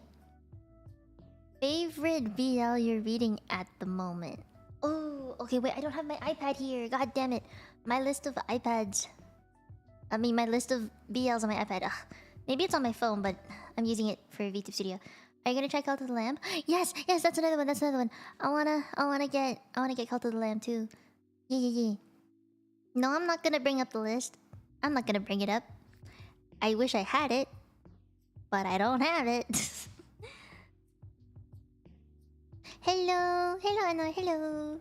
A: Favorite BL you're reading at the moment? Oh, okay, wait, I don't have my iPad here. God damn it. My list of iPads. I mean, my list of BLs on my iPad. Ugh. Maybe it's on my phone, but I'm using it for VTuber Studio. Are you gonna try Cult of the Lamb? Yes, yes, that's another one. That's another one. I wanna get Cult of the Lamb too. Yeah. No, I'm not gonna bring up the list. I'm not gonna bring it up. I wish I had it, but I don't have it. Hello, Anna, hello.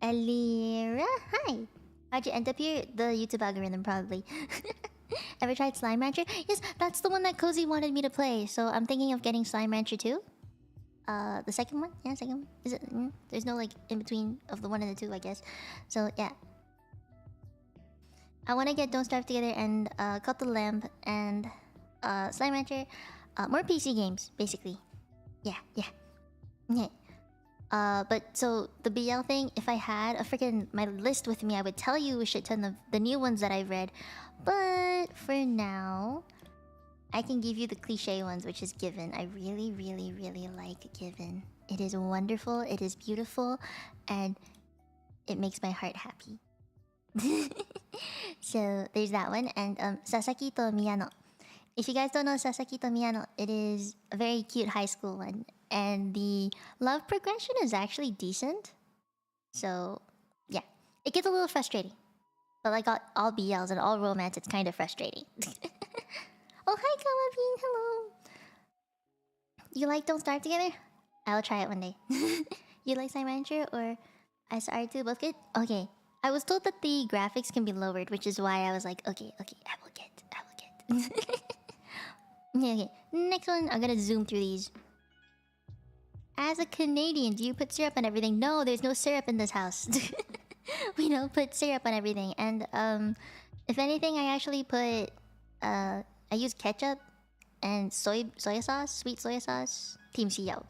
A: Alira, hi. How'd you end up here? The YouTube algorithm, probably. Ever tried Slime Rancher? Yes, that's the one that Cozy wanted me to play. So I'm thinking of getting Slime Rancher too. The second one? Yeah, second one. Is it? There's no like in between of the one and the two, I guess. So yeah. I want to get Don't Starve Together and Cut the Lamb and Slime Rancher. More PC games, basically. Yeah. Okay. But so the BL thing, if I had a freaking my list with me, I would tell you a shit ton of the new ones that I've read. But for now, I can give you the cliche ones, which is Given. I really like Given. It is wonderful, it is beautiful, and it makes my heart happy. So there's that one, and Sasaki to Miyano. If you guys don't know Sasaki to Miyano, it is a very cute high school one. And the love progression is actually decent. So, yeah. It gets a little frustrating. But like all BLs and all romance, it's kind of frustrating. Oh, hi, Kalabine. Hello. You like Don't Starve Together? I'll try it one day. You like Slime Rancher or SR2? Both good? Okay. I was told that the graphics can be lowered, which is why I was like, okay, I will get. Okay. Next one, I'm gonna zoom through these. As a Canadian, do you put syrup on everything? No, there's no syrup in this house. We don't put syrup on everything. And if anything, I actually put I use ketchup and soya sauce, sweet soya sauce. Team Siyo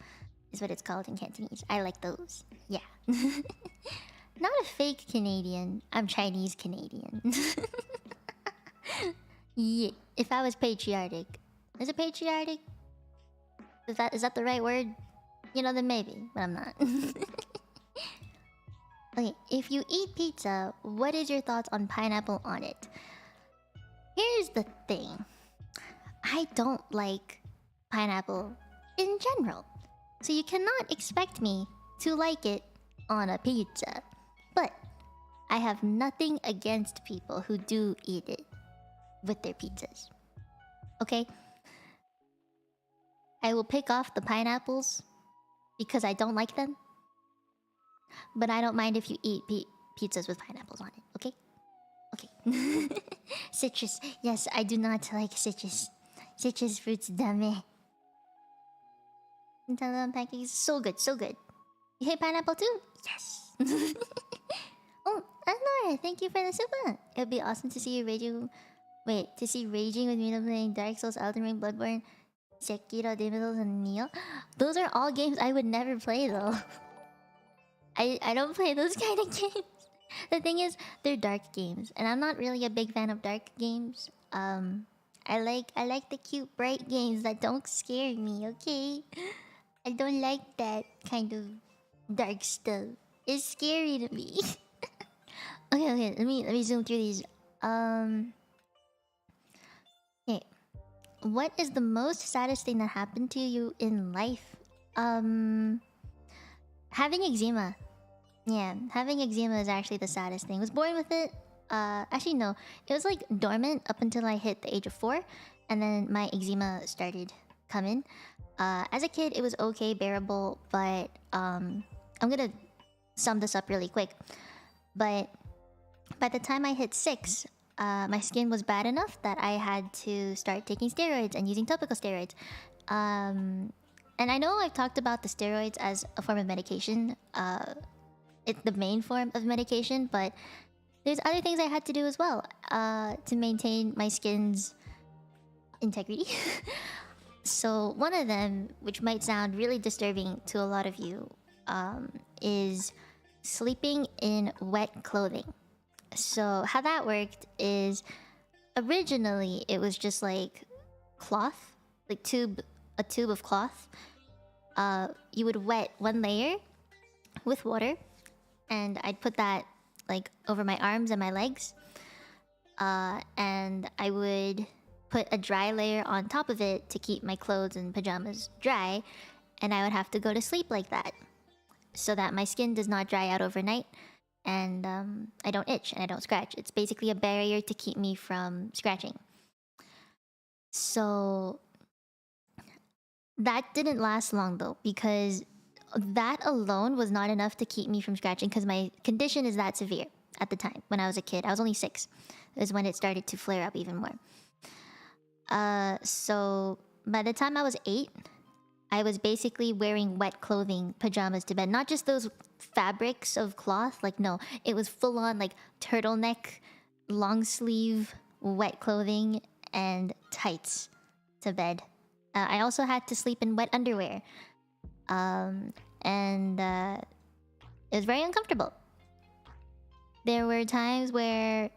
A: is what it's called in Cantonese. I like those. Yeah. Not a fake Canadian. I'm Chinese Canadian. Yeah. If I was patriotic. Is it patriotic? Is that the right word? You know, then maybe, but I'm not. Okay, if you eat pizza, what is your thoughts on pineapple on it? Here's the thing. I don't like pineapple in general. So you cannot expect me to like it on a pizza. But I have nothing against people who do eat it with their pizzas. Okay? I will pick off the pineapples because I don't like them. But I don't mind if you eat pizzas with pineapples on it, okay? Okay. Citrus. Yes, I do not like citrus. Citrus fruits, dame. Nutella pancakes, so good, so good. You hate pineapple too? Yes. Oh, Anwar, thank you for the super. It would be awesome to see you raging. Wait, to see Raging with Mino playing Dark Souls, Elden Ring, Bloodborne, Sekiro, Demon Souls, and Neo. Those are all games I would never play though. I don't play those kind of games. The thing is, they're dark games, and I'm not really a big fan of dark games. I like the cute, bright games that don't scare me. Okay. I don't like that kind of dark stuff. It's scary to me. Okay. Let me zoom through these. Okay. What is the most saddest thing that happened to you in life? Having eczema. Yeah, having eczema is actually the saddest thing. I was born with it. Actually no, it was like dormant up until I hit the age of 4, and then my eczema started coming. As a kid, it was okay, bearable, but I'm gonna sum this up really quick. But by the time I hit 6, my skin was bad enough that I had to start taking steroids and using topical steroids. And I know I've talked about the steroids as a form of medication. It's the main form of medication, but there's other things I had to do as well to maintain my skin's integrity. So one of them, which might sound really disturbing to a lot of you, is sleeping in wet clothing. So how that worked is originally it was just like cloth, like a tube of cloth. You would wet one layer with water, and I'd put that like over my arms and my legs, and I would put a dry layer on top of it to keep my clothes and pajamas dry, and I would have to go to sleep like that so that my skin does not dry out overnight, and I don't itch and I don't scratch. It's basically a barrier to keep me from scratching. So that didn't last long though, because that alone was not enough to keep me from scratching, because my condition is that severe at the time. When I was a kid, I was only 6, is when it started to flare up even more. So by the time I was 8, I was basically wearing wet clothing, pajamas to bed. Not just those fabrics of cloth, like no, it was full on like turtleneck, long sleeve, wet clothing, and tights to bed. I also had to sleep in wet underwear. And it was very uncomfortable. There were times where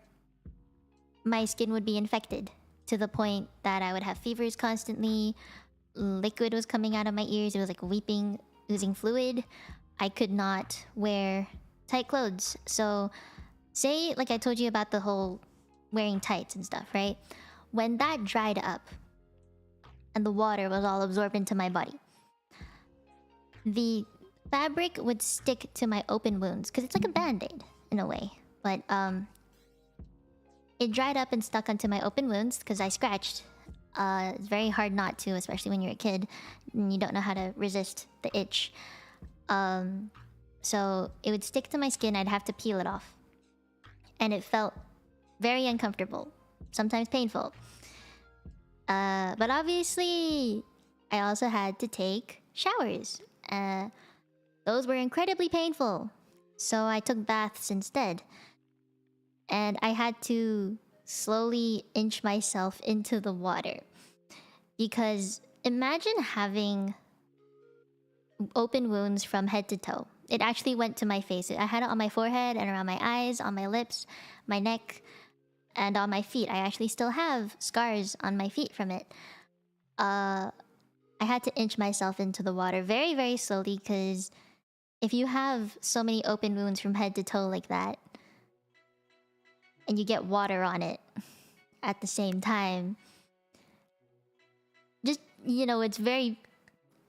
A: my skin would be infected to the point that I would have fevers constantly. Liquid was coming out of my ears. It was like weeping, oozing fluid. I could not wear tight clothes. So, say, like I told you about the whole wearing tights and stuff, right? When that dried up and the water was all absorbed into my body, the fabric would stick to my open wounds, because it's like a band-aid in a way. But it dried up and stuck onto my open wounds because I scratched. It's very hard not to, especially when you're a kid and you don't know how to resist the itch. So it would stick to my skin. I'd have to peel it off, and it felt very uncomfortable, sometimes painful. But obviously, I also had to take showers. Those were incredibly painful, so I took baths instead. And I had to slowly inch myself into the water, because imagine having open wounds from head to toe. It actually went to my face. I had it on my forehead and around my eyes, on my lips, my neck, and on my feet. I actually still have scars on my feet from it. I had to inch myself into the water very, very slowly, because if you have so many open wounds from head to toe like that, and you get water on it at the same time, just, you know, it's very...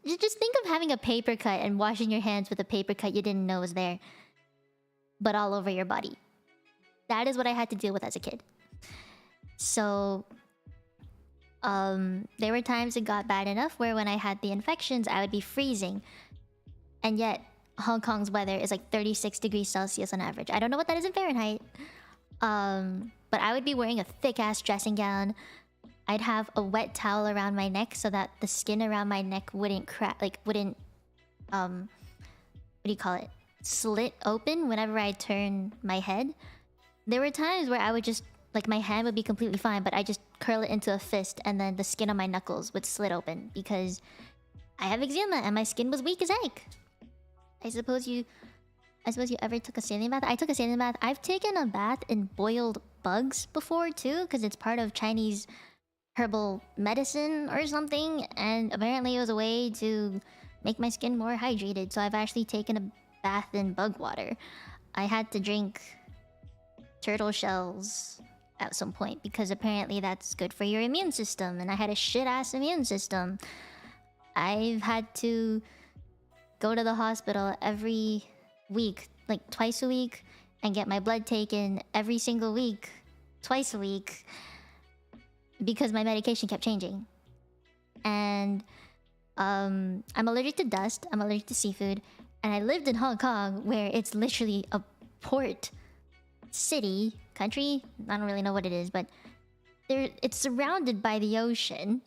A: Just think of having a paper cut and washing your hands with a paper cut you didn't know was there, but all over your body. That is what I had to deal with as a kid. So, there were times it got bad enough where when I had the infections, I would be freezing. And yet, Hong Kong's weather is like 36 degrees Celsius on average. I don't know what that is in Fahrenheit. But I would be wearing a thick-ass dressing gown. I'd have a wet towel around my neck so that the skin around my neck wouldn't crack, like wouldn't, what do you call it? Slit open whenever I turn my head. There were times where I would just, like, my hand would be completely fine, but I just curl it into a fist, and then the skin on my knuckles would slit open because I have eczema and my skin was weak as heck. I suppose you ever took a saline bath? I took a saline bath. I've taken a bath in boiled bugs before too, because it's part of Chinese herbal medicine or something, and apparently it was a way to make my skin more hydrated. So I've actually taken a bath in bug water. I had to drink turtle shells at some point because apparently that's good for your immune system, and I had a shit-ass immune system. I've had to go to the hospital every week, like twice a week, and get my blood taken every single week, twice a week, because my medication kept changing. And I'm allergic to dust, I'm allergic to seafood, and I lived in Hong Kong where it's literally a port city, country, I don't really know what it is, but it's surrounded by the ocean.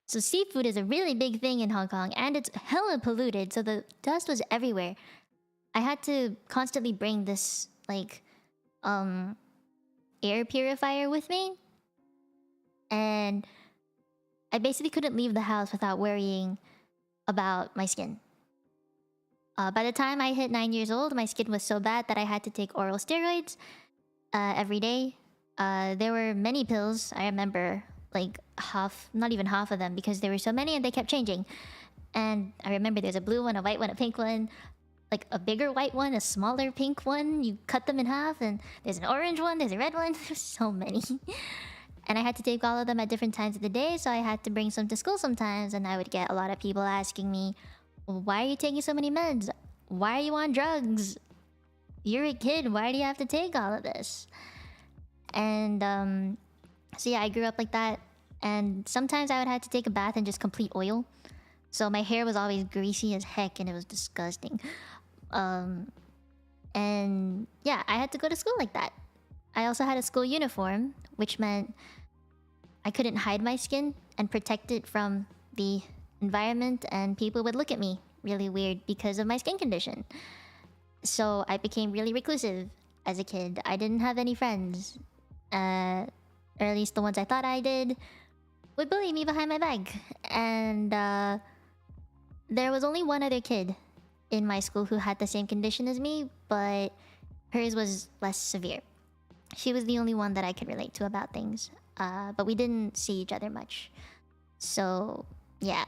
A: So seafood is a really big thing in Hong Kong, and it's hella polluted, so the dust was everywhere. I had to constantly bring this, like, air purifier with me. And I basically couldn't leave the house without worrying about my skin. By the time I hit 9 years old, my skin was so bad that I had to take oral steroids every day. There were many pills. I remember, like, half, not even half of them, because there were so many and they kept changing. And I remember there's a blue one, a white one, a pink one, like a bigger white one, a smaller pink one. You cut them in half, and there's an orange one, there's a red one. There's so many. And I had to take all of them at different times of the day, so I had to bring some to school sometimes. And I would get a lot of people asking me, why are you taking so many meds? Why are you on drugs? You're a kid, why do you have to take all of this? And so yeah, I grew up like that. And sometimes I would have to take a bath in just complete oil. So my hair was always greasy as heck, and it was disgusting. And yeah, I had to go to school like that. I also had a school uniform, which meant I couldn't hide my skin and protect it from the environment, and people would look at me really weird because of my skin condition. So I became really reclusive as a kid. I didn't have any friends. Or at least the ones I thought I did would bully me behind my back. And there was only one other kid in my school who had the same condition as me, but hers was less severe. She was the only one that I could relate to about things. But we didn't see each other much. So, yeah.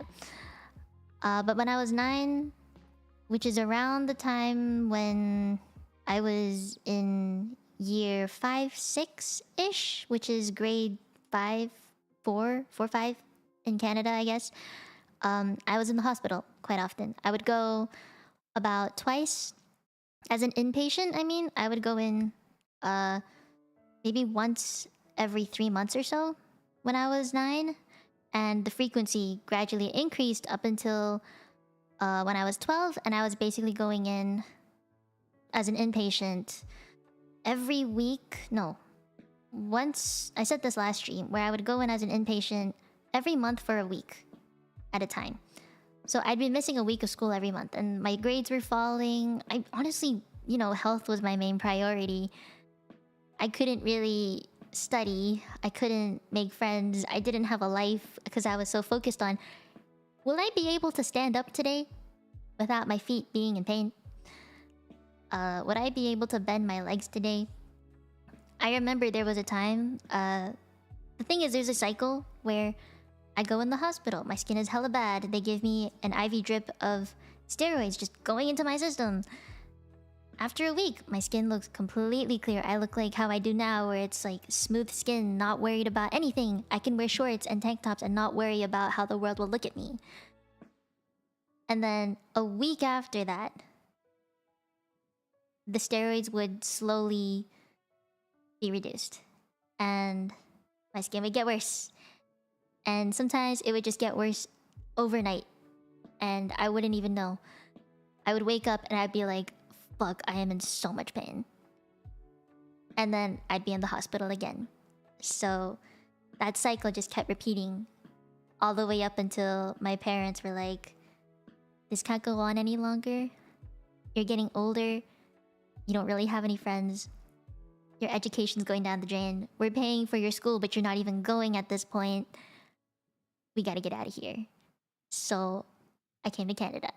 A: But when I was 9, which is around the time when I was in year 5, 6-ish, which is grade 5, 4, 5 in Canada, I guess. I was in the hospital quite often. I would go about twice. As an inpatient, I mean, I would go in maybe once every 3 months or so when I was 9. And the frequency gradually increased up until when I was 12. And I was basically going in as an inpatient every week. No. Once, I said this last stream, where I would go in as an inpatient every month for a week at a time. So I'd be missing a week of school every month, and my grades were falling. I honestly, you know, health was my main priority. I couldn't really study. I couldn't make friends. I didn't have a life because I was so focused on, will I be able to stand up today without my feet being in pain? Would I be able to bend my legs today? I remember there was a time, the thing is, there's a cycle where I go in the hospital, my skin is hella bad, they give me an IV drip of steroids just going into my system. After a week, my skin looks completely clear. I look like how I do now, where it's like smooth skin, not worried about anything. I can wear shorts and tank tops and not worry about how the world will look at me. And then a week after that, the steroids would slowly be reduced. And my skin would get worse. And sometimes it would just get worse overnight. And I wouldn't even know. I would wake up and I'd be like, fuck, I am in so much pain. And then I'd be in the hospital again. So that cycle just kept repeating all the way up until my parents were like, this can't go on any longer. You're getting older. You don't really have any friends. Your education's going down the drain. We're paying for your school, but you're not even going at this point. We gotta get out of here. So I came to Canada.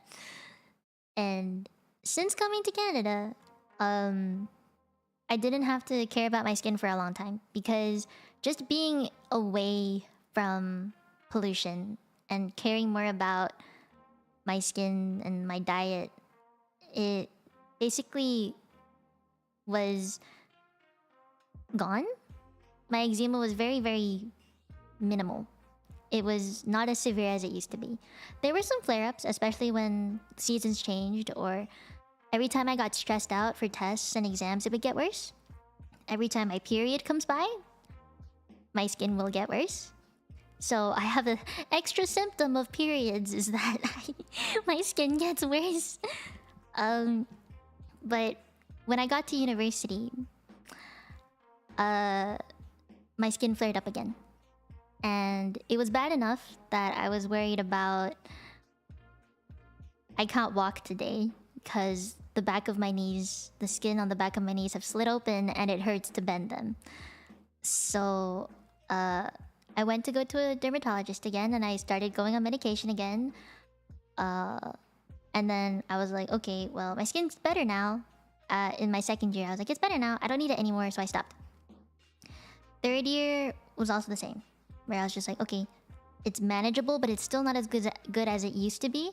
A: And since coming to Canada, I didn't have to care about my skin for a long time, because just being away from pollution and caring more about my skin and my diet, it basically was gone. My eczema was very, very minimal. It was not as severe as it used to be. There were some flare-ups, especially when seasons changed, or every time I got stressed out for tests and exams, it would get worse. Every time my period comes by, my skin will get worse. So I have an extra symptom of periods is that my skin gets worse. But when I got to university, my skin flared up again. And it was bad enough that I was worried about... I can't walk today because the back of my knees, the skin on the back of my knees have slid open and it hurts to bend them. So, I went to go to a dermatologist again and I started going on medication again. And then I was like, okay, well, my skin's better now. In my second year, I was like, it's better now. I don't need it anymore, so I stopped. Third year was also the same. Where I was just like, okay, it's manageable, but it's still not as good as it used to be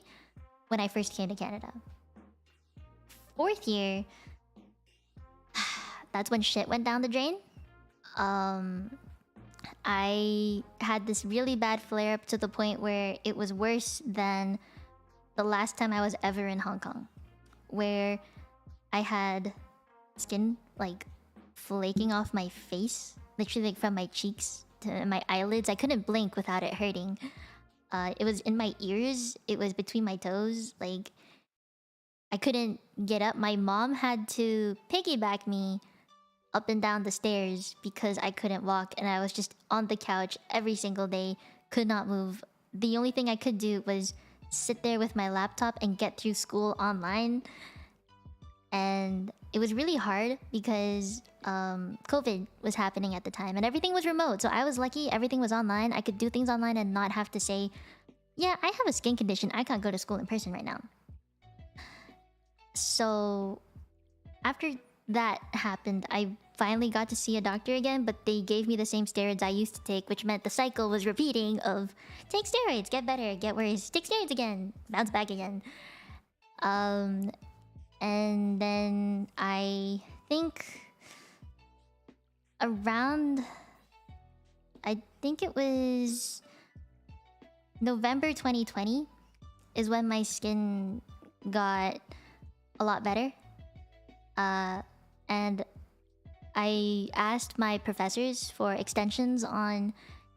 A: when I first came to Canada. Fourth year, that's when shit went down the drain. I had this really bad flare-up to the point where it was worse than the last time I was ever in Hong Kong. Where I had skin, like, flaking off my face. Literally, like, from my cheeks to my eyelids. I couldn't blink without it hurting. It was in my ears. It was between my toes. Like, I couldn't get up. My mom had to piggyback me up and down the stairs because I couldn't walk. And I was just on the couch every single day. Could not move. The only thing I could do was sit there with my laptop and get through school online. And it was really hard because COVID was happening at the time and everything was remote. So I was lucky everything was online. I could do things online and not have to say, yeah, I have a skin condition. I can't go to school in person right now. So after that happened, I finally got to see a doctor again, but they gave me the same steroids I used to take, which meant the cycle was repeating of take steroids, get better, get worse, take steroids again, bounce back again. And then I think around... I think it was November 2020 is when my skin got a lot better. And I asked my professors for extensions on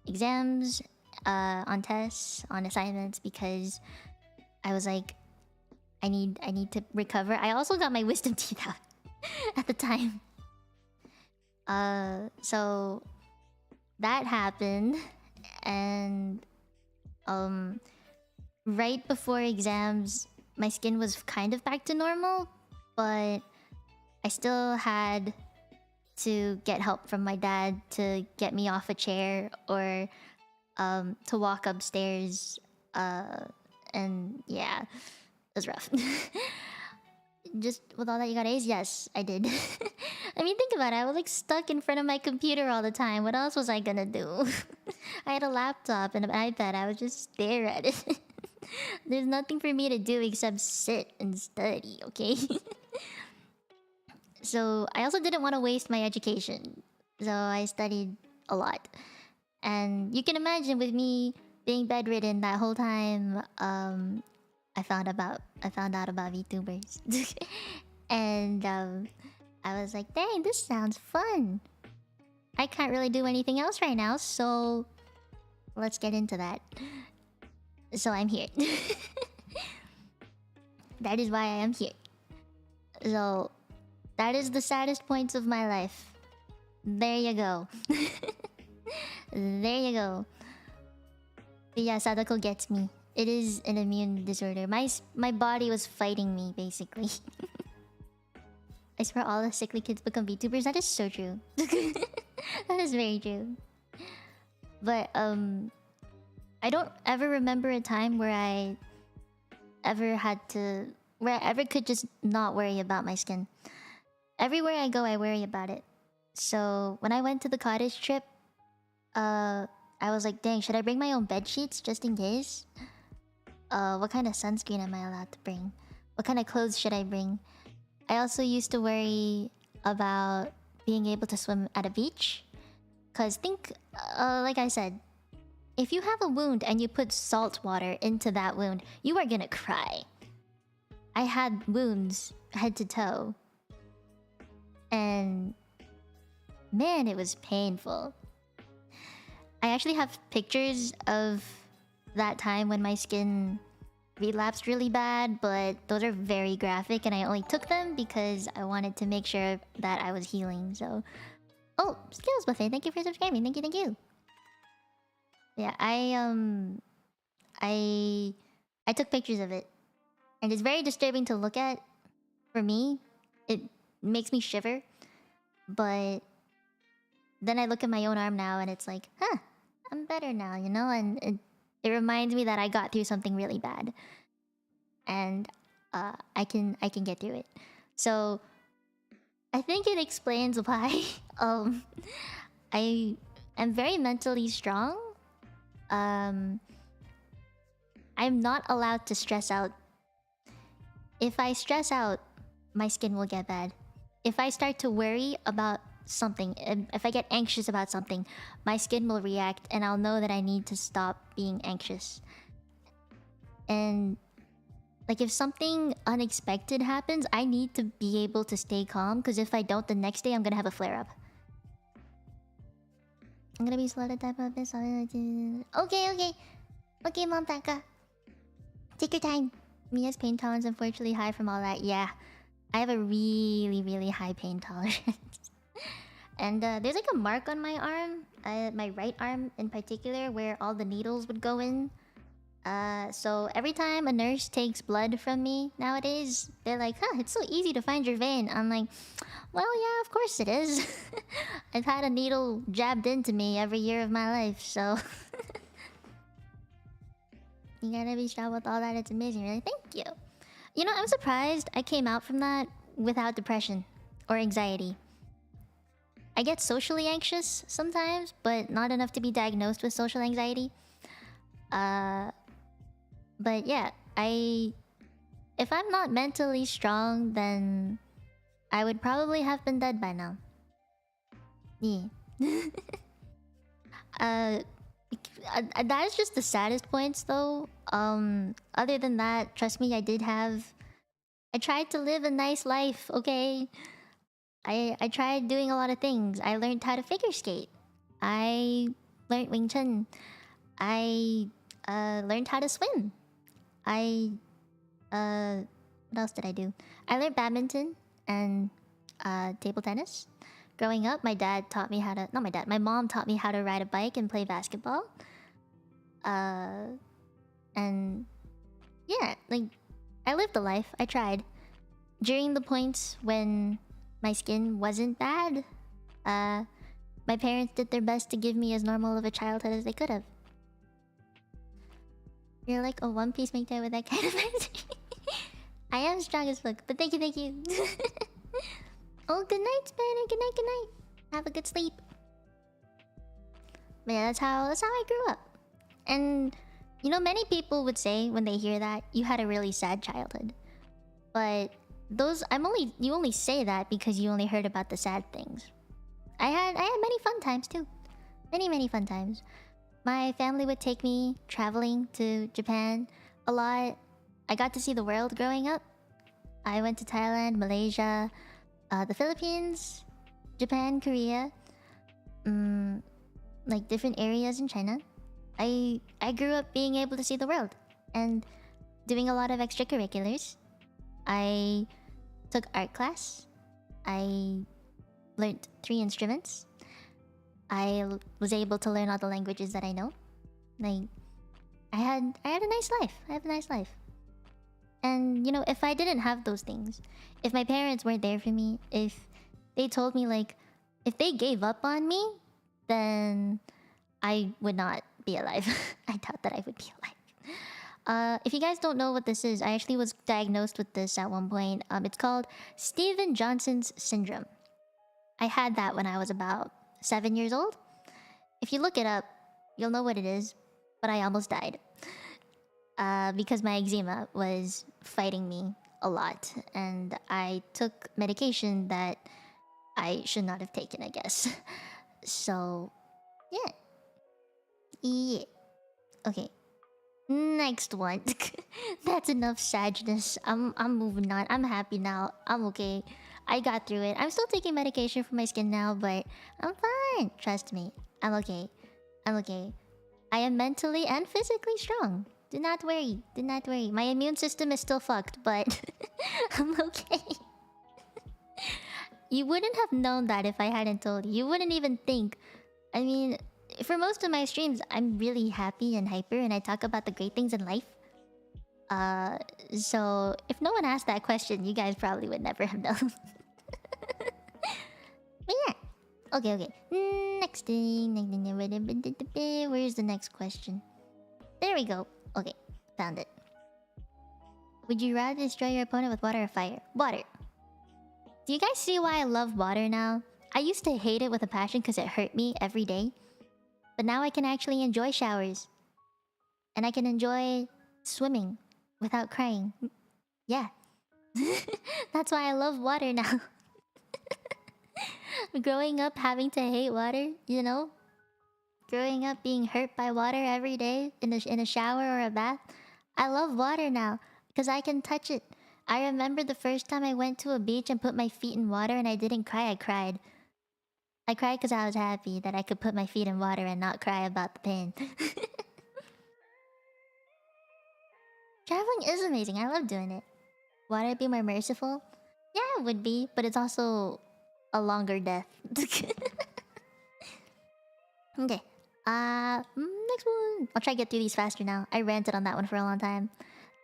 A: exams, on tests, on assignments, because I was like, I need to recover. I also got my wisdom teeth out at the time. So that happened, and right before exams, my skin was kind of back to normal, but I still had to get help from my dad to get me off a chair or to walk upstairs. And yeah, it was rough. Just with all that, you got A's? Yes, I did. I mean, think about it. I was like stuck in front of my computer all the time. What else was I gonna do? I had a laptop and an iPad. I would just stare at it. There's nothing for me to do except sit and study, okay? So I also didn't want to waste my education. So I studied a lot. And you can imagine with me being bedridden that whole time, I found out about VTubers. And I was like, dang, this sounds fun. I can't really do anything else right now, so let's get into that. So I'm here. That is why I am here. So that is the saddest points of my life. There you go. There you go. But yeah, Sadako gets me. It is an immune disorder. My body was fighting me, basically. I swear all the sickly kids become VTubers. That is so true. That is very true. But I don't ever remember a time where I ever could just not worry about my skin. Everywhere I go, I worry about it. So when I went to the cottage trip, I was like, dang, should I bring my own bed sheets just in case? What kind of sunscreen am I allowed to bring? What kind of clothes should I bring? I also used to worry about being able to swim at a beach. Cause like I said, if you have a wound and you put salt water into that wound, you are gonna cry. I had wounds head to toe. And man, it was painful. I actually have pictures of that time when my skin relapsed really bad, but those are very graphic and I only took them because I wanted to make sure that I was healing, so... Oh, Skills Buffet, thank you for subscribing, thank you, thank you. Yeah, I took pictures of it. And it's very disturbing to look at. For me, it makes me shiver. But then I look at my own arm now and it's like, huh, I'm better now, you know? And it reminds me that I got through something really bad. And I can get through it. So I think it explains why I am very mentally strong. I'm not allowed to stress out. If I stress out, my skin will get bad. If I start to worry about something, if I get anxious about something, my skin will react and I'll know that I need to stop being anxious. And like if something unexpected happens, I need to be able to stay calm, because if I don't, the next day I'm gonna have a flare-up. I'm gonna be slow to type up this. Okay. Okay, Mom Taka. Take your time. Mia's pain tolerance unfortunately high from all that. Yeah. I have a really, really high pain tolerance. And there's like a mark on my arm, my right arm in particular, where all the needles would go in. So every time a nurse takes blood from me nowadays, they're like, huh, it's so easy to find your vein. I'm like, well, yeah, of course it is. I've had a needle jabbed into me every year of my life, so... You gotta be strong with all that, it's amazing, really. Thank you. You know, I'm surprised I came out from that without depression or anxiety. I get socially anxious sometimes, but not enough to be diagnosed with social anxiety. But yeah, if I'm not mentally strong, then I would probably have been dead by now. Yeah. That is just the saddest points though. Other than that, trust me, I tried to live a nice life, okay? I tried doing a lot of things. I learned how to figure skate. I learned Wing Chun. I learned how to swim. What else did I do? I learned badminton and table tennis. Growing up, my dad taught me how to... Not my dad, my mom taught me how to ride a bike and play basketball. And... Yeah, like... I lived the life. I tried. During the points when my skin wasn't bad, my parents did their best to give me as normal of a childhood as they could have. You're like a One Piece make with that kind of energy. I am strong as fuck, but thank you, thank you. Oh, good night, Spanner. Good night, good night. Have a good sleep. But yeah, that's how I grew up. And you know, many people would say when they hear that, you had a really sad childhood. But you only say that because you only heard about the sad things. I had many fun times too. Many fun times. My family would take me traveling to Japan a lot. I got to see the world growing up. I went to Thailand, Malaysia, the Philippines, Japan, Korea, like different areas in China. I grew up being able to see the world and doing a lot of extracurriculars. I took art class. I learned 3 instruments. I was able to learn all the languages that I know. Like, I had a nice life. I have a nice life. And, you know, if I didn't have those things, if my parents weren't there for me, if they told me, like, if they gave up on me, then I would not be alive. I doubt that I would be alive. If you guys don't know what this is, I actually was diagnosed with this at one point. It's called Steven Johnson's syndrome. I had that when I was about 7 years old. If you look it up, you'll know what it is. But I almost died. because my eczema was fighting me a lot, and I took medication that I should not have taken, I guess. So, yeah. Yeah. Okay. Next one. That's enough sadness. I'm moving on. I'm happy now. I'm okay. I got through it. I'm still taking medication for my skin now, but I'm fine. Trust me. I'm okay. I'm okay. I am mentally and physically strong. Do not worry. Do not worry. My immune system is still fucked, but I'm okay. You wouldn't have known that if I hadn't told you. You wouldn't even think. I mean, for most of my streams, I'm really happy and hyper, and I talk about the great things in life. So if no one asked that question, you guys probably would never have known. But yeah. Okay, okay. Next thing. Where's the next question? There we go. Okay, found it. Would you rather destroy your opponent with water or fire? Water. Do you guys see why I love water now? I used to hate it with a passion because it hurt me every day. But now I can actually enjoy showers. And I can enjoy swimming without crying. Yeah. That's why I love water now. Growing up having to hate water, you know? Growing up being hurt by water every day in a shower or a bath. I love water now because I can touch it. I remember the first time I went to a beach and put my feet in water and I didn't cry, I cried. I cried because I was happy that I could put my feet in water and not cry about the pain. Traveling is amazing. I love doing it. Would it be more merciful? Yeah, it would be, but it's also a longer death. Okay. Next one. I'll try to get through these faster now. I ranted on that one for a long time.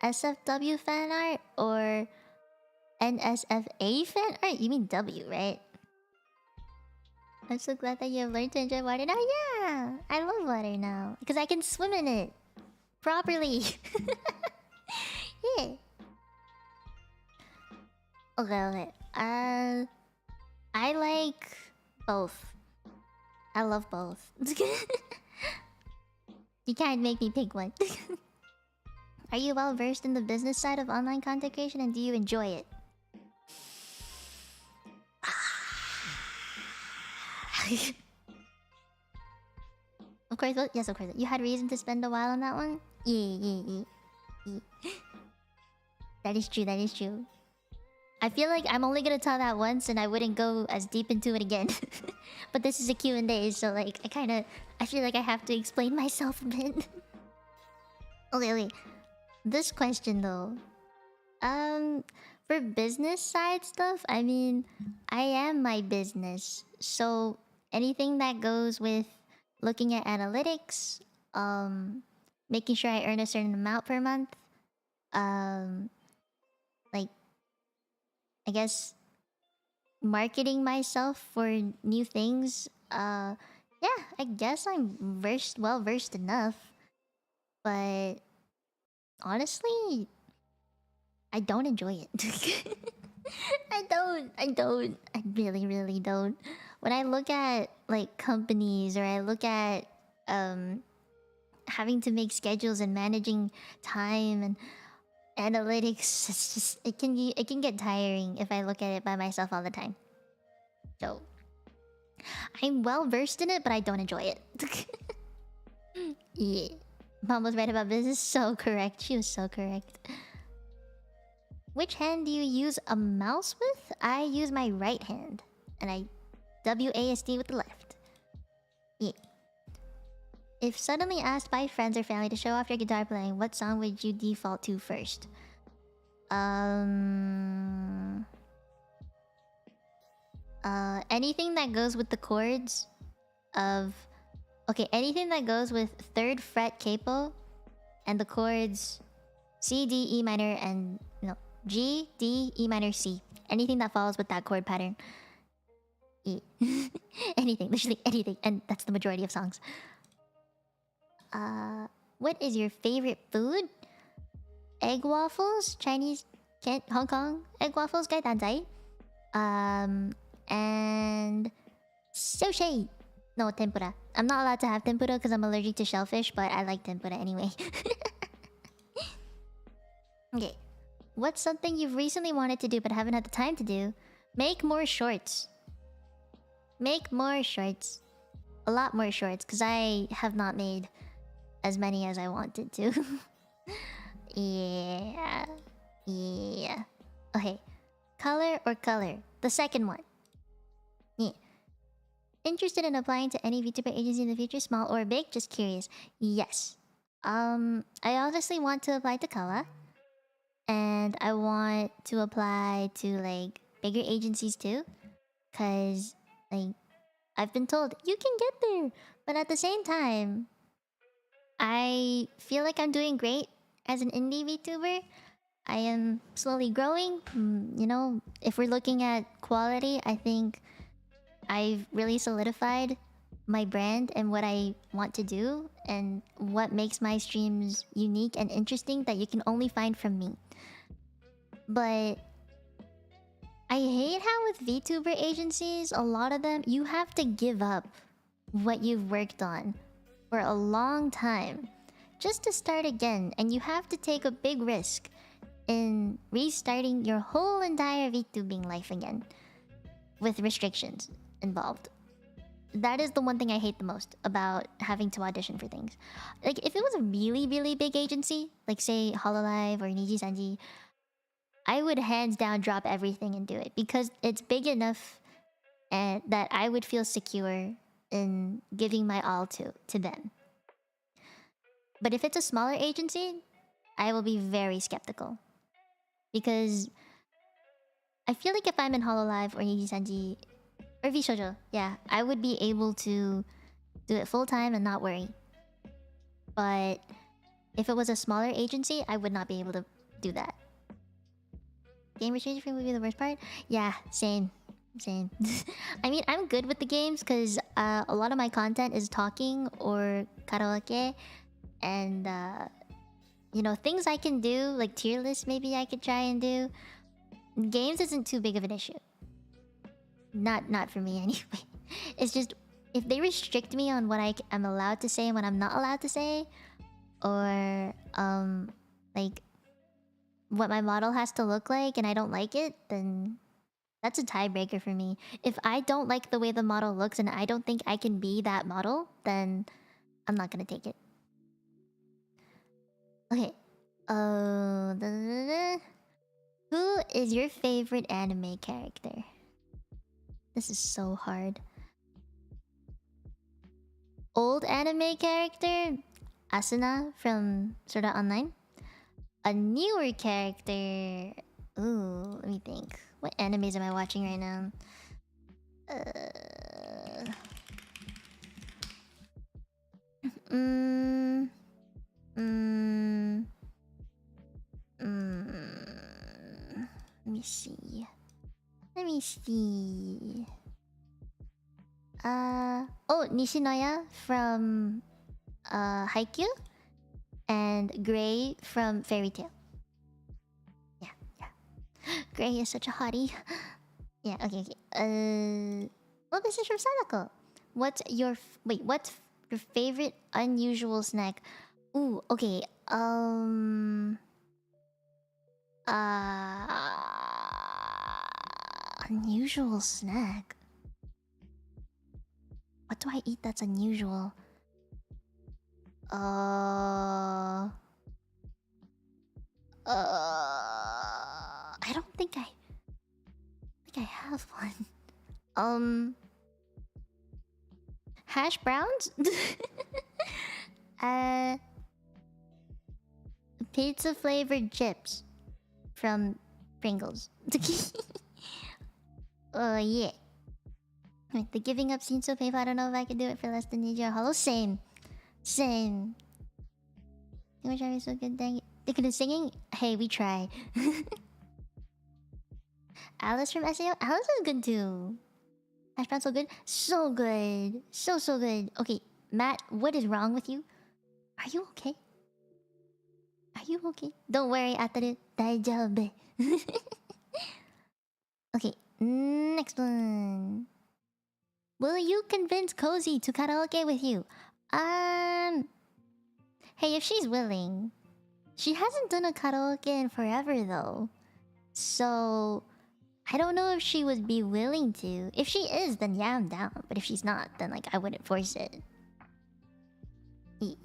A: SFW fan art or NSFA fan art? You mean W, right? I'm so glad that you have learned to enjoy water now. Yeah, I love water now because I can swim in it properly. Yeah. Okay, okay. I like both. I love both. You can't make me pick one. Are you well versed in the business side of online content creation and do you enjoy it? Of course, well, yes, of course. You had reason to spend a while on that one? Yeah. That is true, that is true. I feel like I'm only gonna tell that once and I wouldn't go as deep into it again. But this is a Q&A, so like, I feel like I have to explain myself a bit. Okay. This question though. For business side stuff, I mean, I am my business. So anything that goes with looking at analytics, making sure I earn a certain amount per month, like, I guess marketing myself for new things. Yeah, I guess I'm well versed enough. But honestly, I don't enjoy it. I don't. I really don't. When I look at like companies or I look at having to make schedules and managing time and analytics, it's just it can get tiring if I look at it by myself all the time. So I'm well versed in it, but I don't enjoy it. Yeah. Mom was right about business. So correct. She was so correct. Which hand do you use a mouse with? I use my right hand. And I WASD with the left. Yeah. If suddenly asked by friends or family to show off your guitar playing, what song would you default to first? Anything that goes with the chords of... Okay, anything that goes with 3rd fret capo and the chords C, D, E minor, and... No, G, D, E minor, C. Anything that follows with that chord pattern. E. Anything, literally anything. And that's the majority of songs. What is your favorite food? Egg waffles? Chinese... Hong Kong? Egg waffles? Gai dan zai. And... sushi! No, tempura. I'm not allowed to have tempura because I'm allergic to shellfish, but I like tempura anyway. Okay. What's something you've recently wanted to do but haven't had the time to do? Make more shorts. Make more shorts. A lot more shorts, because I have not made as many as I wanted to. Yeah. Yeah. Okay. Color or color? The second one. Yeah. Interested in applying to any VTuber agency in the future, small or big? Just curious. Yes. I honestly want to apply to Kala. And I want to apply to like bigger agencies too. Cause like I've been told you can get there. But at the same time, I feel like I'm doing great as an indie VTuber. I am slowly growing. You know, if we're looking at quality, I think I've really solidified my brand and what I want to do and what makes my streams unique and interesting that you can only find from me. But I hate how with VTuber agencies, a lot of them, you have to give up what you've worked on for a long time just to start again, and you have to take a big risk in restarting your whole entire VTubing life again with restrictions involved. That is the one thing I hate the most about having to audition for things. Like, if it was a really, really big agency, like say HoloLive or Niji Sanji, I would hands down drop everything and do it because it's big enough and that I would feel secure in giving my all to them. But if it's a smaller agency, I will be very skeptical because I feel like if I'm in HoloLive or Niji Sanji or VShojo, yeah, I would be able to do it full time and not worry. But if it was a smaller agency, I would not be able to do that. Game restrictions would be the worst part? Yeah, same. Same. I mean, I'm good with the games because a lot of my content is talking or karaoke. And, you know, things I can do, like tier lists maybe I could try and do. Games isn't too big of an issue. Not for me anyway. It's just, if they restrict me on what I'm allowed to say and what I'm not allowed to say, or, like, what my model has to look like and I don't like it, then that's a tiebreaker for me. If I don't like the way the model looks and I don't think I can be that model, then I'm not gonna take it. Okay. Who is your favorite anime character? This is so hard. Old anime character? Asuna from Sword Art Online. A newer character. Ooh, let me think. What animes am I watching right now? Mm, mm, let me see. Let me see. Oh, Nishinoya from Haikyuu and Gray from Fairy Tail. Yeah, yeah. Gray is such a hottie. Yeah, okay, okay. Well, this is from Sadako. What's your favorite unusual snack? Ooh, okay. Unusual snack. What do I eat that's unusual? I don't think I have one. Hash browns? Pizza flavored chips from Pringles. Yeah. The giving up seems so painful. I don't know if I could do it for less than Ninja or Hollow. Same. Same. English are so good, dang it. They could do singing? Hey, we try. Alice from SAO? Alice is good too. Hash brown so good? So good. So good. Okay, Matt, what is wrong with you? Are you okay? Are you okay? Don't worry, Ataru. Daijoubu. Okay, next one. Will you convince Cozy to karaoke with you? Hey, if she's willing. She hasn't done a karaoke in forever though. So I don't know if she would be willing to. If she is, then yeah, I'm down. But if she's not, then like I wouldn't force it. Okay.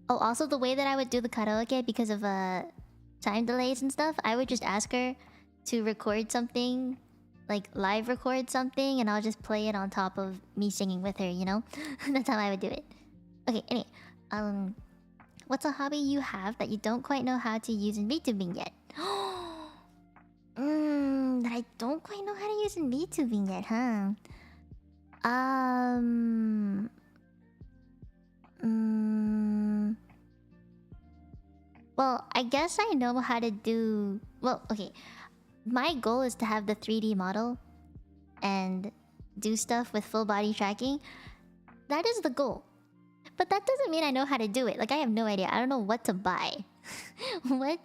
A: Oh, also the way that I would do the karaoke because of time delays and stuff, I would just ask her to record something, like live record something, and I'll just play it on top of me singing with her, you know? That's how I would do it. Okay, anyway. What's a hobby you have that you don't quite know how to use in VTubing yet? That I don't quite know how to use in VTubing yet, huh? Well, I guess I know how to do... Well, okay. My goal is to have the 3D model and do stuff with full body tracking. That is the goal. But that doesn't mean I know how to do it. Like, I have no idea. I don't know what to buy. what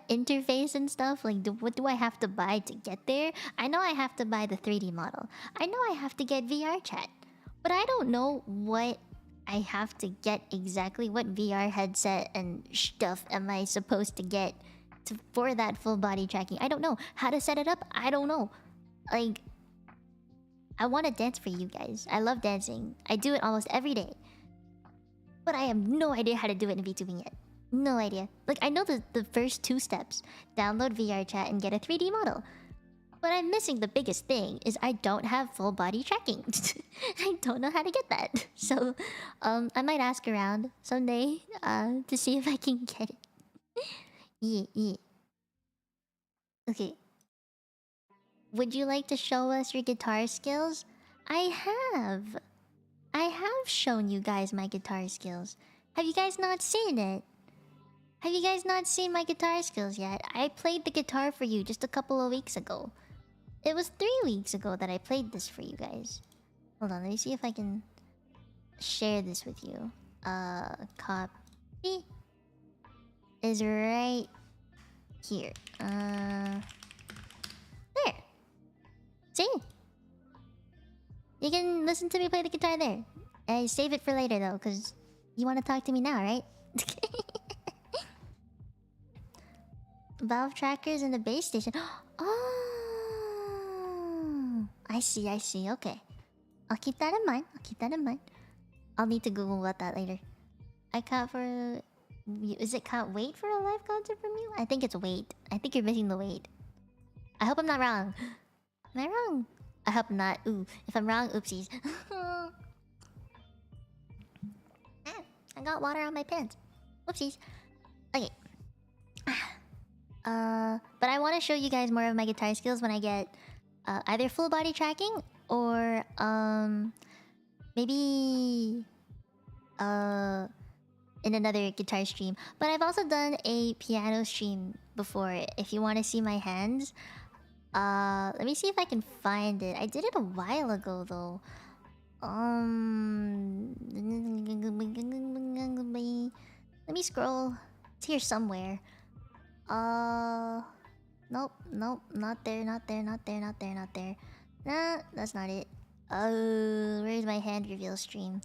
A: interface and stuff? Like, what do I have to buy to get there? I know I have to buy the 3D model. I know I have to get VR chat. But I don't know what I have to get exactly. What VR headset and stuff am I supposed to get for that full body tracking? I don't know. How to set it up? I don't know. Like, I want to dance for you guys. I love dancing. I do it almost every day. But I have no idea how to do it in VTubing yet. No idea. Like, I know the first 2 steps. Download VR chat and get a 3D model. But I'm missing the biggest thing is I don't have full body tracking. I don't know how to get that. So, I might ask around someday to see if I can get it. Yeah. Okay. Would you like to show us your guitar skills? I have shown you guys my guitar skills. Have you guys not seen it? Have you guys not seen my guitar skills yet? I played the guitar for you just a couple of weeks ago. It was 3 weeks ago that I played this for you guys. Hold on, let me see if I can share this with you. Copy is right here. There. See? You can listen to me play the guitar there. I save it for later though, because you want to talk to me now, right? Valve trackers and the base station. Oh, I see. Okay. I'll keep that in mind. I'll need to Google about that later. I can't for... Is it can't wait for a live concert from you? I think it's wait. I think you're missing the wait. I hope I'm not wrong. Am I wrong? I hope not. Ooh, if I'm wrong, oopsies. I got water on my pants. Whoopsies. Okay. But I want to show you guys more of my guitar skills when I get either full body tracking or maybe in another guitar stream. But I've also done a piano stream before. If you want to see my hands, let me see if I can find it. I did it a while ago though. Let me scroll. It's here somewhere. Nope, not there. Nah, that's not it. Where's my hand reveal stream?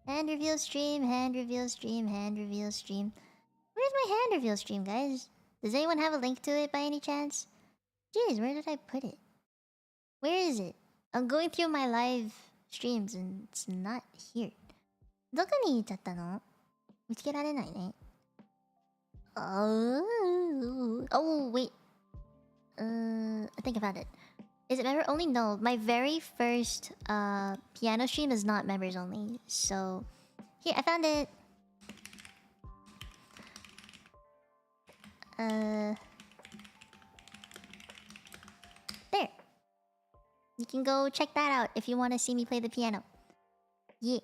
A: Hand reveal stream. Where's my hand reveal stream, guys? Does anyone have a link to it by any chance? Jeez, where did I put it? Where is it? I'm going through my live streams and it's not here. どこに行っちゃったの? 見つけられないね。Oh, wait. I think I found it. Is it member only? No, my very first piano stream is not members only. So, here, I found it. There. You can go check that out if you want to see me play the piano. Yeah.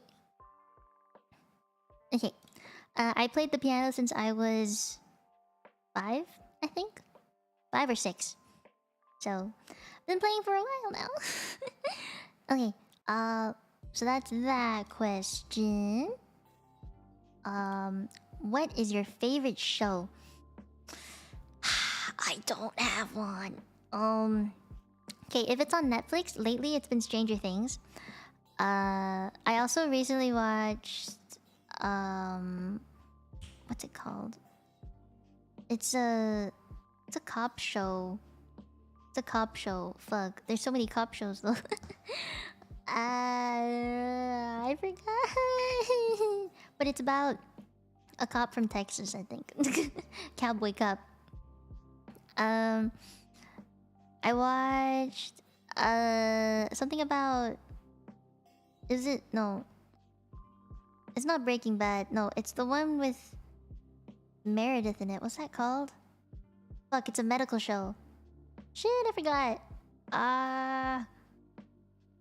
A: Okay. I played the piano since I was 5, I think. 5 or 6. So, been playing for a while now. Okay. So that's that question. What is your favorite show? I don't have one. Okay, if it's on Netflix, lately it's been Stranger Things. I also recently watched what's it called? It's a cop show. It's a cop show. Fuck. There's so many cop shows though. I forgot. But it's about a cop from Texas, I think. Cowboy cop. I watched something about, is it, no, it's not Breaking Bad. No, it's the one with Meredith in it. What's that called? Fuck, it's a medical show. Shit, I forgot.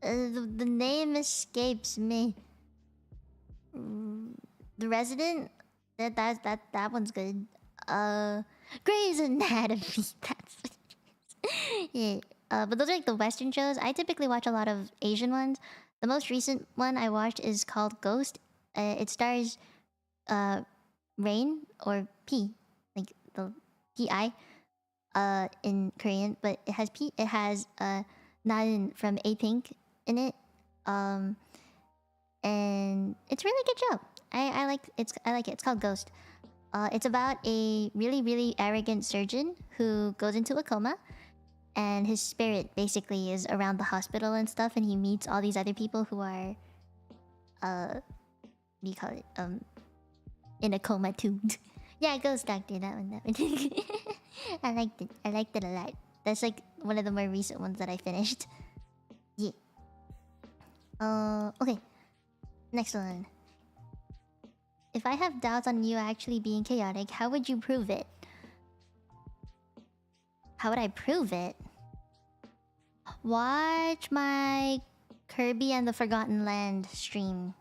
A: The name escapes me. The Resident. That one's good. Grey's Anatomy. That's what it is. Yeah. But those are like the Western shows. I typically watch a lot of Asian ones. The most recent one I watched is called Ghost. It stars Rain or P, like the P-I, in Korean, but it has Naeun from A-Pink in it. And it's really good show. I like it. It's called Ghost. It's about a really, really arrogant surgeon who goes into a coma, and his spirit basically is around the hospital and stuff, and he meets all these other people who are what do you call it? In a coma too. Yeah, Ghost Doctor, that one. I liked it. I liked it a lot. That's like one of the more recent ones that I finished. Yeah. Okay. Next one. If I have doubts on you actually being chaotic, how would you prove it? How would I prove it? Watch my Kirby and the Forgotten Land stream.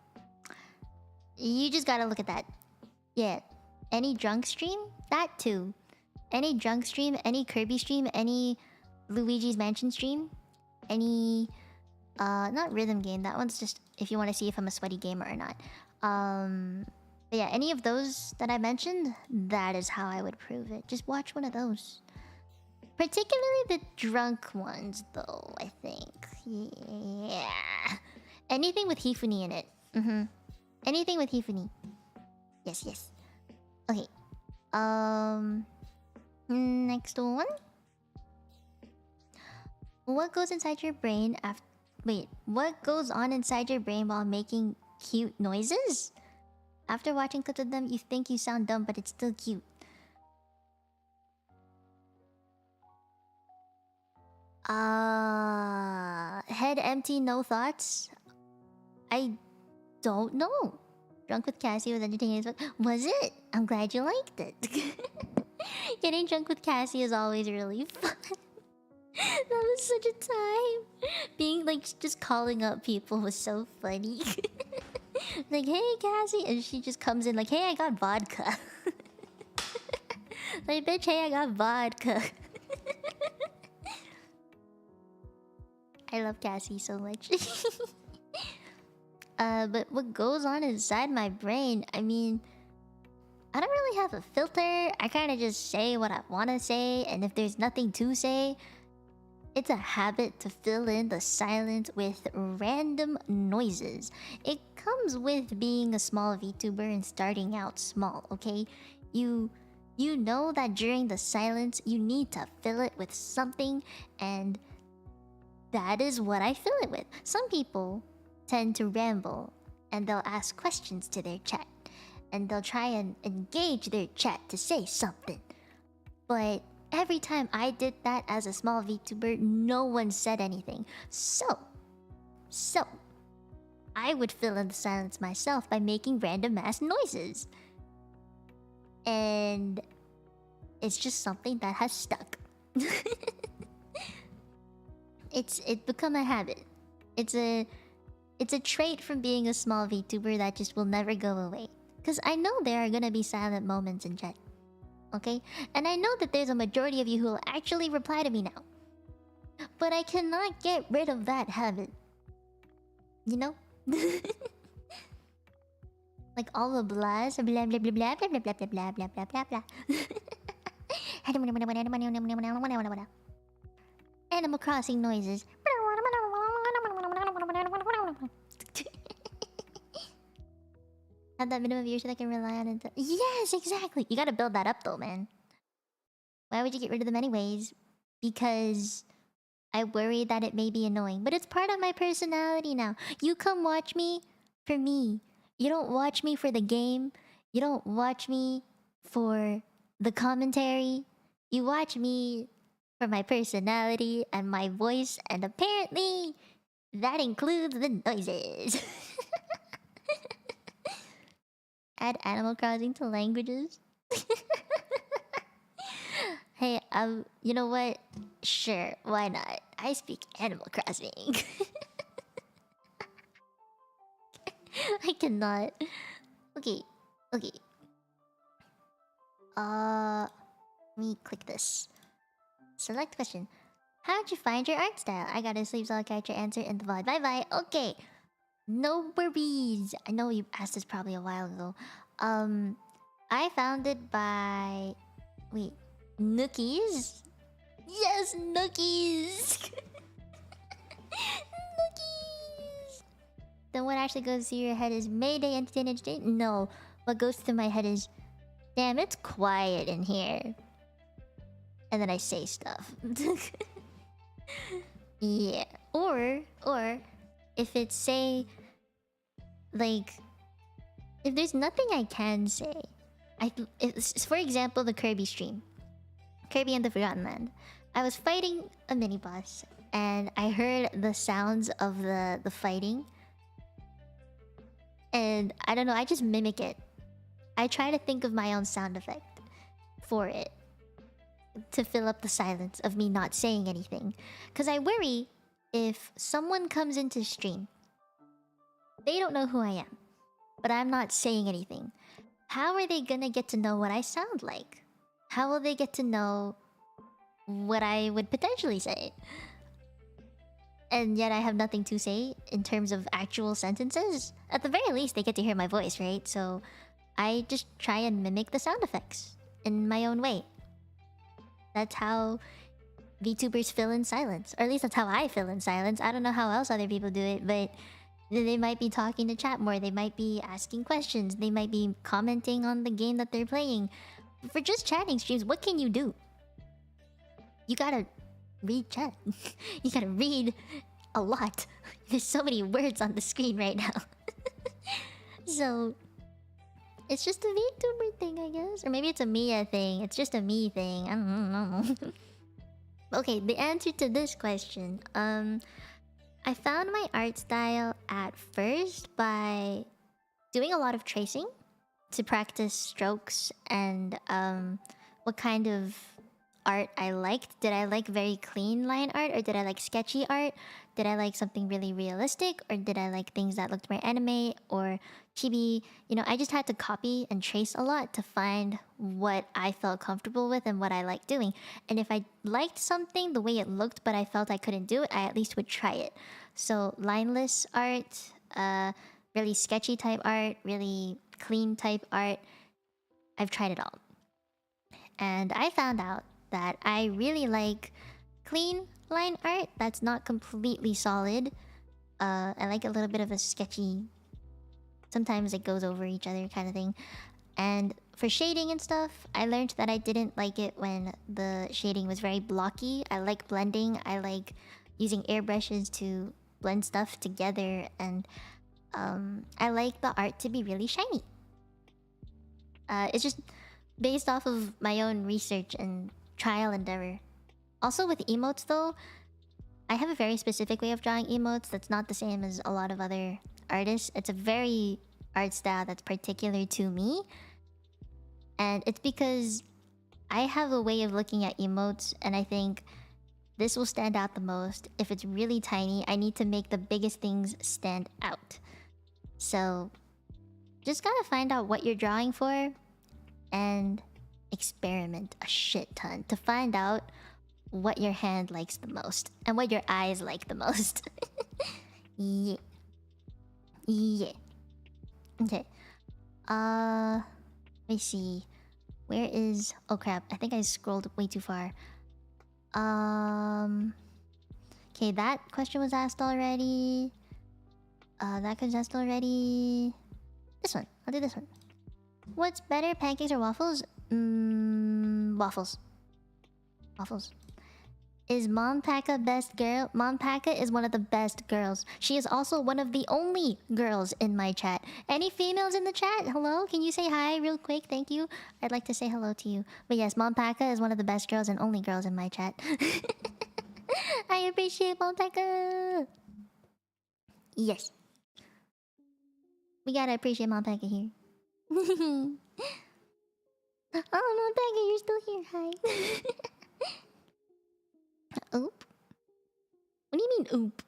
A: You just gotta look at that. Yeah. Any drunk stream? That too. Any drunk stream, any Kirby stream, any Luigi's Mansion stream, any not rhythm game, that one's just if you want to see if I'm a sweaty gamer or not. But yeah, any of those that I mentioned, that is how I would prove it. Just watch one of those. Particularly the drunk ones though, I think. Yeah. Anything with Hifuni in it. Anything with Hifuni. Yes, yes. Okay. Next one. What goes inside your brain after... Wait, what goes on inside your brain while making cute noises? After watching clips of them, you think you sound dumb, but it's still cute. Head empty, no thoughts? I don't know. Drunk with Cassie was entertaining as fuck. Was it? I'm glad you liked it. Getting drunk with Cassie is always really fun. That was such a time. Being like, just calling up people was so funny. Like, hey Cassie, and she just comes in like, hey, I got vodka. Like, bitch, hey, I got vodka. I love Cassie so much. But what goes on inside my brain, I mean, I don't really have a filter. I kind of just say what I want to say, and if there's nothing to say, it's a habit to fill in the silence with random noises. It comes with being a small VTuber and starting out small, okay? You know that during the silence, you need to fill it with something, and that is what I fill it with. Some people tend to ramble, and they'll ask questions to their chat, and they'll try and engage their chat to say something. But every time I did that as a small VTuber, no one said anything. So I would fill in the silence myself by making random ass noises. And it's just something that has stuck. It's become a habit. It's a trait from being a small VTuber that just will never go away. Because I know there are gonna be silent moments in chat. Okay? And I know that there's a majority of you who will actually reply to me now. But I cannot get rid of that habit. You know? Like all the blahs, blah blah blah blah blah blah blah blah blah blah blah blah. Animal Crossing noises. Have that minimum viewership that can rely on it. Yes, exactly. You gotta build that up though, man. Why would you get rid of them anyways? Because I worry that it may be annoying. But it's part of my personality now. You come watch me for me. You don't watch me for the game. You don't watch me for the commentary. You watch me for my personality and my voice, and apparently that includes the noises. Add Animal Crossing to languages. Hey, you know what? Sure, why not? I speak Animal Crossing. I cannot. Okay, okay. Let me click this. Select question. How did you find your art style? I got a sleeves all character answer in the VOD. Bye bye. Okay. No worries. I know you asked this probably a while ago. I found it by... Wait. Nookies? Yes, Nookies! Nookies! Then what actually goes through your head is Mayday, Entertain. No. What goes through my head is... Damn, it's quiet in here. And then I say stuff. Yeah. Or... If it's, say... Like... If there's nothing I can say... for example, the Kirby stream. Kirby and the Forgotten Land. I was fighting a mini-boss, and I heard the sounds of the fighting. And I don't know, I just mimic it. I try to think of my own sound effect for it. To fill up the silence of me not saying anything. Because I worry if someone comes into stream, they don't know who I am, but I'm not saying anything. How are they gonna get to know what I sound like? How will they get to know what I would potentially say? And yet I have nothing to say in terms of actual sentences. At the very least, they get to hear my voice, right? So I just try and mimic the sound effects in my own way. That's how VTubers fill in silence. Or at least that's how I fill in silence. I don't know how else other people do it, but they might be talking to chat more. They might be asking questions. They might be commenting on the game that they're playing. For just chatting streams, what can you do? You gotta read chat. You gotta read a lot. There's so many words on the screen right now. So it's just a VTuber thing, I guess. Or maybe it's a Mia thing. It's just a me thing. I don't know. Okay, the answer to this question. I found my art style at first by doing a lot of tracing to practice strokes and what kind of art I liked. Did I like very clean line art, or did I like sketchy art? Did I like something really realistic, or did I like things that looked more anime or chibi? You know, I just had to copy and trace a lot to find what I felt comfortable with and what I liked doing. And if I liked something the way it looked but I felt I couldn't do it, I at least would try it. So lineless art, really sketchy type art, really clean type art, I've tried it all. And I found out that I really like clean line art that's not completely solid. I like a little bit of a sketchy, sometimes it goes over each other kind of thing. And for shading and stuff, I learned that I didn't like it when the shading was very blocky. I like blending. I like using airbrushes to blend stuff together, and I like the art to be really shiny. It's just based off of my own research and trial and error. Also with emotes though, I have a very specific way of drawing emotes that's not the same as a lot of other artists. It's a very art style that's particular to me. And it's because I have a way of looking at emotes, and I think this will stand out the most. If it's really tiny, I need to make the biggest things stand out. So just gotta find out what you're drawing for and experiment a shit ton to find out what your hand likes the most and what your eyes like the most. Yeah. Yeah. Okay. Let me see. Where is... Oh crap, I think I scrolled way too far. Okay, that question was asked already. That was asked already. This one. I'll do this one. What's better, pancakes or waffles? Waffles. Waffles. Is Mom Paka best girl? Mom Paka is one of the best girls. She is also one of the only girls in my chat. Any females in the chat? Hello? Can you say hi real quick? Thank you. I'd like to say hello to you. But yes, Mom Paka is one of the best girls and only girls in my chat. I appreciate Mom Paka. Yes. We gotta appreciate Mom Paka here. Oh, Mom Paka, you're still here. Hi. Oop. What do you mean, oop?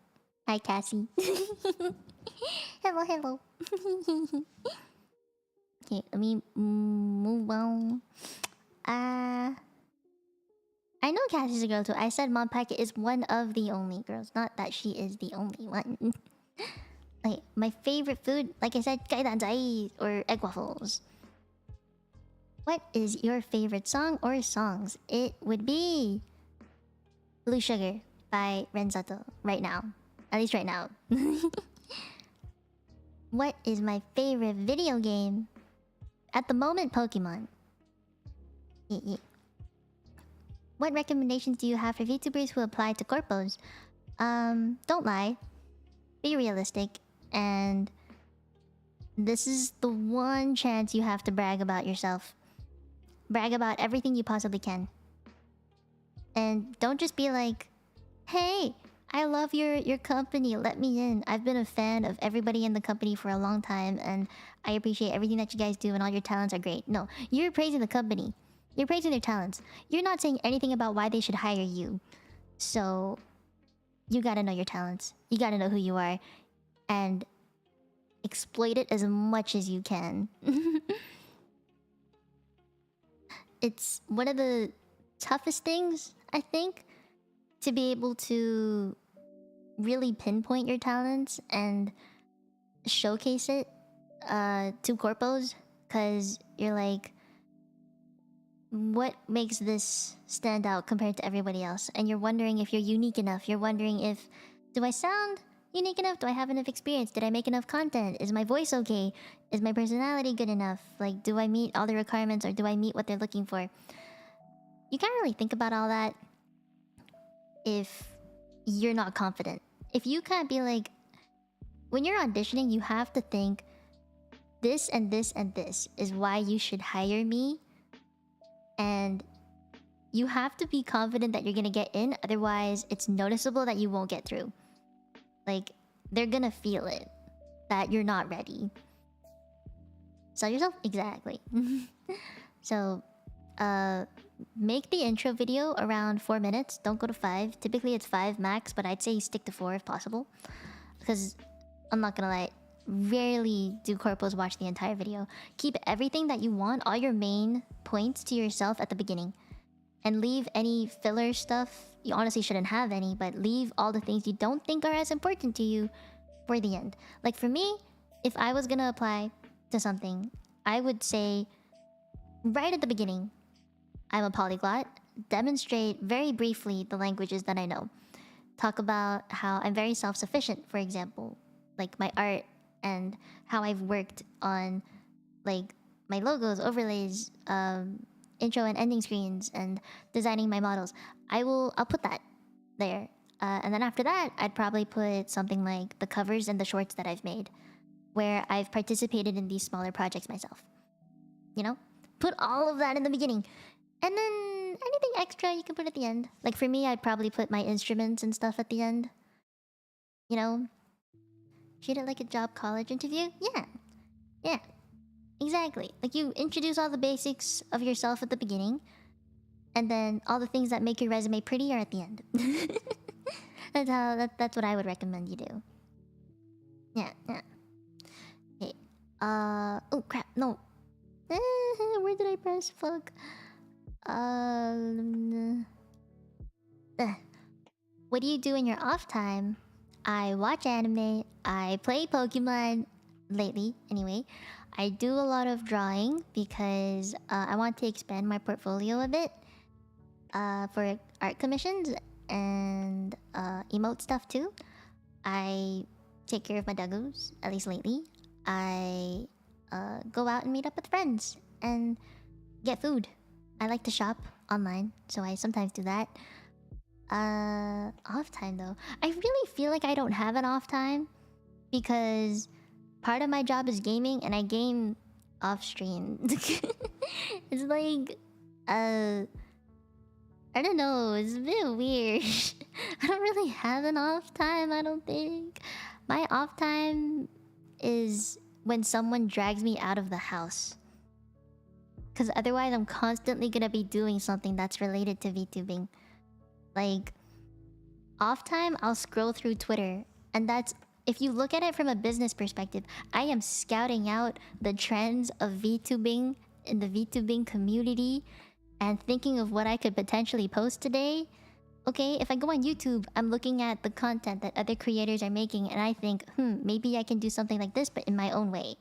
A: Hi, Cassie. Hello, hello. Okay, let me move on. I know Cassie's a girl too. I said Mom Packet is one of the only girls, not that she is the only one. Okay, my favorite food, like I said, kaidanzai or egg waffles. What is your favorite song or songs? It would be Blue Sugar by Renzato right now. At least right now. What is my favorite video game? At the moment, Pokemon. What recommendations do you have for VTubers who apply to corpos? Don't lie. Be realistic. And this is the one chance you have to brag about yourself. Brag about everything you possibly can. And don't just be like, hey, I love your company, let me in. I've been a fan of everybody in the company for a long time and I appreciate everything that you guys do and all your talents are great. No, you're praising the company. You're praising their talents. You're not saying anything about why they should hire you. So, you gotta know your talents. You gotta know who you are. And exploit it as much as you can. It's one of the toughest things, I think, to be able to really pinpoint your talents and showcase it to corpos, because you're like, what makes this stand out compared to everybody else? And you're wondering if you're unique enough. You're wondering if, do I sound unique enough? Do I have enough experience? Did I make enough content? Is my voice okay? Is my personality good enough? Like, do I meet all the requirements or do I meet what they're looking for? You can't really think about all that if you're not confident. If you can't be like, when you're auditioning, you have to think, this and this and this is why you should hire me. And you have to be confident that you're gonna get in, otherwise it's noticeable that you won't get through. Like, they're gonna feel it, that you're not ready. Sell yourself? Exactly. So, make the intro video around 4 minutes. Don't go to 5. Typically it's 5 max, but I'd say stick to 4 if possible. Because, I'm not gonna lie, rarely do corpos watch the entire video. Keep everything that you want, all your main points, to yourself at the beginning. And leave any filler stuff. You honestly shouldn't have any, but leave all the things you don't think are as important to you for the end. Like for me, if I was gonna apply to something, I would say right at the beginning, I'm a polyglot. Demonstrate very briefly the languages that I know. Talk about how I'm very self-sufficient, for example. Like my art and how I've worked on like my logos, overlays, intro and ending screens, and designing my models. I'll put that there. And then after that, I'd probably put something like the covers and the shorts that I've made, where I've participated in these smaller projects myself. You know? Put all of that in the beginning. And then anything extra you can put at the end. Like for me, I'd probably put my instruments and stuff at the end. You know? Treat it like a job college interview? Yeah. Yeah. Exactly. Like you introduce all the basics of yourself at the beginning. And then all the things that make your resume pretty are at the end. That's what I would recommend you do. Yeah, yeah. Okay. Oh crap, no. Where did I press? Fuck. What do you do in your off time? I watch anime. I play Pokemon. Lately, anyway. I do a lot of drawing because I want to expand my portfolio a bit. For art commissions and emote stuff too. I take care of my doggos, at least lately. I go out and meet up with friends and get food. I like to shop online, so I sometimes do that. Off time though. I really feel like I don't have an off time because part of my job is gaming and I game off stream. It's like, I don't know, it's a bit weird. I don't really have an off time, I don't think. My off time is when someone drags me out of the house. Because otherwise I'm constantly gonna be doing something that's related to VTubing. Like, off time, I'll scroll through Twitter. And that's, if you look at it from a business perspective, I am scouting out the trends of VTubing in the VTubing community and thinking of what I could potentially post today. Okay, if I go on YouTube, I'm looking at the content that other creators are making and I think, maybe I can do something like this, but in my own way.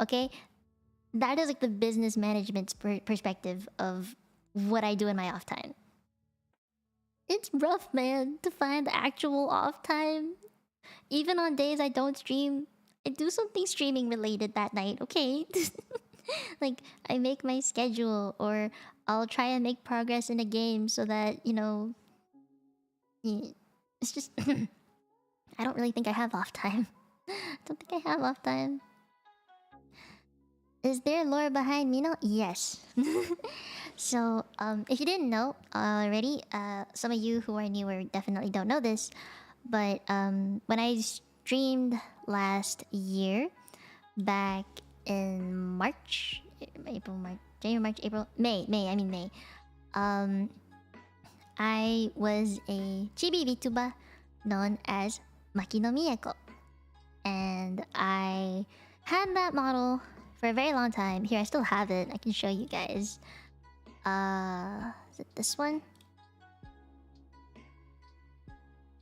A: Okay? That is like the business management perspective of what I do in my off time. It's rough, man, to find actual off time. Even on days I don't stream, I do something streaming related that night, okay? Like, I make my schedule, or I'll try and make progress in a game so that, you know... It's just... I don't really think I have off time. I don't think I have off time. Is there lore behind Mino? Yes. So, if you didn't know already, some of you who are newer definitely don't know this, but when I streamed last year, back in March, April, March, January, March, April, May, I was a chibi VTuber known as Mino Mieko, and I had that model for a very long time. Here, I still have it. I can show you guys. Is it this one?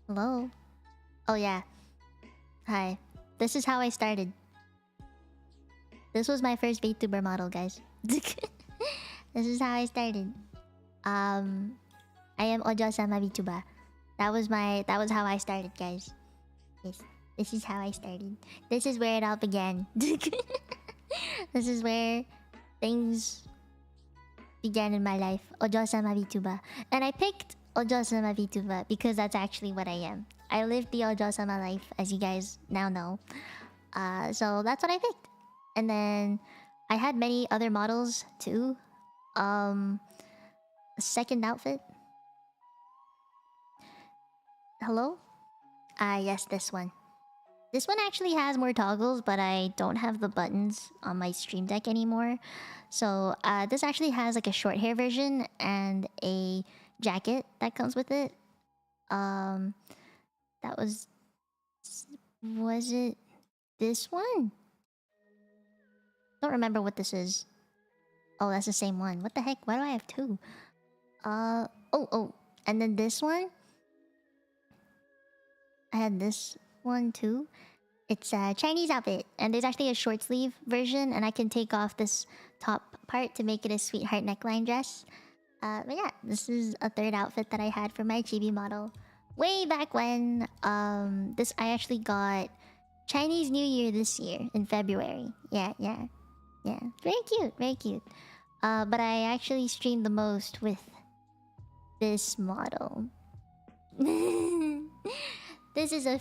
A: Hello? Oh yeah. Hi. This is how I started. This was my first VTuber model, guys. This is how I started. I am Ojo-sama VTuber. That was how I started, guys. Yes. This is how I started. This is where it all began. This is where things began in my life. Ojo-sama VTuber. And I picked Ojo-sama VTuber because that's actually what I am. I live the Ojo-sama life, as you guys now know. So that's what I picked. And then I had many other models too. A second outfit. Hello? Yes, this one. This one actually has more toggles, but I don't have the buttons on my stream deck anymore. So this actually has like a short hair version and a jacket that comes with it. That was it this one? Don't remember what this is. Oh, that's the same one. What the heck? Why do I have two? Oh, and then this one. I had this one too. It's a Chinese outfit, and there's actually a short sleeve version, and I can take off this top part to make it a sweetheart neckline dress. But yeah, this is a third outfit that I had for my chibi model way back when. This I actually got Chinese New Year this year in February. Yeah. Very cute, very cute. But I actually streamed the most with this model. This is the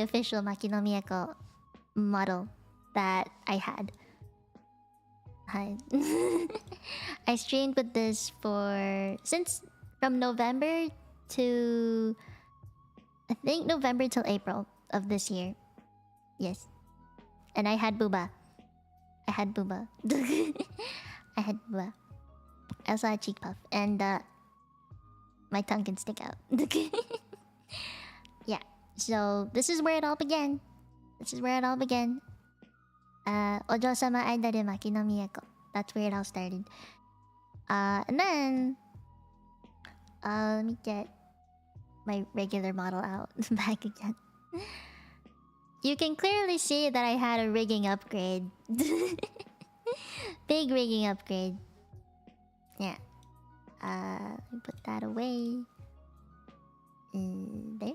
A: official Mino Mieko model that I had. Hi. I streamed with this from November to I think November till April of this year. Yes. And I had booba. I had booba. I also had cheek puff and my tongue can stick out. Yeah, so this is where it all began. Ojo-sama Aidare Mino Mieko. That's where it all started. And then... let me get my regular model out back again. You can clearly see that I had a rigging upgrade. Big rigging upgrade. Yeah. Let me put that away. There.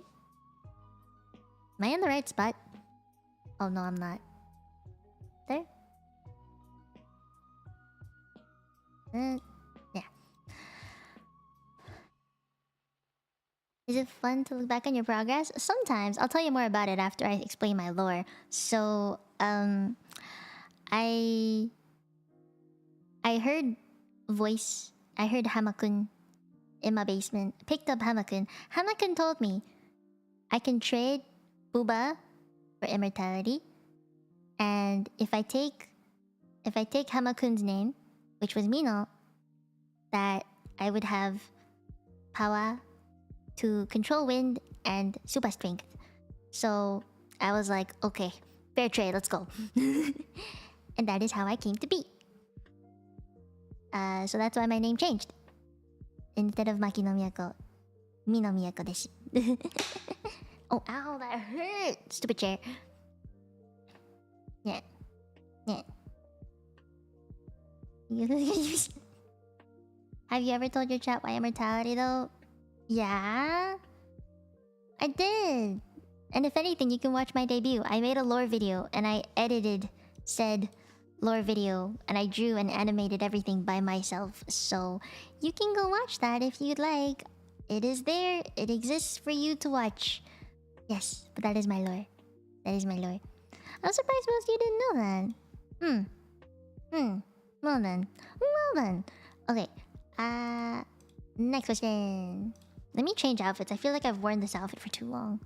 A: Am I in the right spot? Oh no, I'm not. There. Yeah. Is it fun to look back on your progress? Sometimes. I'll tell you more about it after I explain my lore. So, I heard voice. I heard Hamakun in my basement. Picked up Hamakun. Hamakun told me I can trade Booba for immortality, and if I take Hamakun's name, which was Mino, that I would have power to control wind and super strength. So I was like, okay, fair trade, let's go. And that is how I came to be. So that's why my name changed. Instead of Mino Mieko, Mino Mieko desu. Oh, ow, that hurt! Stupid chair. Yeah. Yeah. Have you ever told your chat why immortality though? Yeah, I did. And if anything, you can watch my debut. I made a lore video and I edited said lore video and I drew and animated everything by myself. So you can go watch that if you'd like. It is there. It exists for you to watch. Yes, but that is my lore. That is my lore. I'm surprised most of you didn't know that. Well then. Well then. Okay. Next question. Let me change outfits. I feel like I've worn this outfit for too long.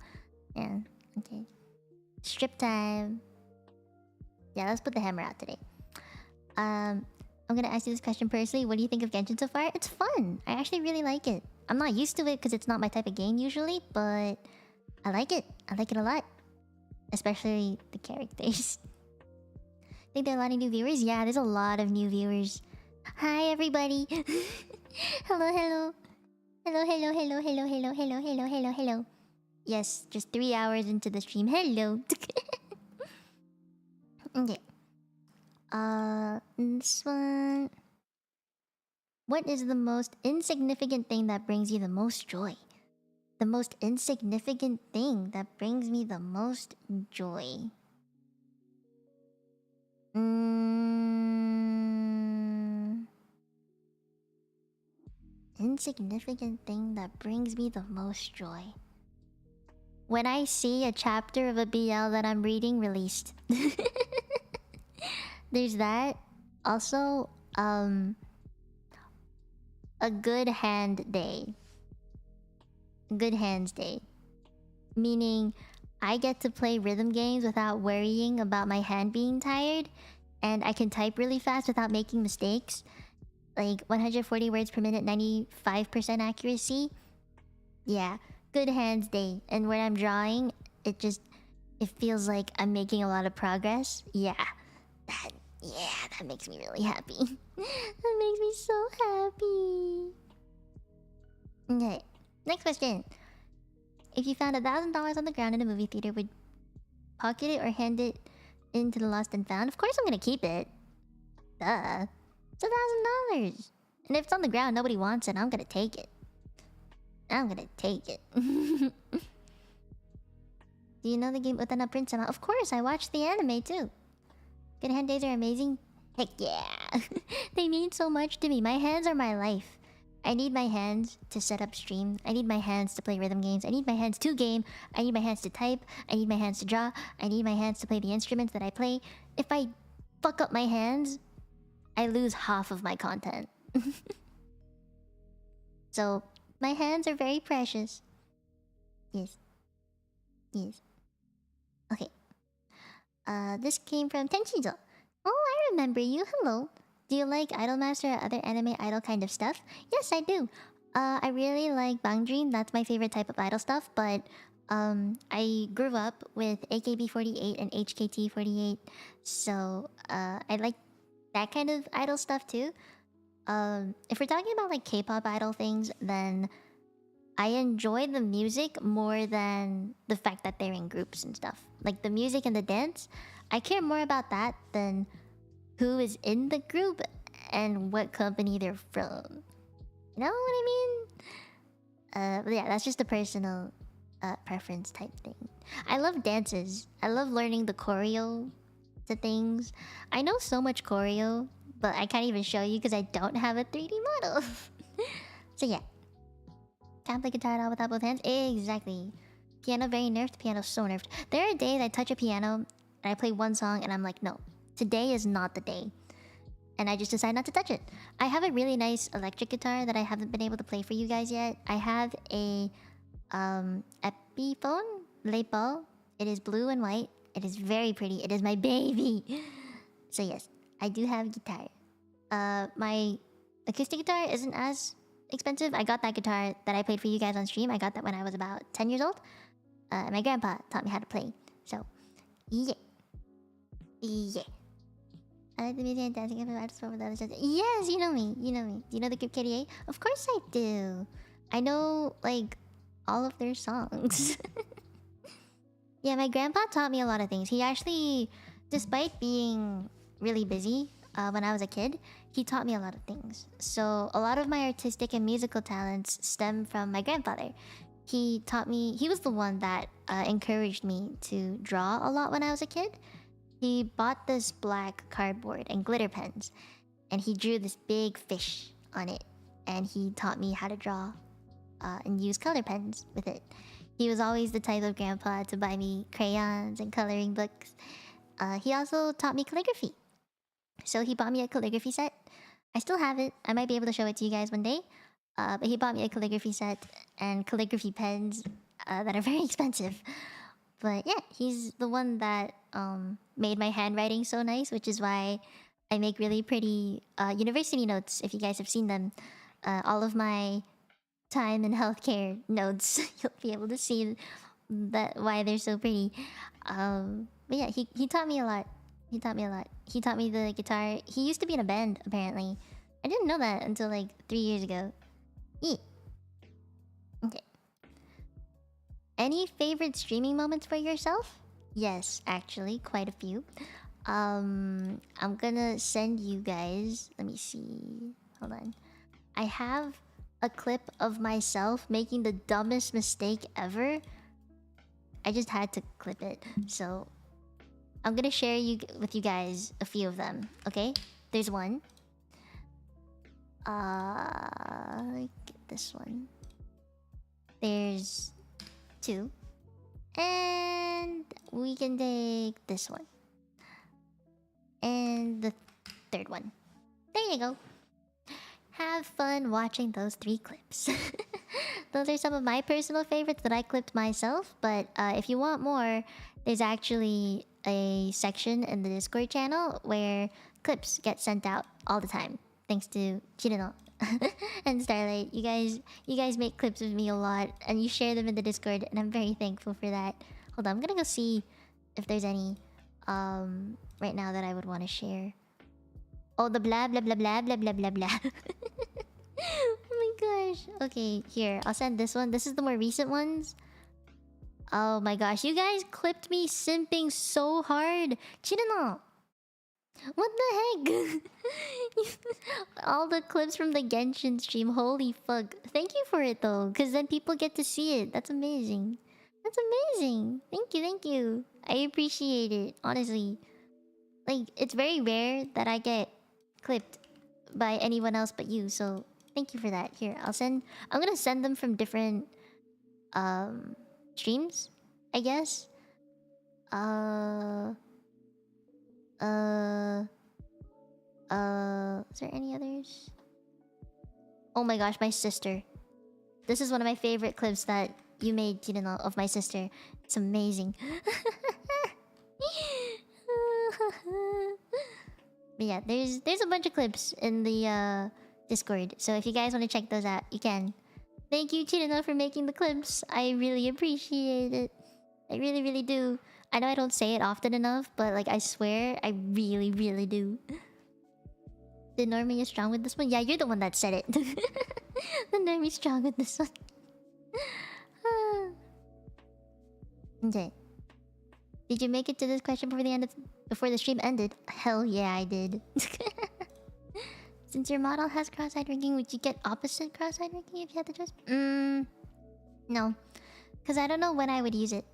A: Yeah. Okay. Strip time. Yeah, let's put the hammer out today. I'm gonna ask you this question personally. What do you think of Genshin so far? It's fun. I actually really like it. I'm not used to it because it's not my type of game usually, but I like it. I like it a lot. Especially the characters. Think there are a lot of new viewers? Yeah, there's a lot of new viewers. Hi everybody. Hello, hello. Hello, hello, hello, hello, hello, hello, hello, hello, hello. Yes, just 3 hours into the stream. Hello. Okay. This one. What is the most insignificant thing that brings you the most joy? The most insignificant thing that brings me the most joy. Insignificant thing that brings me the most joy. When I see a chapter of a BL that I'm reading released. There's that. Also, a good hand day. Good hands day. Meaning, I get to play rhythm games without worrying about my hand being tired. And I can type really fast without making mistakes. Like 140 words per minute, 95% accuracy. Yeah, good hands day. And when I'm drawing, it feels like I'm making a lot of progress. Yeah, that makes me really happy. That makes me so happy. Okay, next question. If you found $1,000 on the ground in a movie theater, would pocket it or hand it into the lost and found? Of course I'm gonna keep it. Duh. It's $1,000. And if it's on the ground, nobody wants it, I'm gonna take it. I'm gonna take it. Do you know the game Utana Prince? Of course, I watched the anime too. Good hand days are amazing. Heck yeah. They mean so much to me. My hands are my life. I need my hands to set up stream. I need my hands to play rhythm games. I need my hands to game. I need my hands to type. I need my hands to draw. I need my hands to play the instruments that I play. If I fuck up my hands, I lose half of my content. So, my hands are very precious. Yes. Yes. Okay. This came from Tenchizo. Oh, I remember you. Hello. Do you like Idolmaster or other anime idol kind of stuff? Yes, I do. I really like Bang Dream. That's my favorite type of idol stuff. But I grew up with AKB48 and HKT48. So I like that kind of idol stuff too. If we're talking about like K-pop idol things, then I enjoy the music more than the fact that they're in groups and stuff. Like the music and the dance, I care more about that than who is in the group and what company they're from. You know what I mean? But yeah, that's just a personal preference type thing. I love dances. I love learning the choreo to things. I know so much choreo, but I can't even show you because I don't have a 3D model. So yeah. Can't play guitar at all without both hands. Exactly. Piano very nerfed. Piano so nerfed. There are days I touch a piano and I play one song and I'm like, no, today is not the day. And I just decide not to touch it. I have a really nice electric guitar that I haven't been able to play for you guys yet. I have a Epiphone Les Paul. It is blue and white. It is very pretty. It is my baby. So yes, I do have guitar. My acoustic guitar isn't as expensive. I got that guitar that I played for you guys on stream. I got that when I was about 10 years old. My grandpa taught me how to play. So, yeah. Yeah. I like the music and dancing. I just over the other side. Yes, you know me. You know me. Do you know the group KDA? Of course I do. I know, like, all of their songs. Yeah, my grandpa taught me a lot of things. He actually, despite being really busy when I was a kid, he taught me a lot of things. So a lot of my artistic and musical talents stem from my grandfather. He taught me, he was the one that encouraged me to draw a lot when I was a kid. He bought this black cardboard and glitter pens, and he drew this big fish on it. And he taught me how to draw and use color pens with it. He was always the type of grandpa to buy me crayons and coloring books. He also taught me calligraphy. So he bought me a calligraphy set. I still have it. I might be able to show it to you guys one day. But he bought me a calligraphy set and calligraphy pens that are very expensive. But yeah, he's the one that made my handwriting so nice, which is why I make really pretty university notes, if you guys have seen them. All of my time and healthcare notes, you'll be able to see that why they're so pretty. But yeah, he taught me a lot. He taught me a lot. He taught me the guitar. He used to be in a band, apparently. I didn't know that until like 3 years ago. Yeah. Okay. Any favorite streaming moments for yourself? Yes, actually, quite a few. I'm gonna send you guys. Let me see. Hold on. I have a clip of myself making the dumbest mistake ever. I just had to clip it. So I'm gonna share with you guys a few of them. Okay? There's one. Get this one. There's two. And we can take this one. And the third one. There you go. Have fun watching those 3 clips. Those are some of my personal favorites that I clipped myself. But if you want more, there's actually a section in the Discord channel where clips get sent out all the time. Thanks to Chirino and Starlight. You guys make clips with me a lot, and you share them in the Discord, and I'm very thankful for that. Hold on, I'm gonna go see if there's any right now that I would want to share. Oh, the blah blah blah blah blah blah blah blah. Oh my gosh. Okay, here. I'll send this one. This is the more recent ones. Oh my gosh. You guys clipped me simping so hard. Chirino. What the heck? All the clips from the Genshin stream. Holy fuck. Thank you for it though. Because then people get to see it. That's amazing. That's amazing. Thank you, thank you. I appreciate it. Honestly. Like, it's very rare that I get clipped by anyone else but you, so thank you for that. Here, I'm gonna send them from different streams, I guess. Is there any others? Oh my gosh, my sister. This is one of my favorite clips that you made, you know, of my sister. It's amazing. But yeah, there's a bunch of clips in the Discord. So if you guys want to check those out, you can. Thank you, Chirino, for making the clips. I really appreciate it. I really, really do. I know I don't say it often enough, but like I swear, I really, really do. The normie is strong with this one? Yeah, you're the one that said it. The normie's strong with this one. Okay. Did you make it to this question before the stream ended? Hell yeah, I did. Since your model has cross-eyed ranking, would you get opposite cross-eyed ranking if you had the choice? No. Because I don't know when I would use it.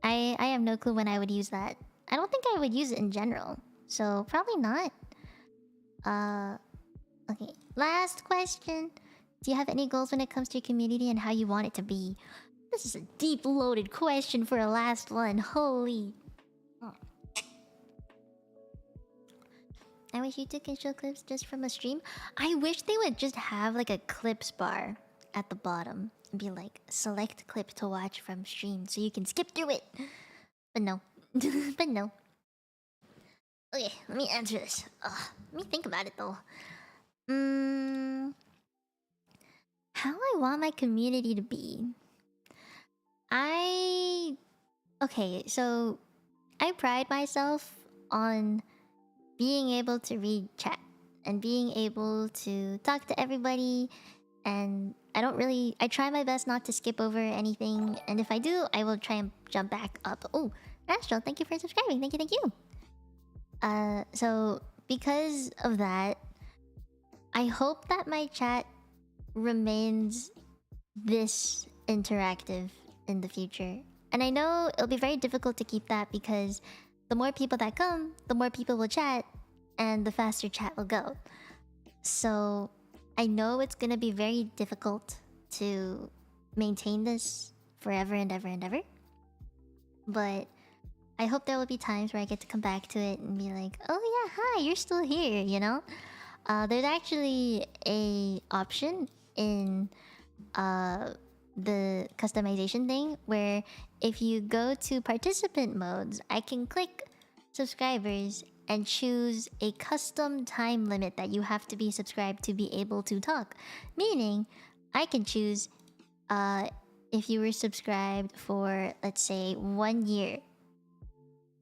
A: I have no clue when I would use that. I don't think I would use it in general. So probably not. Okay. Last question. Do you have any goals when it comes to your community and how you want it to be? This is a deep loaded question for a last one. Holy. Oh. I wish YouTube can show clips just from a stream. I wish they would just have like a clips bar at the bottom and be like select clip to watch from stream so you can skip through it. But no. But no. Okay, let me answer this. Let me think about it though. How I want my community to be. Okay, so I pride myself on being able to read chat and being able to talk to everybody, and I try my best not to skip over anything, and if I do, I will try and jump back up. Oh, Astral, thank you for subscribing. Thank you. So because of that, I hope that my chat remains this interactive in the future. And I know it'll be very difficult to keep that because the more people that come, the more people will chat, and the faster chat will go. So I know it's gonna be very difficult to maintain this forever and ever and ever. But I hope there will be times where I get to come back to it and be like, oh yeah, hi, you're still here, you know? There's actually a option in the customization thing where if you go to participant modes, I can click subscribers and choose a custom time limit that you have to be subscribed to be able to talk. Meaning, I can choose if you were subscribed for, let's say, 1 year.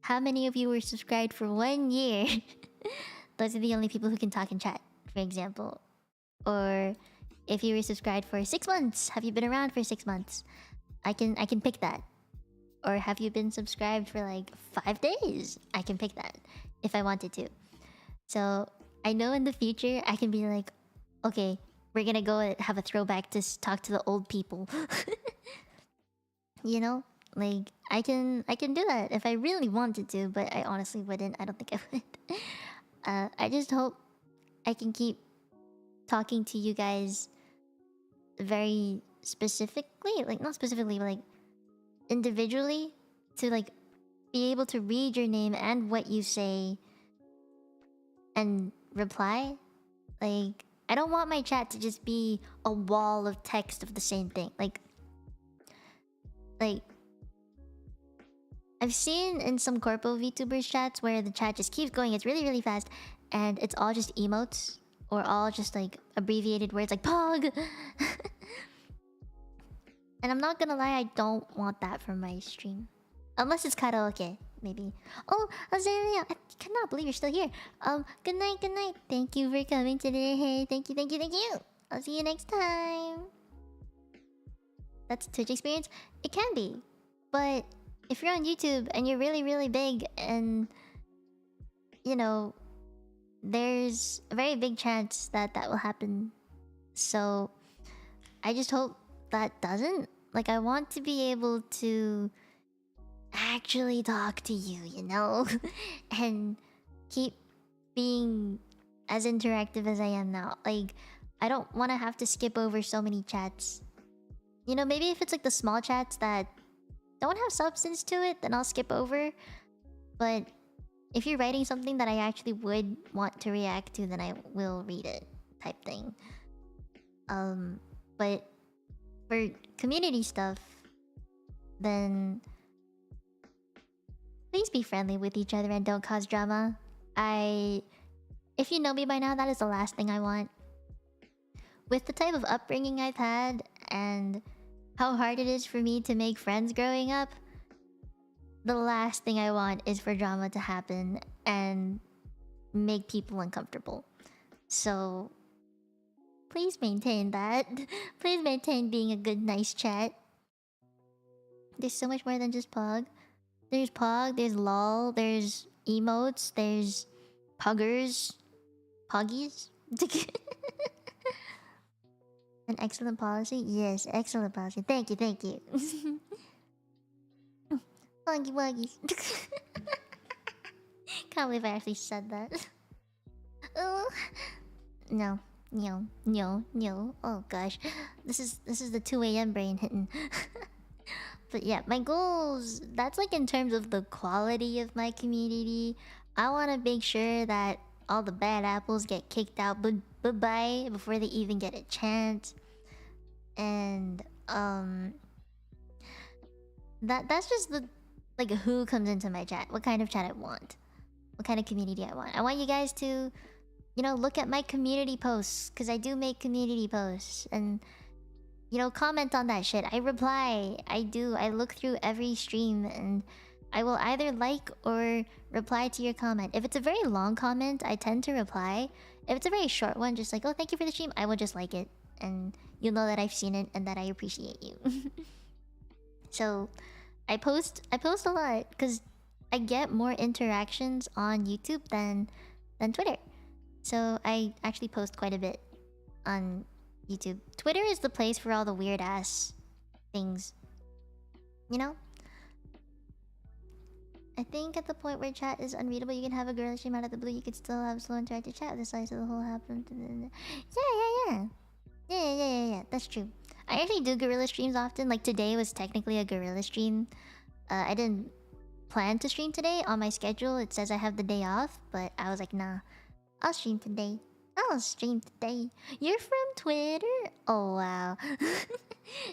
A: How many of you were subscribed for 1 year? Those are the only people who can talk and chat, for example. Or if you were subscribed for 6 months, have you been around for 6 months? I can pick that. Or have you been subscribed for like 5 days? I can pick that if I wanted to. So I know in the future I can be like, okay, we're gonna go and have a throwback to talk to the old people. You know, like I can do that if I really wanted to, but I honestly wouldn't. I don't think I would. I just hope I can keep talking to you guys very specifically, like not specifically, but like individually, to like be able to read your name and what you say and reply. Like I don't want my chat to just be a wall of text of the same thing. Like I've seen in some corpo VTubers chats where the chat just keeps going, it's really fast, and it's all just emotes or all just like abbreviated words like POG. And I'm not gonna lie, I don't want that for my stream. Unless it's karaoke, maybe. Oh, Azalea, I cannot believe you're still here. Good night. Thank you for coming today. Thank you. I'll see you next time. That's a Twitch experience? It can be. But if you're on YouTube and you're really big and, you know, there's a very big chance that that will happen. So I just hope that doesn't. Like, I want to be able to actually talk to you, you know? And keep being as interactive as I am now. Like, I don't want to have to skip over so many chats. You know, maybe if it's like the small chats that don't have substance to it, then I'll skip over. But if you're writing something that I actually would want to react to, then I will read it, type thing. But for community stuff, then please be friendly with each other and don't cause drama. If you know me by now, that is the last thing I want. With the type of upbringing I've had and how hard it is for me to make friends growing up, the last thing I want is for drama to happen and make people uncomfortable. So please maintain that. Please maintain being a good, nice chat. There's so much more than just Pog. There's Pog, there's LOL, there's emotes, there's Puggers. Poggies? An excellent policy? Yes, excellent policy. Thank you. Poggy Woggies. can't believe I actually said that. Oh, no, no, no, no. Oh gosh, this is the 2 a.m. brain hitting. But yeah, my goals. That's like in terms of the quality of my community. I want to make sure that all the bad apples get kicked out bye before they even get a chance. And that's just the like who comes into my chat, what kind of chat I want, what kind of community I want. I want you guys to, you know, look at my community posts, because I do make community posts, and you know, comment on that shit. I reply. I look through every stream, and I will either like or reply to your comment. If it's a very long comment, I tend to reply. If it's a very short one, just like, oh, thank you for the stream, I will just like it, and you'll know that I've seen it and that I appreciate you. So I post a lot because I get more interactions on YouTube than Twitter. So I actually post quite a bit on YouTube. Twitter is the place for all the weird ass things, you know? I think at the point where chat is unreadable, you can have a gorilla stream out of the blue. You could still have slow interactive chat with the size of the whole happen. Yeah. That's true. I actually do gorilla streams often. Like today was technically a gorilla stream. I didn't plan to stream today. On my schedule, it says I have the day off, but I was like, nah, I'll stream today. You're from Twitter? Oh wow.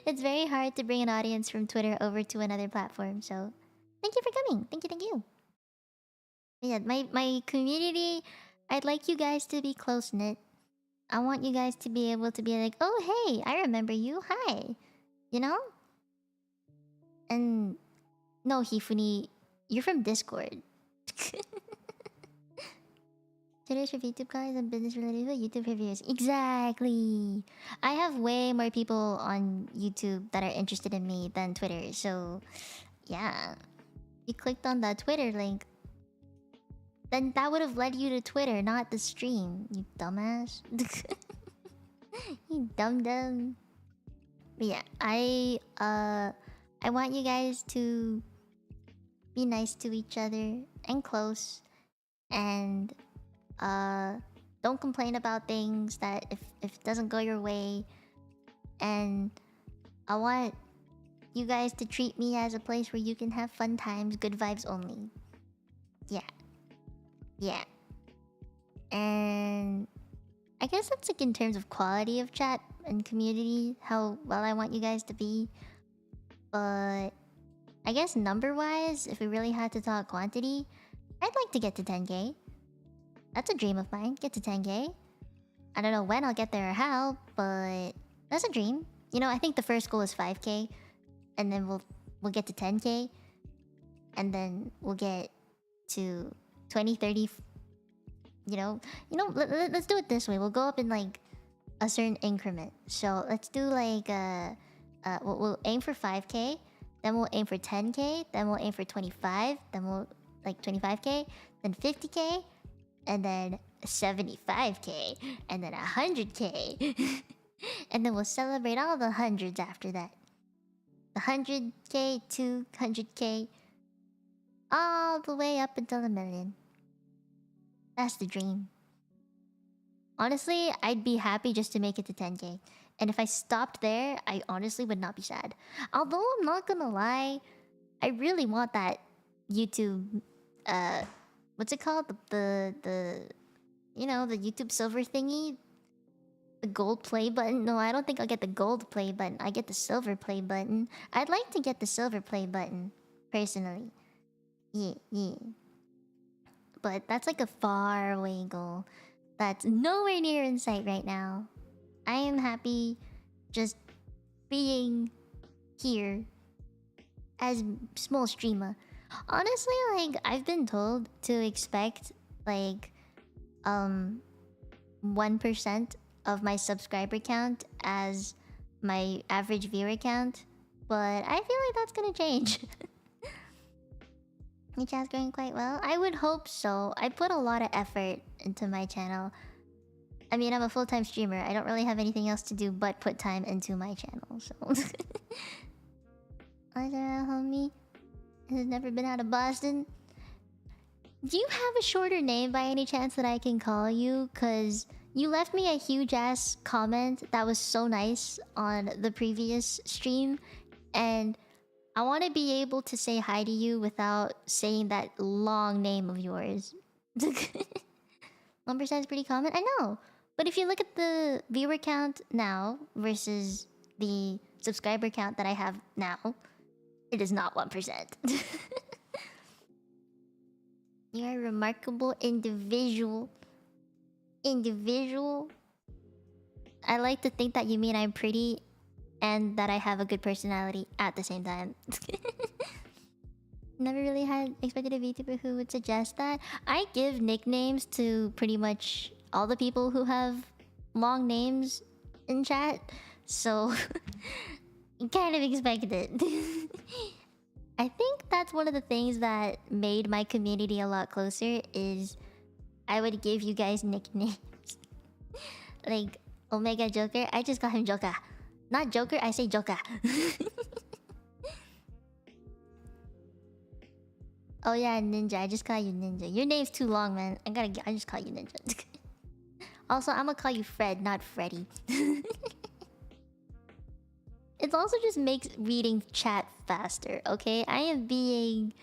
A: It's very hard to bring an audience from Twitter over to another platform, so thank you for coming. Thank you. Yeah, my community, I'd like you guys to be close-knit. I want you guys to be able to be like, oh hey, I remember you, hi. You know? And no, Hifuni, you're from Discord. Twitter's for VTuber guys and business related YouTube reviews. Exactly. I have way more people on YouTube that are interested in me than Twitter, so yeah. You clicked on that Twitter link, then that would have led you to Twitter, not the stream, you dumbass. You dumb. But yeah, I want you guys to be nice to each other and close, and don't complain about things that if it doesn't go your way. And I want you guys to treat me as a place where you can have fun times, good vibes only. Yeah. And I guess that's like in terms of quality of chat and community, how well I want you guys to be. But I guess number-wise, if we really had to talk quantity, I'd like to get to 10k. That's a dream of mine, get to 10k. I don't know when I'll get there or how, but that's a dream. You know, I think the first goal is 5k, and then we'll get to 10k, and then we'll get to 20, 30. You know, let's do it this way. We'll go up in like a certain increment. So let's do like we'll aim for 5k, then we'll aim for 10k, then we'll aim for 25, then we'll like 25k, then 50k, and then 75k, and then 100k. And then we'll celebrate all the hundreds after that. The 100k, 200k, all the way up until a million. That's the dream. Honestly, I'd be happy just to make it to 10k. And if I stopped there, I honestly would not be sad. Although I'm not gonna lie, I really want that YouTube what's it called? The you know, the YouTube silver thingy? The gold play button? No, I don't think I'll get the gold play button. I get the silver play button. I'd like to get the silver play button, personally. Yeah. But that's like a far away goal. That's nowhere near in sight right now. I am happy just being here as small streamer. Honestly, like, I've been told to expect like 1% of my subscriber count as my average viewer count, but I feel like that's gonna change. Your chat's going quite well? I would hope so. I put a lot of effort into my channel. I mean, I'm a full-time streamer. I don't really have anything else to do but put time into my channel, so... Hi there, homie. Has never been out of Boston. Do you have a shorter name by any chance that I can call you? Cause you left me a huge ass comment that was so nice on the previous stream, and I want to be able to say hi to you without saying that long name of yours. 1% is pretty common, I know. But if you look at the viewer count now versus the subscriber count that I have now, it is not 1%. You're a remarkable individual. I like to think that you mean I'm pretty and that I have a good personality at the same time. Never really had expected a VTuber who would suggest that. I give nicknames to pretty much all the people who have long names in chat, so you kind of expect it. I think that's one of the things that made my community a lot closer is I would give you guys nicknames. Like Omega Joker, I just call him Joker. Not Joker, I say Joker. Oh yeah, Ninja, I just call you Ninja. Your name's too long, man. I just call you Ninja. Also, I'm gonna call you Fred, not Freddy. It also just makes reading chat faster, okay? I am being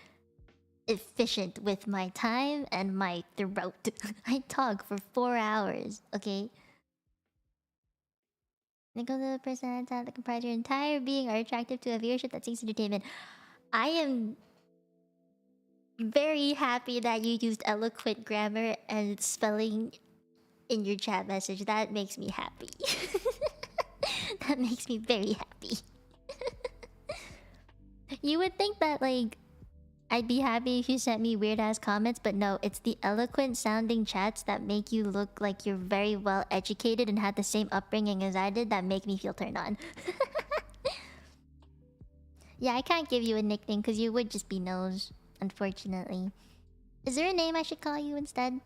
A: efficient with my time and my throat. I talk for 4 hours, okay? Think of the personalities that comprise your entire being are attractive to a viewership that seeks entertainment. I am very happy that you used eloquent grammar and spelling in your chat message. That makes me happy. That makes me very happy. You would think that, like, I'd be happy if you sent me weird-ass comments, but no, it's the eloquent-sounding chats that make you look like you're very well-educated and had the same upbringing as I did that make me feel turned on. Yeah, I can't give you a nickname because you would just be Nose, unfortunately. Is there a name I should call you instead?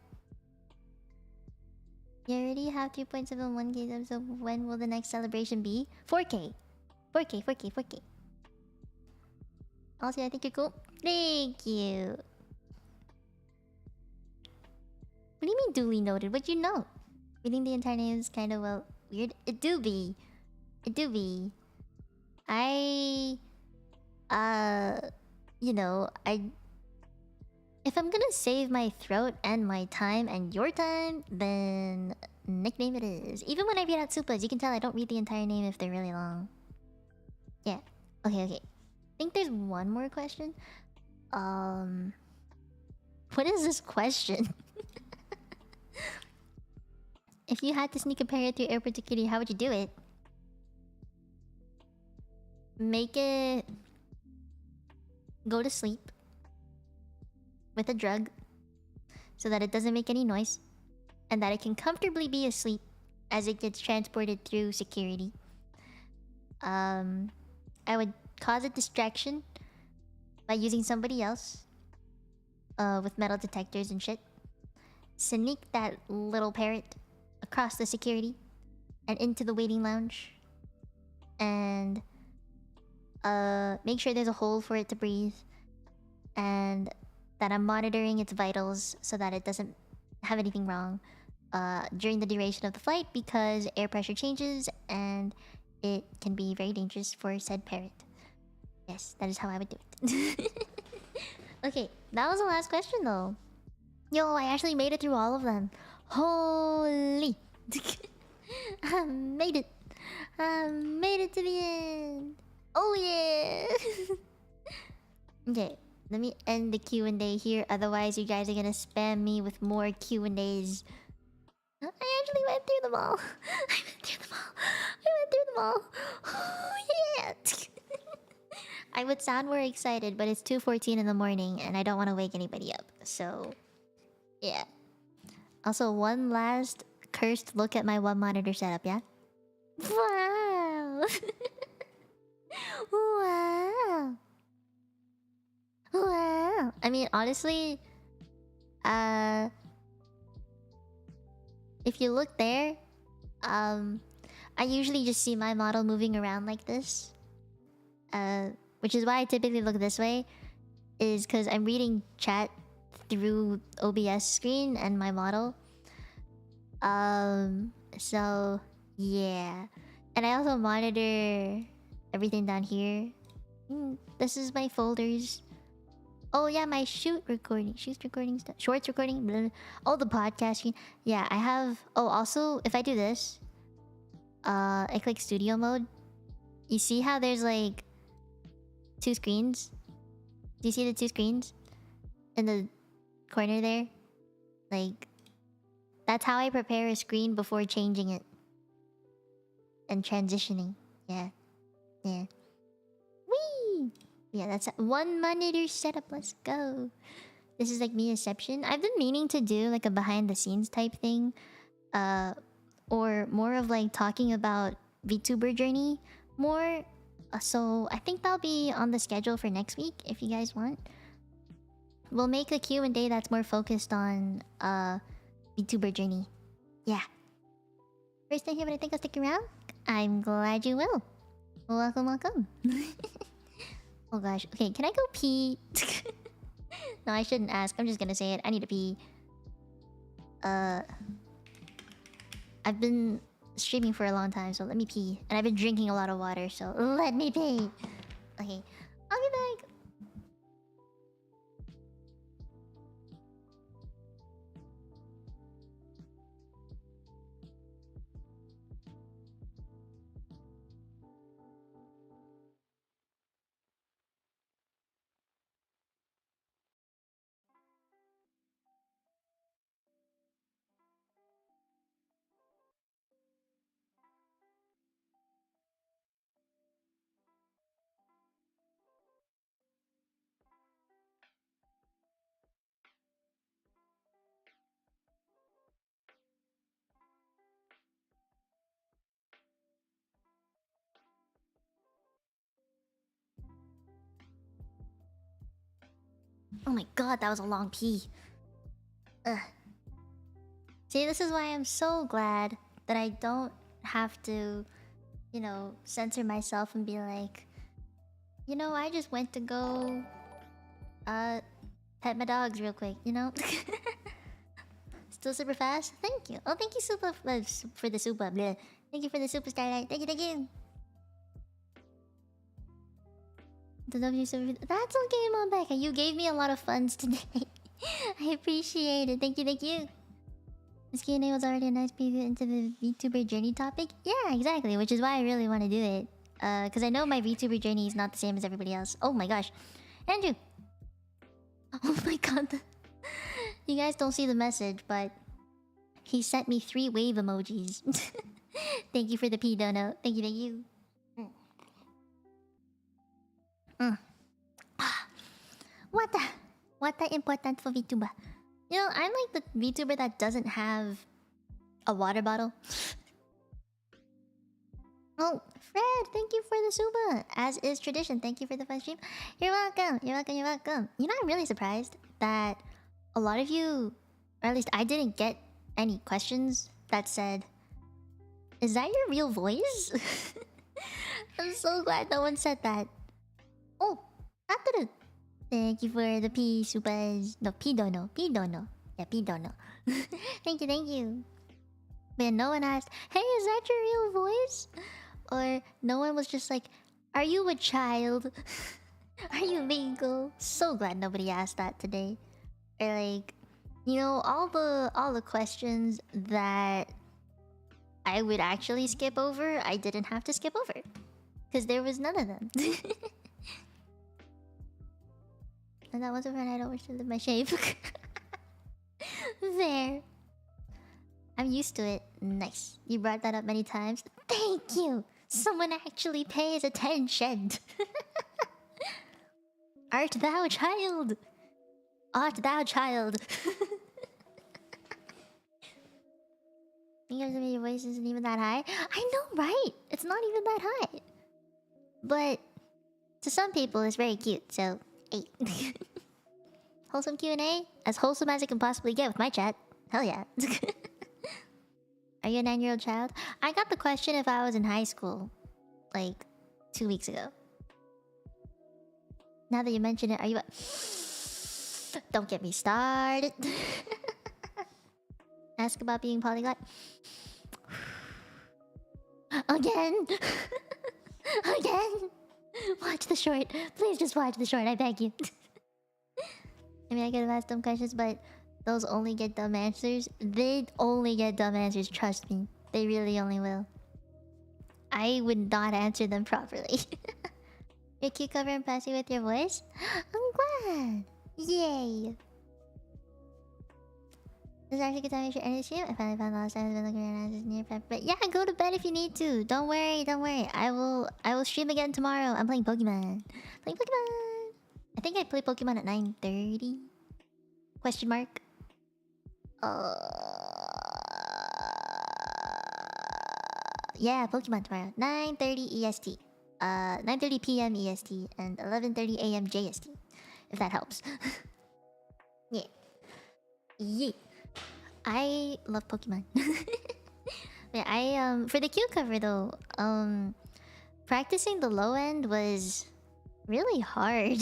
A: You already have 2.71k, so when will the next celebration be? 4k. 4k. Also, I think you're cool. Thank you. What do you mean duly noted? What'd you know? Reading the entire name is kind of, well, weird. It do be. You know, if I'm gonna save my throat and my time and your time, then nickname it is. Even when I read out Supas, you can tell I don't read the entire name if they're really long. Yeah. Okay. I think there's one more question. What is this question? If you had to sneak a parrot through airport security, how would you do it? Make it go to sleep with a drug so that it doesn't make any noise and that it can comfortably be asleep as it gets transported through security. I would cause a distraction by using somebody else with metal detectors and shit. Sneak that little parrot across the security and into the waiting lounge, and make sure there's a hole for it to breathe, and that I'm monitoring its vitals so that it doesn't have anything wrong during the duration of the flight, because air pressure changes and it can be very dangerous for said parrot. Yes, that is how I would do it. Okay, that was the last question though. Yo, I actually made it through all of them. Holy. I made it. I made it to the end. Oh yeah. Okay, let me end the Q&A here. Otherwise, you guys are gonna spam me with more Q&As. I actually went through them all. I went through them all. Oh yeah. I would sound more excited, but it's 2:14 in the morning and I don't want to wake anybody up. So, yeah. Also, one last cursed look at my one monitor setup, yeah? Wow! Wow! I mean, honestly, if you look there, I usually just see my model moving around like this. Which is why I typically look this way, is because I'm reading chat through OBS screen and my model. So yeah, and I also monitor everything down here. This is my folders. Oh yeah, my shoot recording stuff, shorts recording, blah, blah. Oh, the podcasting. Yeah, I have. Oh, also, if I do this, I click studio mode. You see how there's like 2 screens? Do you see the 2 screens in the corner there? Like, that's how I prepare a screen before changing it and transitioning. Yeah, yeah. Whee! Yeah, that's one monitor setup. Let's go. This is like me-inception. I've been meaning to do like a behind-the-scenes type thing, or more of like talking about VTuber journey more. So I think that'll be on the schedule for next week if you guys want. We'll make a Q&A that's more focused on VTuber journey. Yeah. First time here, but I think I'll stick around. I'm glad you will. Welcome, welcome. Oh gosh. Okay, can I go pee? No, I shouldn't ask. I'm just gonna say it. I need to pee. I've been streaming for a long time, so let me pee. And I've been drinking a lot of water, so let me pee. Okay, I'll be back. Oh my god, that was a long pee. Ugh. See, this is why I'm so glad that I don't have to, you know, censor myself and be like, you know, I just went to go, pet my dogs real quick, you know? Still super fast? Thank you. Oh, thank you super for the super. Bleh. Thank you for the super starlight. Thank you, thank you. The W super. That's okay, Mom Becca. You gave me a lot of funds today. I appreciate it. Thank you, thank you. This Q&A was already a nice preview into the VTuber journey topic. Yeah, exactly. Which is why I really want to do it. Because I know my VTuber journey is not the same as everybody else. Oh my gosh. Andrew! Oh my god. You guys don't see the message, but he sent me 3 wave emojis. Thank you for the P dono. Thank you, thank you. What the important for VTuber? You know, I'm like the VTuber that doesn't have a water bottle. Oh, Fred, thank you for the suba. As is tradition, thank you for the fun stream. You're welcome, you're welcome, you're welcome. You know, I'm really surprised that a lot of you, or at least I didn't get any questions that said, is that your real voice? I'm so glad no one said that. Oh, after thank you for the P supers. No, P dono. P dono. Yeah, P dono. Thank you, thank you. Man, no one asked, hey, is that your real voice? Or no one was just like, are you a child? Are you legal? So glad nobody asked that today. Or like, you know, all the questions that I would actually skip over, I didn't have to skip over. Because there was none of them. And that wasn't when I don't wish to live my shape. There. I'm used to it. Nice. You brought that up many times. Thank you! Someone actually pays attention. Art thou child? Art thou child? Because your voice isn't even that high. I know, right? It's not even that high. But to some people, it's very cute. So, hey. Wholesome Q&A? As wholesome as it can possibly get with my chat. Hell yeah. Are you a 9-year-old child? I got the question if I was in high school, like 2 weeks ago. Now that you mention it, are you a... Don't get me started. Ask about being polyglot. Again. Again. Watch the short. Please just watch the short, I beg you. I mean, I could have asked dumb questions, but those only get dumb answers. They only get dumb answers, trust me. They really only will. I would not answer them properly. Your cute cover and passing with your voice? I'm glad! Yay! This is actually a good time you should end the stream. I finally found the last time I've been looking around as near prep. But yeah, go to bed if you need to. Don't worry, don't worry. I will stream again tomorrow. I'm playing Pokemon. Playing Pokemon! I think I play Pokemon at 9:30? Question mark? Yeah, Pokemon tomorrow. 9:30 EST. 9:30 PM EST and 11:30 AM JST. If that helps. Yeah. Yeah. I love Pokemon. Yeah, for the cue cover though, practicing the low end was really hard.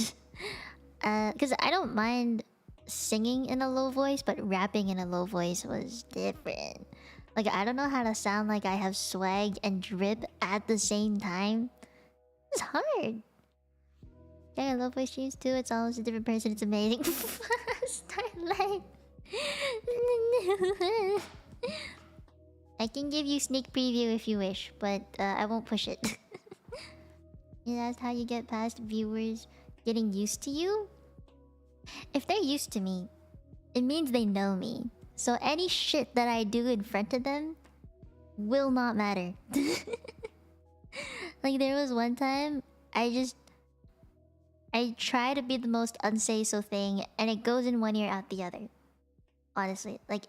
A: Cause I don't mind singing in a low voice, but rapping in a low voice was different. Like, I don't know how to sound like I have swag and drip at the same time. It's hard. Yeah, I love voice streams too. It's always a different person. It's amazing. Starlight. I can give you sneak preview if you wish, but I won't push it. You asked how you get past viewers getting used to you? If they're used to me, it means they know me. So any shit that I do in front of them will not matter. Like, there was one time I try to be the most unsay-so thing, and it goes in one ear out the other. Honestly, like,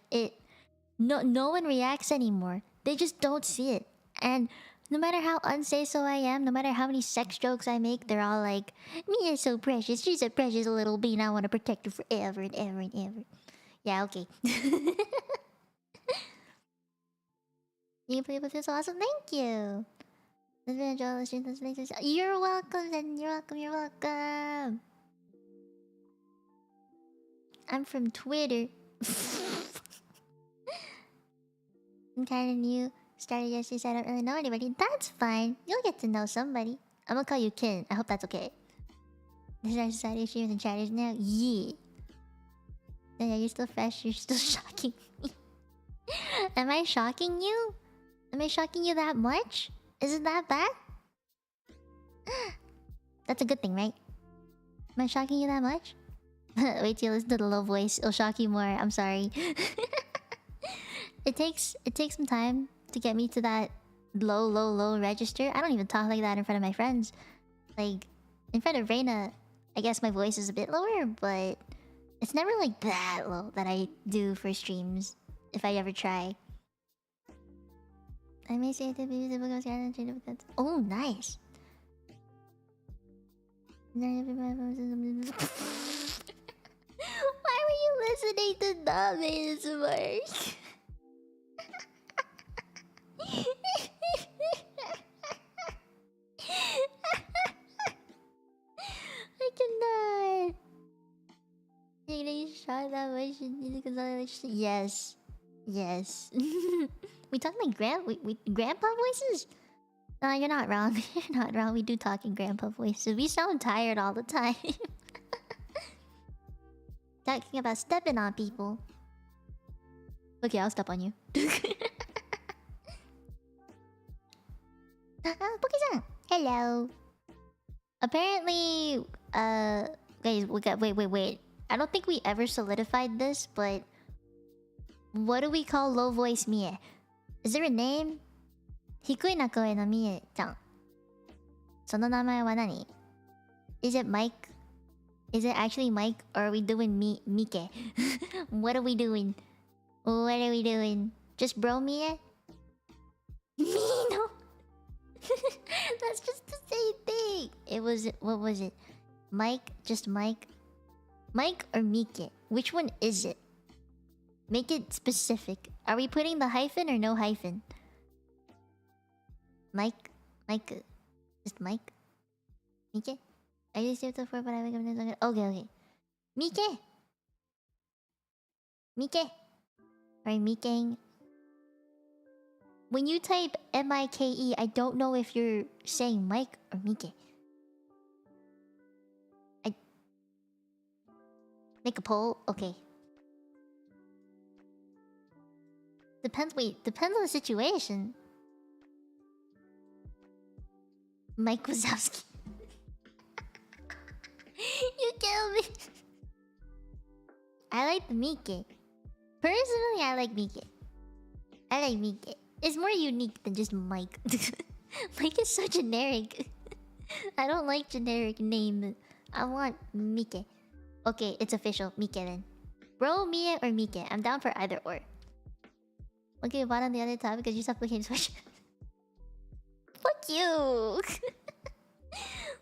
A: no one reacts anymore. They just don't see it. And no matter how unsay-so I am, no matter how many sex jokes I make, they're all like, Mia's so precious. She's a precious little bean. I want to protect her forever and ever and ever. Yeah, okay. You play with this awesome. Thank you. You're welcome, then. You're welcome. You're welcome. I'm from Twitter. I'm kind of new. Started yesterday, so I don't really know anybody. That's fine. You'll get to know somebody. I'm gonna call you Kin. I hope that's okay. This is our society streamers and chatters now. Yeah. Yeah, you're still fresh. You're still shocking me. Am I shocking you? Am I shocking you that much? Is it that bad? That's a good thing, right? Am I shocking you that much? Wait till you listen to the low voice. It'll shock you more. I'm sorry. It takes some time to get me to that low register. I don't even talk like that in front of my friends. Like, in front of Reina, I guess my voice is a bit lower, but it's never like that low that I do for streams, if I ever try. I may say to be visible. Oh, nice. Why were you listening to dumb ASMR? I cannot. You're gonna shock that much consolidation. Yes. Yes. We talk like grandpa voices? No, you're not wrong. You're not wrong. We do talk in grandpa voices. We sound tired all the time. Talking about stepping on people. Okay, I'll step on you. Poke-san! Hello. Apparently, guys, wait. I don't think we ever solidified this, but what do we call low voice Mie? Is there a name? Hikui na koe no Mie-chan. Sono namae wa nani? Is it Mike? Is it actually Mike, or are we doing Mike? What are we doing? What are we doing? Just bro Mie? Mino! That's just the same thing. It was... What was it? Mike? Just Mike? Mike or Mike? Which one is it? Make it specific. Are we putting the hyphen or no hyphen? Mike? Mike? Just Mike? Mike? I just saved the 4, but I wake up in a second. Okay. Mike! Mike. Or Mikeng. When you type Mike, I don't know if you're saying Mike or Mike. I make a poll? Okay. Depends on the situation. Mike Wazowski. You kill me. I like the Mike. Personally, I like Mike. I like Mike. It's more unique than just Mike. Mike is so generic. I don't like generic name. I want Mike. Okay, it's official. Mike then. Bro, Mia, or Mike? I'm down for either or. Okay, bot on the other tab because you became switch. Fuck you. What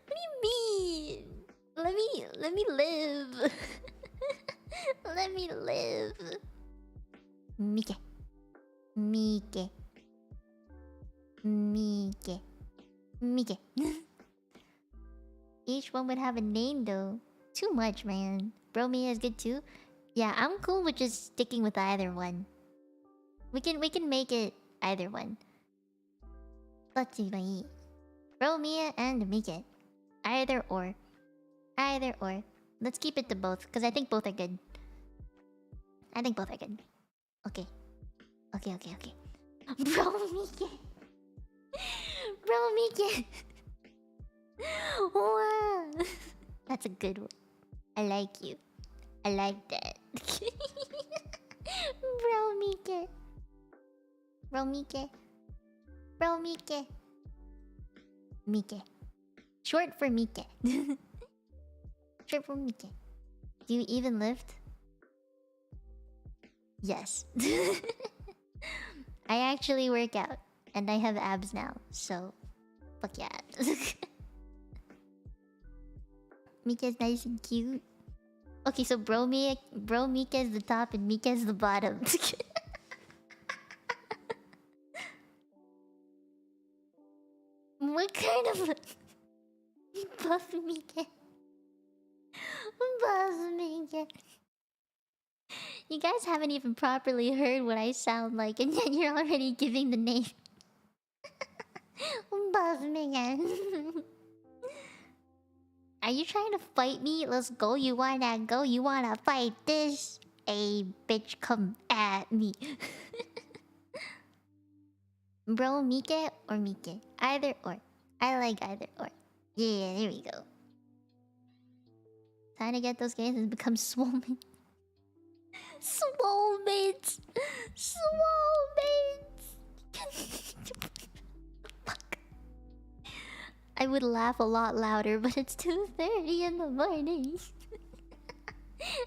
A: do you mean? Let me live. Let me live. Mike. Mike. Mike. Mike. Each one would have a name though. Too much, man. Bro, Mia is good too. Yeah, I'm cool with just sticking with either one. We can make it either one. Let's see, Bro, Mia, and Mike. Either or. Either or. Let's keep it to both, because I think both are good. I think both are good. Okay. Okay. Bro, Mike. Bro, Mike. Wow. That's a good one. I like you. I like that. Bro, Mike. Bro, Mike. Bro, Mike. Mike. Short for Mike. Short for Mike. Do you even lift? Yes. I actually work out. And I have abs now. So, fuck yeah. Mika's nice and cute. Okay, so Bro Mika is the top and Mika is the bottom. What kind of buff Mika? Buff Mika. You guys haven't even properly heard what I sound like, and yet you're already giving the name. Buff Mika. Are you trying to fight me? Let's go. You wanna go? You wanna fight this? Hey, bitch, come at me. Bro, Mika or Mika? Either or. I like either or. Yeah, there we go. Time to get those games and become swolemates. Swolemates! Swolemates! Fuck. I would laugh a lot louder, but it's 2:30 in the morning.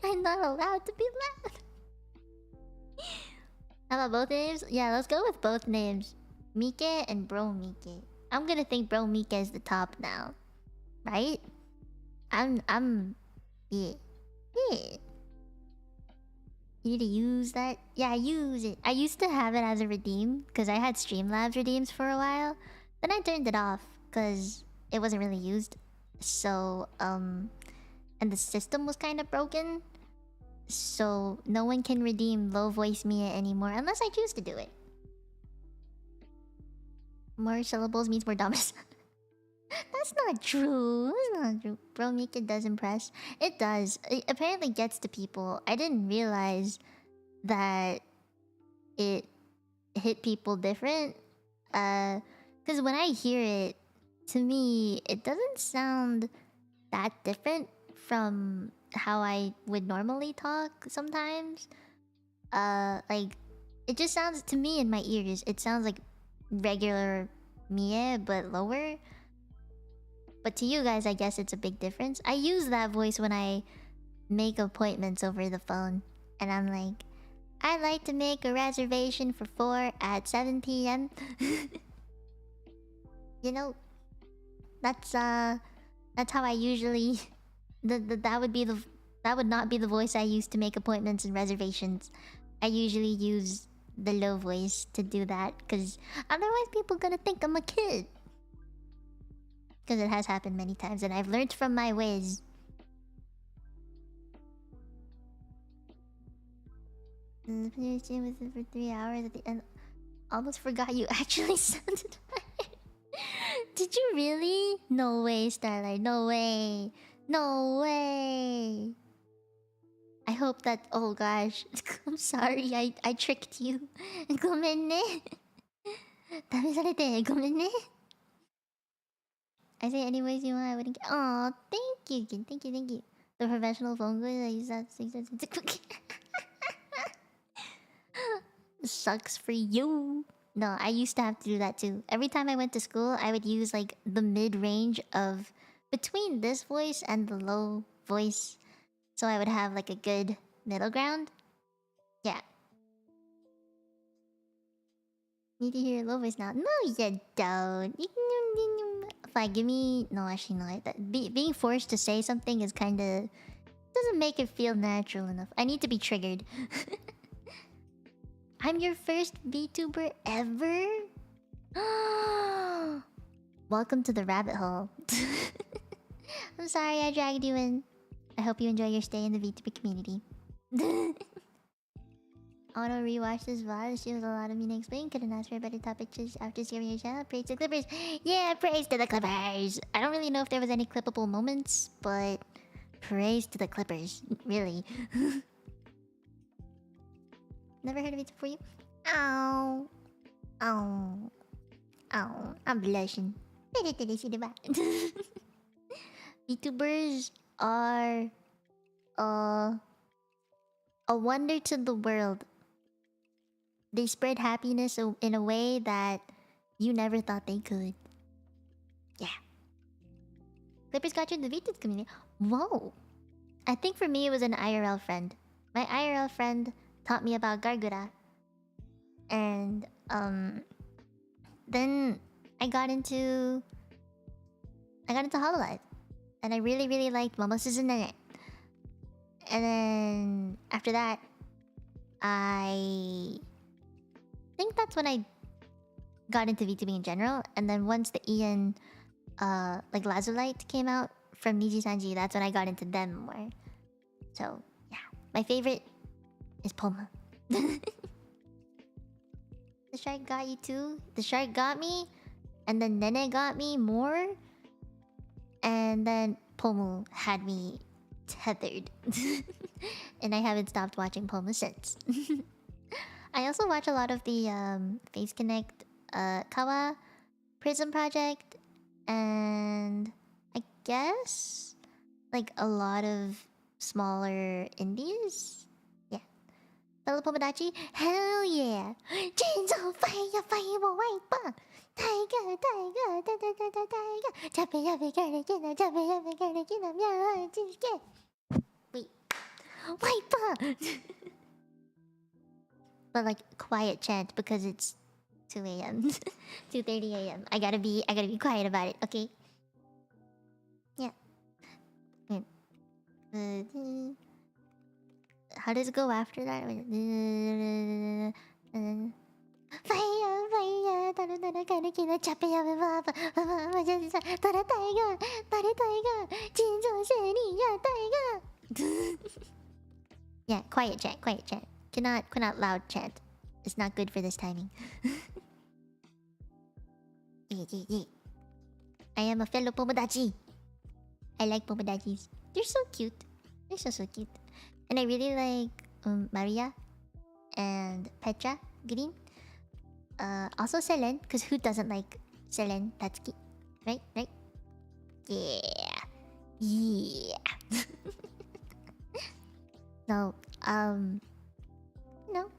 A: I'm not allowed to be loud. How about both names? Yeah, let's go with both names. Mika and Bro Mika. I'm gonna think Bro Mika is the top now. Right? Yeah. Yeah. You need to use that? Yeah, use it. I used to have it as a redeem, because I had Streamlabs redeems for a while. Then I turned it off, because it wasn't really used. So, and the system was kind of broken. So, no one can redeem low voice Mia anymore, unless I choose to do it. More syllables means more dominance. That's not true. That's not true. Bro, Mika does impress. It does. It apparently gets to people. I didn't realize that it hit people different. Because when I hear it, to me, it doesn't sound that different from how I would normally talk sometimes. Like, it just sounds, to me in my ears, it sounds like regular Mia, but lower. But to you guys, I guess it's a big difference. I use that voice when I make appointments over the phone. And I'm like, I'd like to make a reservation for 4 at 7 p.m. You know, that's how I usually... That would not be the voice I use to make appointments and reservations. I usually use the low voice to do that, because otherwise people gonna think I'm a kid. Because it has happened many times and I've learned from my ways. Finishing with it for 3 hours at the end. Almost forgot you actually sounded tired. Did you really? No way, Starlight. No way. No way. I hope that. Oh gosh. I'm sorry. I tricked you. ごめんね。試されてごめんね。I say anyways you want. I wouldn't. Oh, thank you, Kin. Thank you, thank you. The professional phone quiz. I use that. It's a cookie. Sucks for you. No, I used to have to do that too. Every time I went to school, I would use like the mid-range of between this voice and the low voice. So I would have like a good middle ground. Yeah. Need to hear low voice now. No, you don't. Fine, give me... No, actually, no. Being forced to say something is kind of... doesn't make it feel natural enough. I need to be triggered. I'm your first VTuber ever? Welcome to the rabbit hole. I'm sorry I dragged you in. I hope you enjoy your stay in the VTuber community. I wanna rewatch this VOD. She was a lot of meaning explained. Couldn't ask for a better topic after seeing your channel. Praise to the Clippers. Yeah, praise to the Clippers. I don't really know if there was any clippable moments, but praise to the Clippers. Really. Never heard of it before you? Ow. Ow. Ow. I'm blushing. VTubers are a wonder to the world. They spread happiness in a way that you never thought they could. Yeah. Clippers got you in the VTuber community. Whoa. I think for me it was an IRL friend. My IRL friend taught me about Gargura. And then I got into HoloLive. And I really, really liked Momos in it. And then after that, I think that's when I got into VTubing in general. And then once the Ian like Lazulite came out from Niji Sanji, that's when I got into them more. So yeah. My favorite is Poma. The shark got you too? The shark got me, and then Nene got me more, and then Pomu had me tethered. And I haven't stopped watching Poma since. I also watch a lot of the Face Connect Kawa Prism Project, and I guess like a lot of smaller indies. Yeah. Fellow Pomodachi? Hell yeah! Chains on fire, fire, wiper! Tiger, tiger, tiger, tiger, tiger! Chappy, chappy, gotta get a chappy, chappy, gotta get a meow, just get. Wait. Wiper! But like quiet chant because it's 2 a.m. 2:30 a.m. I gotta be quiet about it, okay? Yeah. Wait. How does it go after that? Fire, fire, gotta get a chappy, yeah, quiet chant, quiet chant. Cannot loud chant. It's not good for this timing. Yeah. I am a fellow Pomodachi. I like Pomodachis. They're so cute. They're so cute. And I really like Maria and Petra Green. Also Selen, because who doesn't like Selen Tatsuki? Right? Yeah. No, no.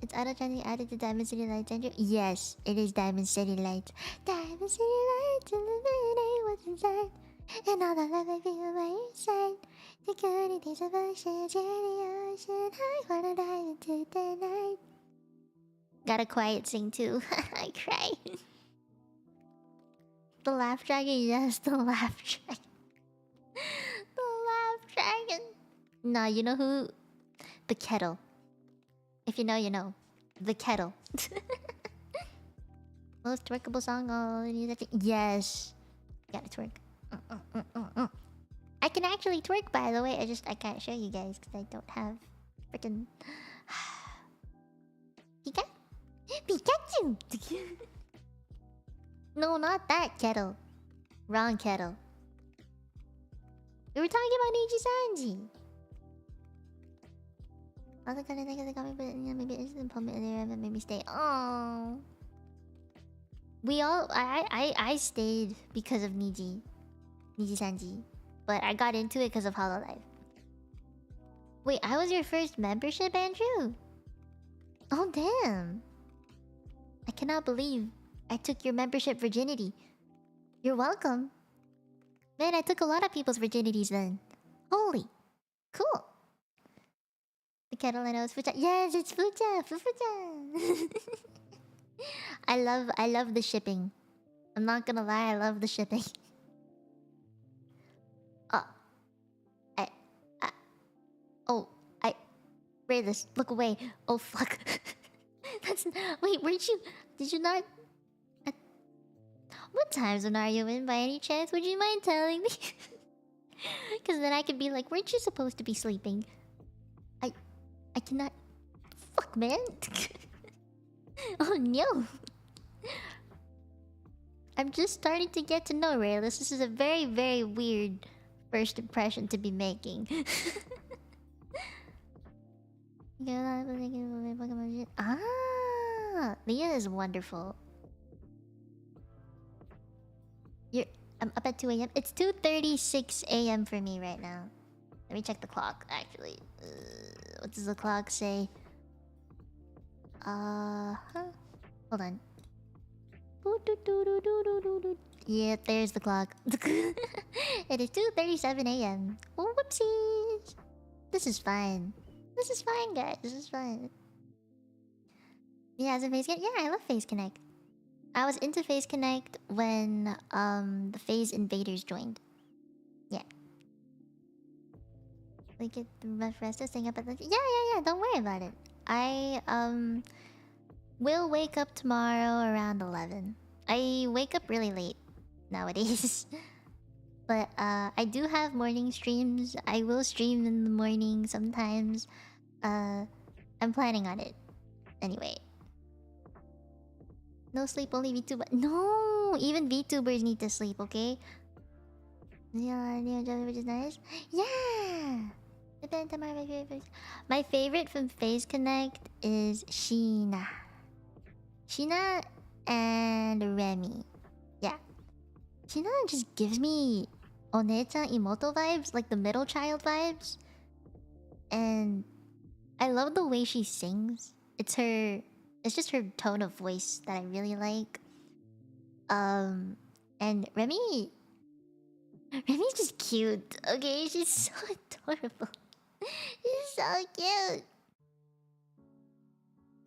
A: It's auto chanting added to Diamond City Lights engine. Yes, it is Diamond City Lights. Diamond City Lights, illuminate what's inside. And all the love I feel by your side. The good days of oceans in the ocean. I wanna dive into the night. Gotta quiet sing too. I cry. The laugh dragon, yes, the laugh dragon. The laugh dragon. Nah, you know who? The kettle. If you know, you know. The kettle. Most twerkable song. Yes. Gotta twerk. I can actually twerk, by the way. I can't show you guys because I don't have freaking Pika? Pikachu! No, not that kettle. Wrong kettle. We were talking about Niji Sanji. I was gonna think of the comic, but maybe it's the public there, but maybe stay. Oh. I stayed because of Niji Sanji, but I got into it because of HoloLive. Wait, I was your first membership, Andrew? Oh damn! I cannot believe I took your membership virginity. You're welcome. Man, I took a lot of people's virginities then. Holy, cool. The kettle I know is Fucha. Yes, it's Fucha. Fucha. I love the shipping. I'm not gonna lie, I love the shipping. Oh, I Rayless, look away. Oh fuck. That's wait, weren't you? Did you not? What time zone are you in by any chance? Would you mind telling me? Because then I could be like, weren't you supposed to be sleeping? I cannot. Fuck, man. Oh no. I'm just starting to get to know Rayless. This is a very, very weird first impression to be making. Ah, Leah is wonderful. I'm up at 2 a.m. It's 2:36 a.m. for me right now. Let me check the clock, actually. What does the clock say? Hold on. Yeah, there's the clock. It is 2:37 a.m. Oh, whoopsies. This is fine. This is fine, guys. This is fine. Yeah, as a Phase Connect? Yeah, I love Phase Connect. I was into Phase Connect when the Phase Invaders joined. Yeah. We get the rough rest of staying up at the... Yeah. Don't worry about it. I will wake up tomorrow around 11. I wake up really late nowadays. But I do have morning streams. I will stream in the morning sometimes. I'm planning on it. Anyway. No sleep, only VTuber. No! Even VTubers need to sleep, okay? Yeah, which is nice. Yeah! My favorite from Phase Connect is Sheena. Sheena and Remy. Yeah. Sheena just gives me One-chan Imoto vibes, like the middle child vibes. And I love the way she sings. It's just her tone of voice that I really like. And Remy's just cute, okay? She's so adorable. She's so cute.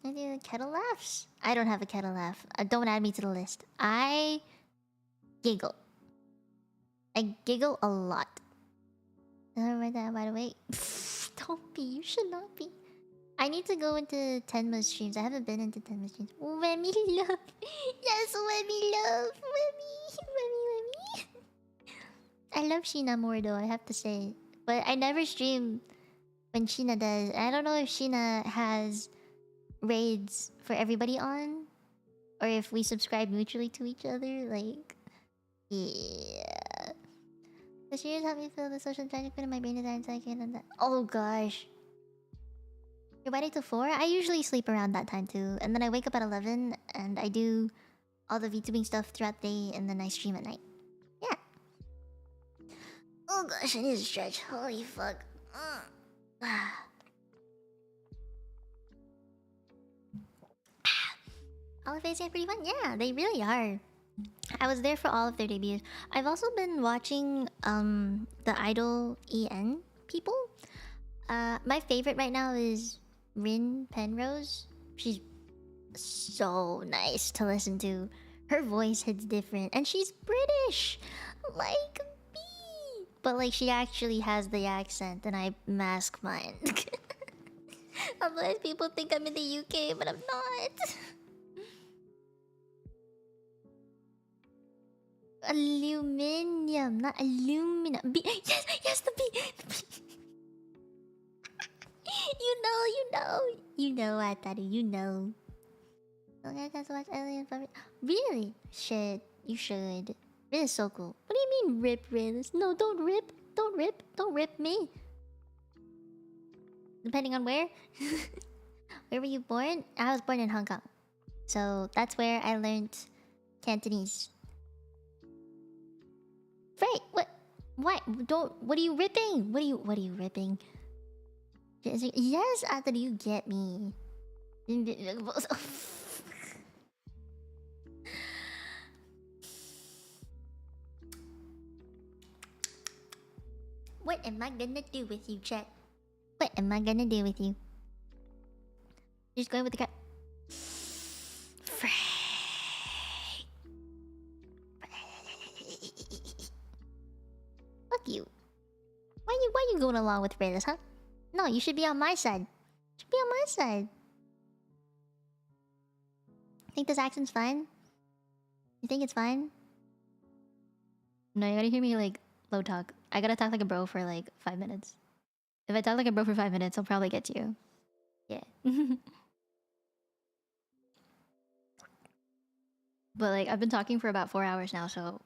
A: I do kettle laughs. I don't have a kettle laugh. Don't add me to the list. I giggle. I giggle a lot. Did I write that by the way? Don't be. You should not be. I need to go into Tenma streams. I haven't been into Tenma streams. Remy love. Yes, Remy love. Remy. I love Sheena more though, I have to say. But I never stream when Sheena does. I don't know if Sheena has raids for everybody on. Or if we subscribe mutually to each other. Like, yeah. The series helped me feel the social tragic bit in my brain is anxiety and that. Oh gosh. You're waiting till 4? I usually sleep around that time too. And then I wake up at 11 and I do all the VTubing stuff throughout the day and then I stream at night. Yeah. Oh gosh, I need to stretch. Holy fuck. All of Phase are pretty fun? Yeah, they really are. I was there for all of their debuts. I've also been watching the Idol EN people. My favorite right now is Rin Penrose. She's so nice to listen to. Her voice hits different. And she's British! Like me! But like she actually has the accent and I mask mine. Otherwise people think I'm in the UK, but I'm not. Aluminium, not aluminum. B. Yes, the B. You know, Ataru, you know. Don't get to watch Alien Family. Really? Shit. You should. It is so cool. What do you mean rip, Riz? No, don't rip. Don't rip. Don't rip me. Depending on where. Where were you born? I was born in Hong Kong. So that's where I learned Cantonese. Right, what? What? Don't. What are you ripping? What are you ripping? Yes, after you get me. What am I gonna do with you, chat? What am I gonna do with you? Just going with the cat. Fuck you. Why you going along with Raiders, huh? No, you should be on my side. You should be on my side. Think this accent's fine? You think it's fine? No, you gotta hear me like low talk. I gotta talk like a bro for like 5 minutes. If I talk like a bro for 5 minutes, I'll probably get to you. Yeah. But like I've been talking for about 4 hours now, so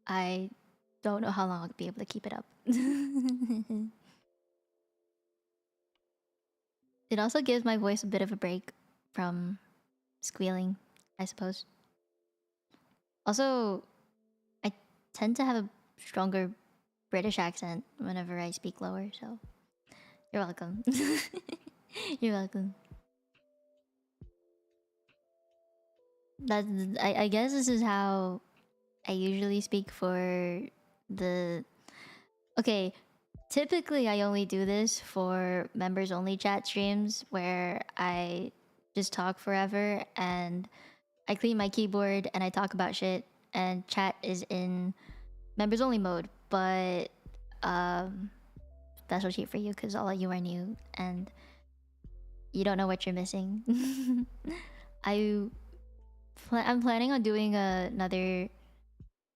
A: I don't know how long I'll be able to keep it up. It also gives my voice a bit of a break from squealing, I suppose. Also, I tend to have a stronger British accent whenever I speak lower, so you're welcome. You're welcome. That's I guess this is how I usually speak for the... Okay, typically I only do this for members only chat streams where I just talk forever and I clean my keyboard and I talk about shit and chat is in members only mode, but special treat for you because all of you are new and you don't know what you're missing. I'm planning on doing another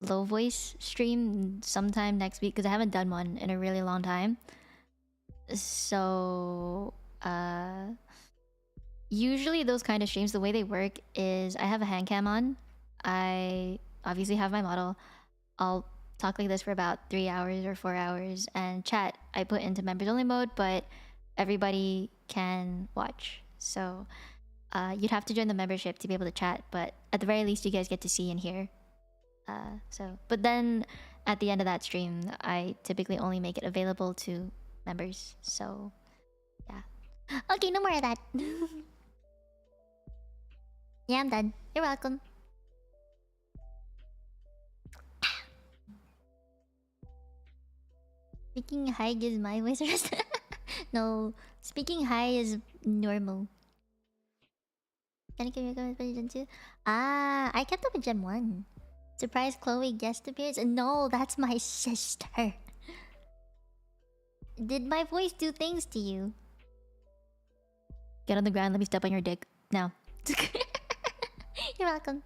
A: low voice stream sometime next week because I haven't done one in a really long time. So usually those kind of streams, the way they work is I have a hand cam on. I obviously have my model. I'll talk like this for about 3 hours or 4 hours, and chat I put into members only mode, but everybody can watch. So you'd have to join the membership to be able to chat, but at the very least you guys get to see and hear. But then at the end of that stream, I typically only make it available to members. So yeah. Okay, no more of that. Yeah, I'm done. You're welcome. Speaking high gives my voice a rest. No, speaking high is normal. Can I give you a comment for Gen 2? Ah, I kept up with Gen 1. Surprise Chloe guest appearance? No, that's my sister. Did my voice do things to you? Get on the ground, let me step on your dick. Now. You're welcome.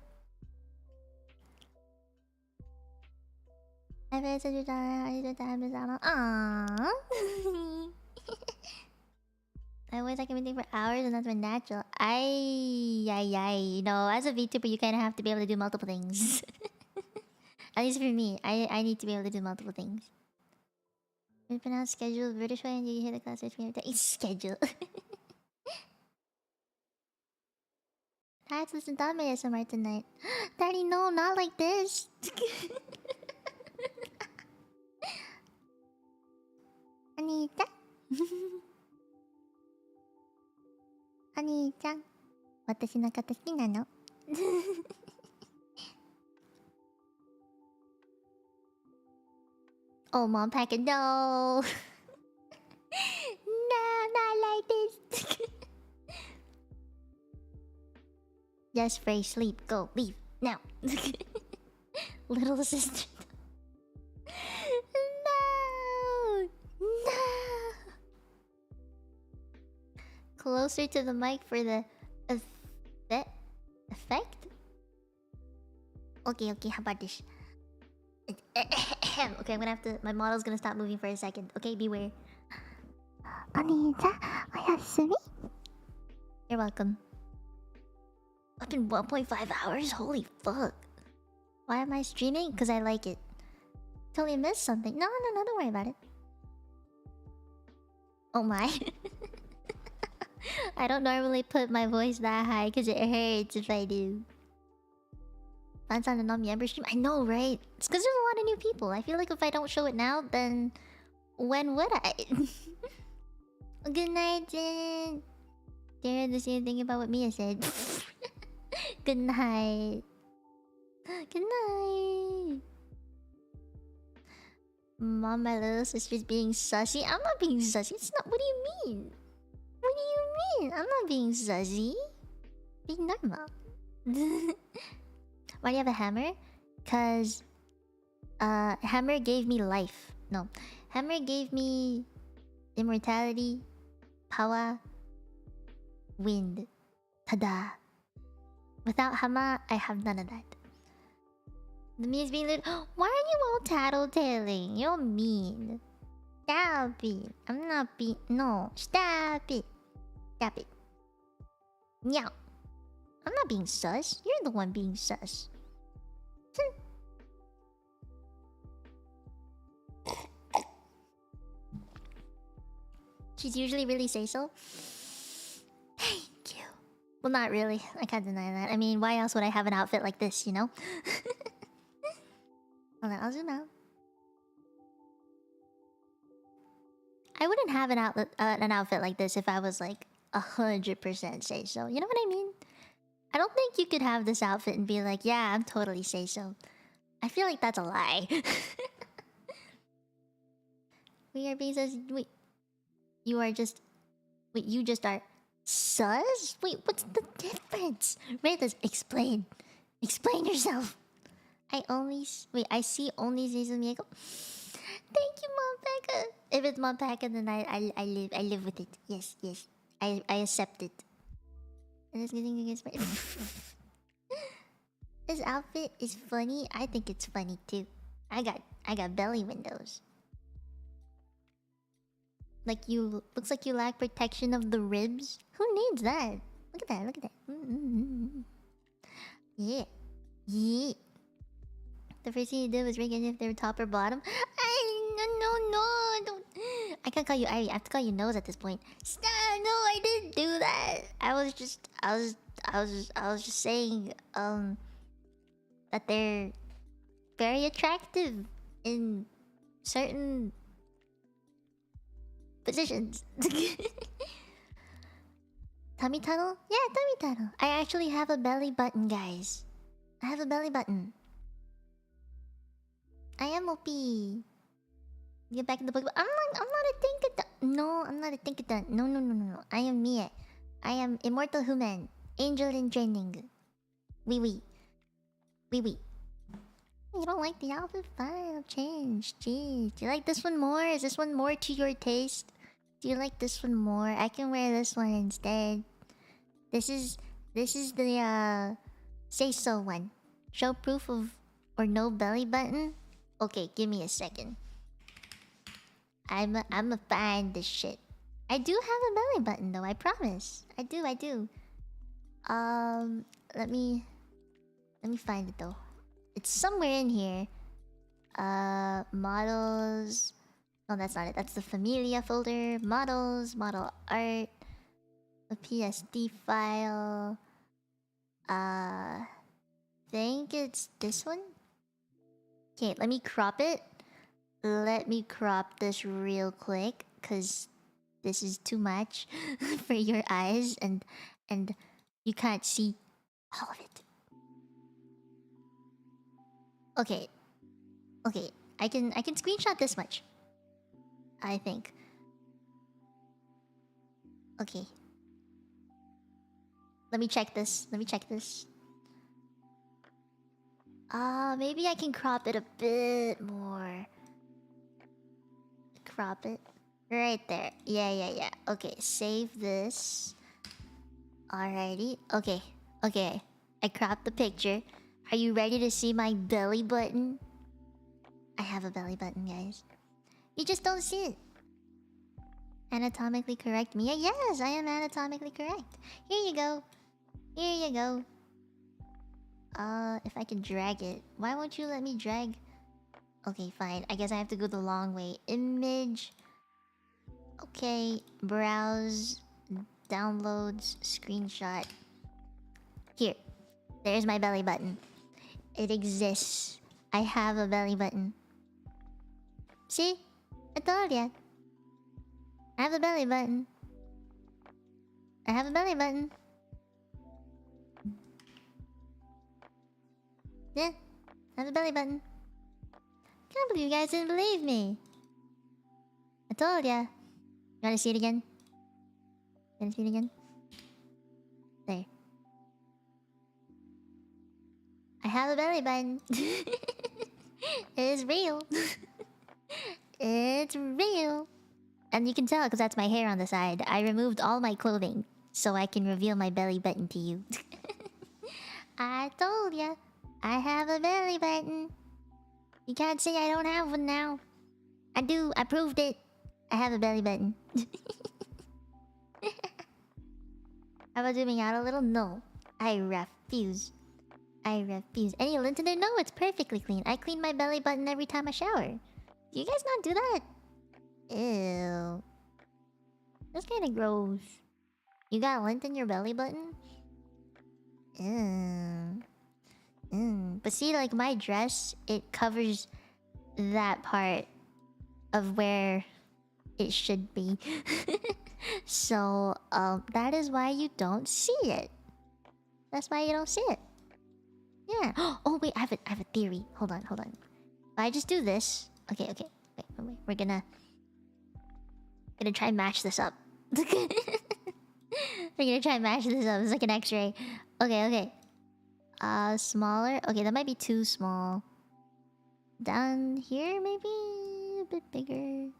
A: Aww. I always like everything for hours and that's my natural. You know, as a VTuber, you kind of have to be able to do multiple things. At least for me, I need to be able to do multiple things. We pronounce schedule British way and you hear the class which we have schedule. Let's listen to my ASMR tonight. Daddy, no, not like this. Anita. Anita. 私のこと好きなの? Oh, mom packet, no. No, not like this. Yes, Frey, sleep, go, leave, now. Little sister. No, no. Closer to the mic for the effect? Okay, how about this? Okay, I'm gonna have to... My model's gonna stop moving for a second. Okay, beware. Anita, oyasumi? You're welcome. Up in 1.5 hours? Holy fuck. Why am I streaming? Because I like it. Totally missed something. No, don't worry about it. Oh my. I don't normally put my voice that high because it hurts if I do. Fans on the non-member stream? I know, right? It's because there's a lot of new people. I feel like if I don't show it now, then when would I? Good night, Jen. Dare the same thing about what Mia said. Good night. Good night. Mom, my little sister's being sussy. I'm not being sussy. It's not. What do you mean? What do you mean? I'm not being sussy. Being normal. Why do you have a hammer? Cause hammer gave me life. No. Hammer gave me immortality, power, wind. Tada. Without hammer, I have none of that. The me is being lit. Why are you all tattletaling? You're mean. Stop it. I'm not being. No. Stop it. Stop it. Meow. I'm not being sus. You're the one being sus. She's usually really say so. Thank you. Well, not really. I can't deny that. I mean, why else would I have an outfit like this, you know? Hold on, I'll zoom out. I wouldn't have an outfit like this if I was like 100% say so. You know what I mean? I don't think you could have this outfit and be like, yeah, I'm totally say so. I feel like that's a lie. We are being sus. Wait, you are just. Wait, you just are sus? Wait, what's the difference? Raylas, explain. Explain yourself. I only. Wait, I see only Mino Mieko. Thank you, Mom Pekka. If it's Mom Pekka, then I live with it. Yes. I accept it. And it's getting against my. This outfit is funny. I think it's funny too. I got belly windows. Like you looks like you lack protection of the ribs. Who needs that? Look at that. Yeah. The first thing you did was ring if they were top or bottom. No, don't. I can't call you Ivy. I have to call you Nose at this point. Stop! No, I didn't do that. I was just saying that they're very attractive in certain positions. Tummy tunnel? Yeah, tummy tunnel. I actually have a belly button, guys. I have a belly button. I am OP. Get back in the book. I'm not a Tinkaton. No, I'm not a Tinkaton. No. I am Mie. I am immortal human. Angel in training. Oui. You don't like the outfit? Fine, I'll change. Jeez. Do you like this one more? Is this one more to your taste? Do you like this one more? I can wear this one instead. This is the say so one. Show proof of or no belly button? Okay, give me a second. I'ma find this shit. I do have a belly button though, I promise. I do. Let me find it though. It's somewhere in here. Models. No, that's not it. That's the Familia folder. Models, model art, a PSD file. Think it's this one. Okay, let me crop it. Let me crop this real quick, cause this is too much for your eyes, and you can't see all of it. Okay. I can screenshot this much. I think. Okay. Let me check this. Maybe I can crop it a bit more. Crop it. Right there. Yeah. Okay, save this. Alrighty. Okay. I cropped the picture. Are you ready to see my belly button? I have a belly button, guys. You just don't see it. Anatomically correct, Mia? Yes, I am anatomically correct. Here you go. Here you go. If I can drag it. Why won't you let me drag? Okay, fine. I guess I have to go the long way. Image. Okay, browse. Downloads. Screenshot. Here. There's my belly button. It exists. I have a belly button. See? I told ya. I have a belly button. I have a belly button. Yeah, I have a belly button. Can't believe you guys didn't believe me. I told ya. You wanna see it again? You wanna see it again? There. I have a belly button. It's real. It's real. And you can tell because that's my hair on the side. I removed all my clothing so I can reveal my belly button to you. I told ya. I have a belly button. You can't say I don't have one now. I do. I proved it. I have a belly button. How about zooming out a little? No. I refuse. I refuse. Any lint in there? No, it's perfectly clean. I clean my belly button every time I shower. Do you guys not do that? Ew. That's kind of gross. You got lint in your belly button? Ew. But see, like my dress, it covers that part of where it should be. So, that is why you don't see it. That's why you don't see it. Yeah. Oh wait, I have a theory. Hold on. If I just do this. Okay. Wait. We're gonna try and match this up. We're gonna try and match this up. It's like an X-ray. Okay. Smaller. Okay, that might be too small. Down here, maybe a bit bigger.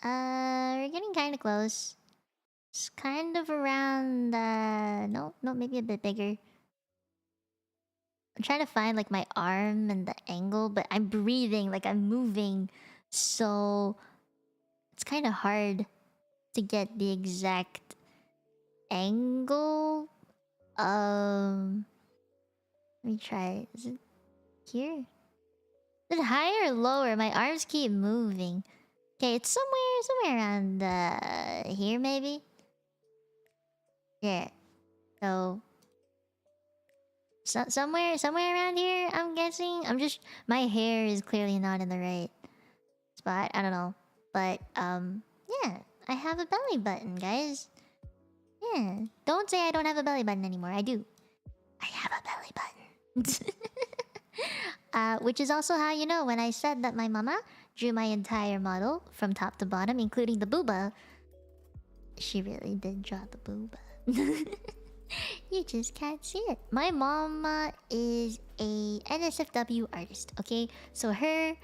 A: We're getting kind of close. It's kind of around. No, maybe a bit bigger. I'm trying to find like my arm and the angle, but I'm breathing, like I'm moving, so it's kind of hard to get the exact angle. Let me try. Is it here? Is it higher or lower? My arms keep moving. Okay, it's somewhere around here maybe. Yeah. So somewhere around here, I'm guessing. My hair is clearly not in the right spot. I don't know. But yeah, I have a belly button, guys. Yeah. Don't say I don't have a belly button anymore. I do. I have a belly button. Which is also how you know when I said that my mama drew my entire model from top to bottom, including the booba. She really did draw the booba. You just can't see it. My mama is a NSFW artist, okay? So her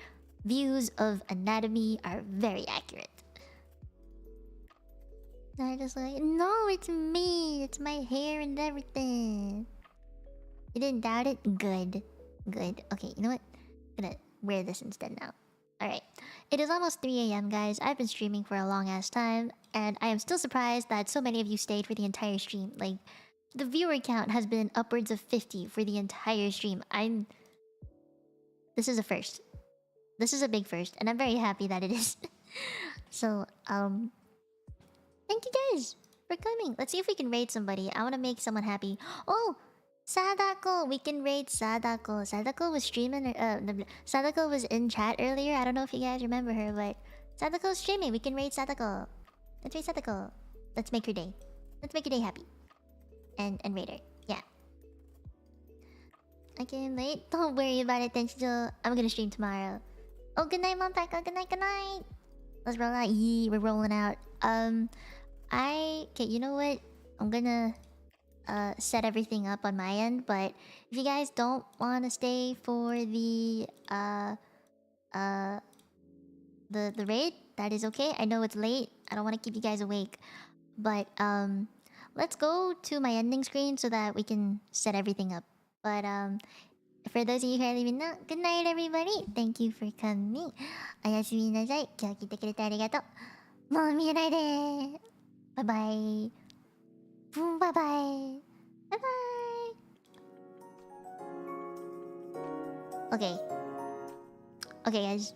A: views of anatomy are very accurate. I just like, no, it's me. It's my hair and everything. You didn't doubt it? Good. Okay, you know what? I'm gonna wear this instead now. Alright. It is almost 3 AM, guys. I've been streaming for a long ass time, and I am still surprised that so many of you stayed for the entire stream. Like, the viewer count has been upwards of 50 for the entire stream. This is a first. This is a big first, and I'm very happy that it is. So, thank you guys for coming. Let's see if we can raid somebody. I want to make someone happy. Oh! Sadako! We can raid Sadako. Sadako was streaming... Sadako was in chat earlier. I don't know if you guys remember her, but... Sadako's streaming. We can raid Sadako. Let's raid Sadako. Let's make her day. Let's make her day happy. And raid her. Yeah. I can't wait. Don't worry about it, Tenchijo. I'm gonna stream tomorrow. Oh, good night, Montaka. Good night. Let's roll out. Yee, we're rolling out. Okay, you know what? I'm gonna... set everything up on my end, but if you guys don't want to stay for the raid, that is okay. I know it's late. I don't want to keep you guys awake, but let's go to my ending screen so that we can set everything up. But for those of you who are leaving now, good night, everybody. Thank you for coming. おやすみなさい。今日来てくれてありがとう。Mommy and I did. Bye bye. Boom. Bye bye. Bye bye. Okay. Okay, guys.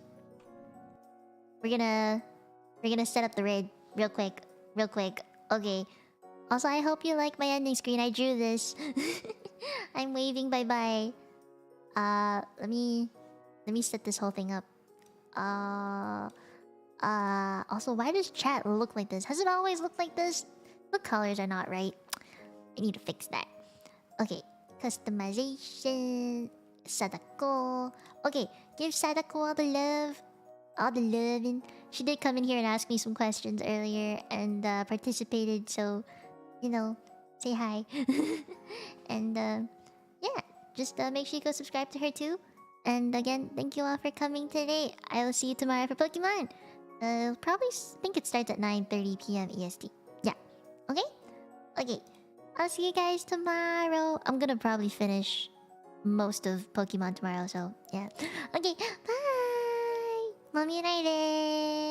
A: We're gonna set up the raid real quick. Real quick. Okay. Also, I hope you like my ending screen. I drew this. I'm waving bye bye. Let me set this whole thing up. Also, why does chat look like this? Has it always looked like this? The colors are not right. I need to fix that. Okay, customization. Sadako. Okay, give Sadako all the love. All the loving. She did come in here and ask me some questions earlier and participated, so, you know, say hi. And yeah, just make sure you go subscribe to her too. And again, thank you all for coming today. I will see you tomorrow for Pokemon. Probably think it starts at 9:30 p.m. EST. Yeah. Okay? Okay. I'll see you guys tomorrow. I'm gonna probably finish most of Pokemon tomorrow, so yeah. Okay, bye! Mommy and I did.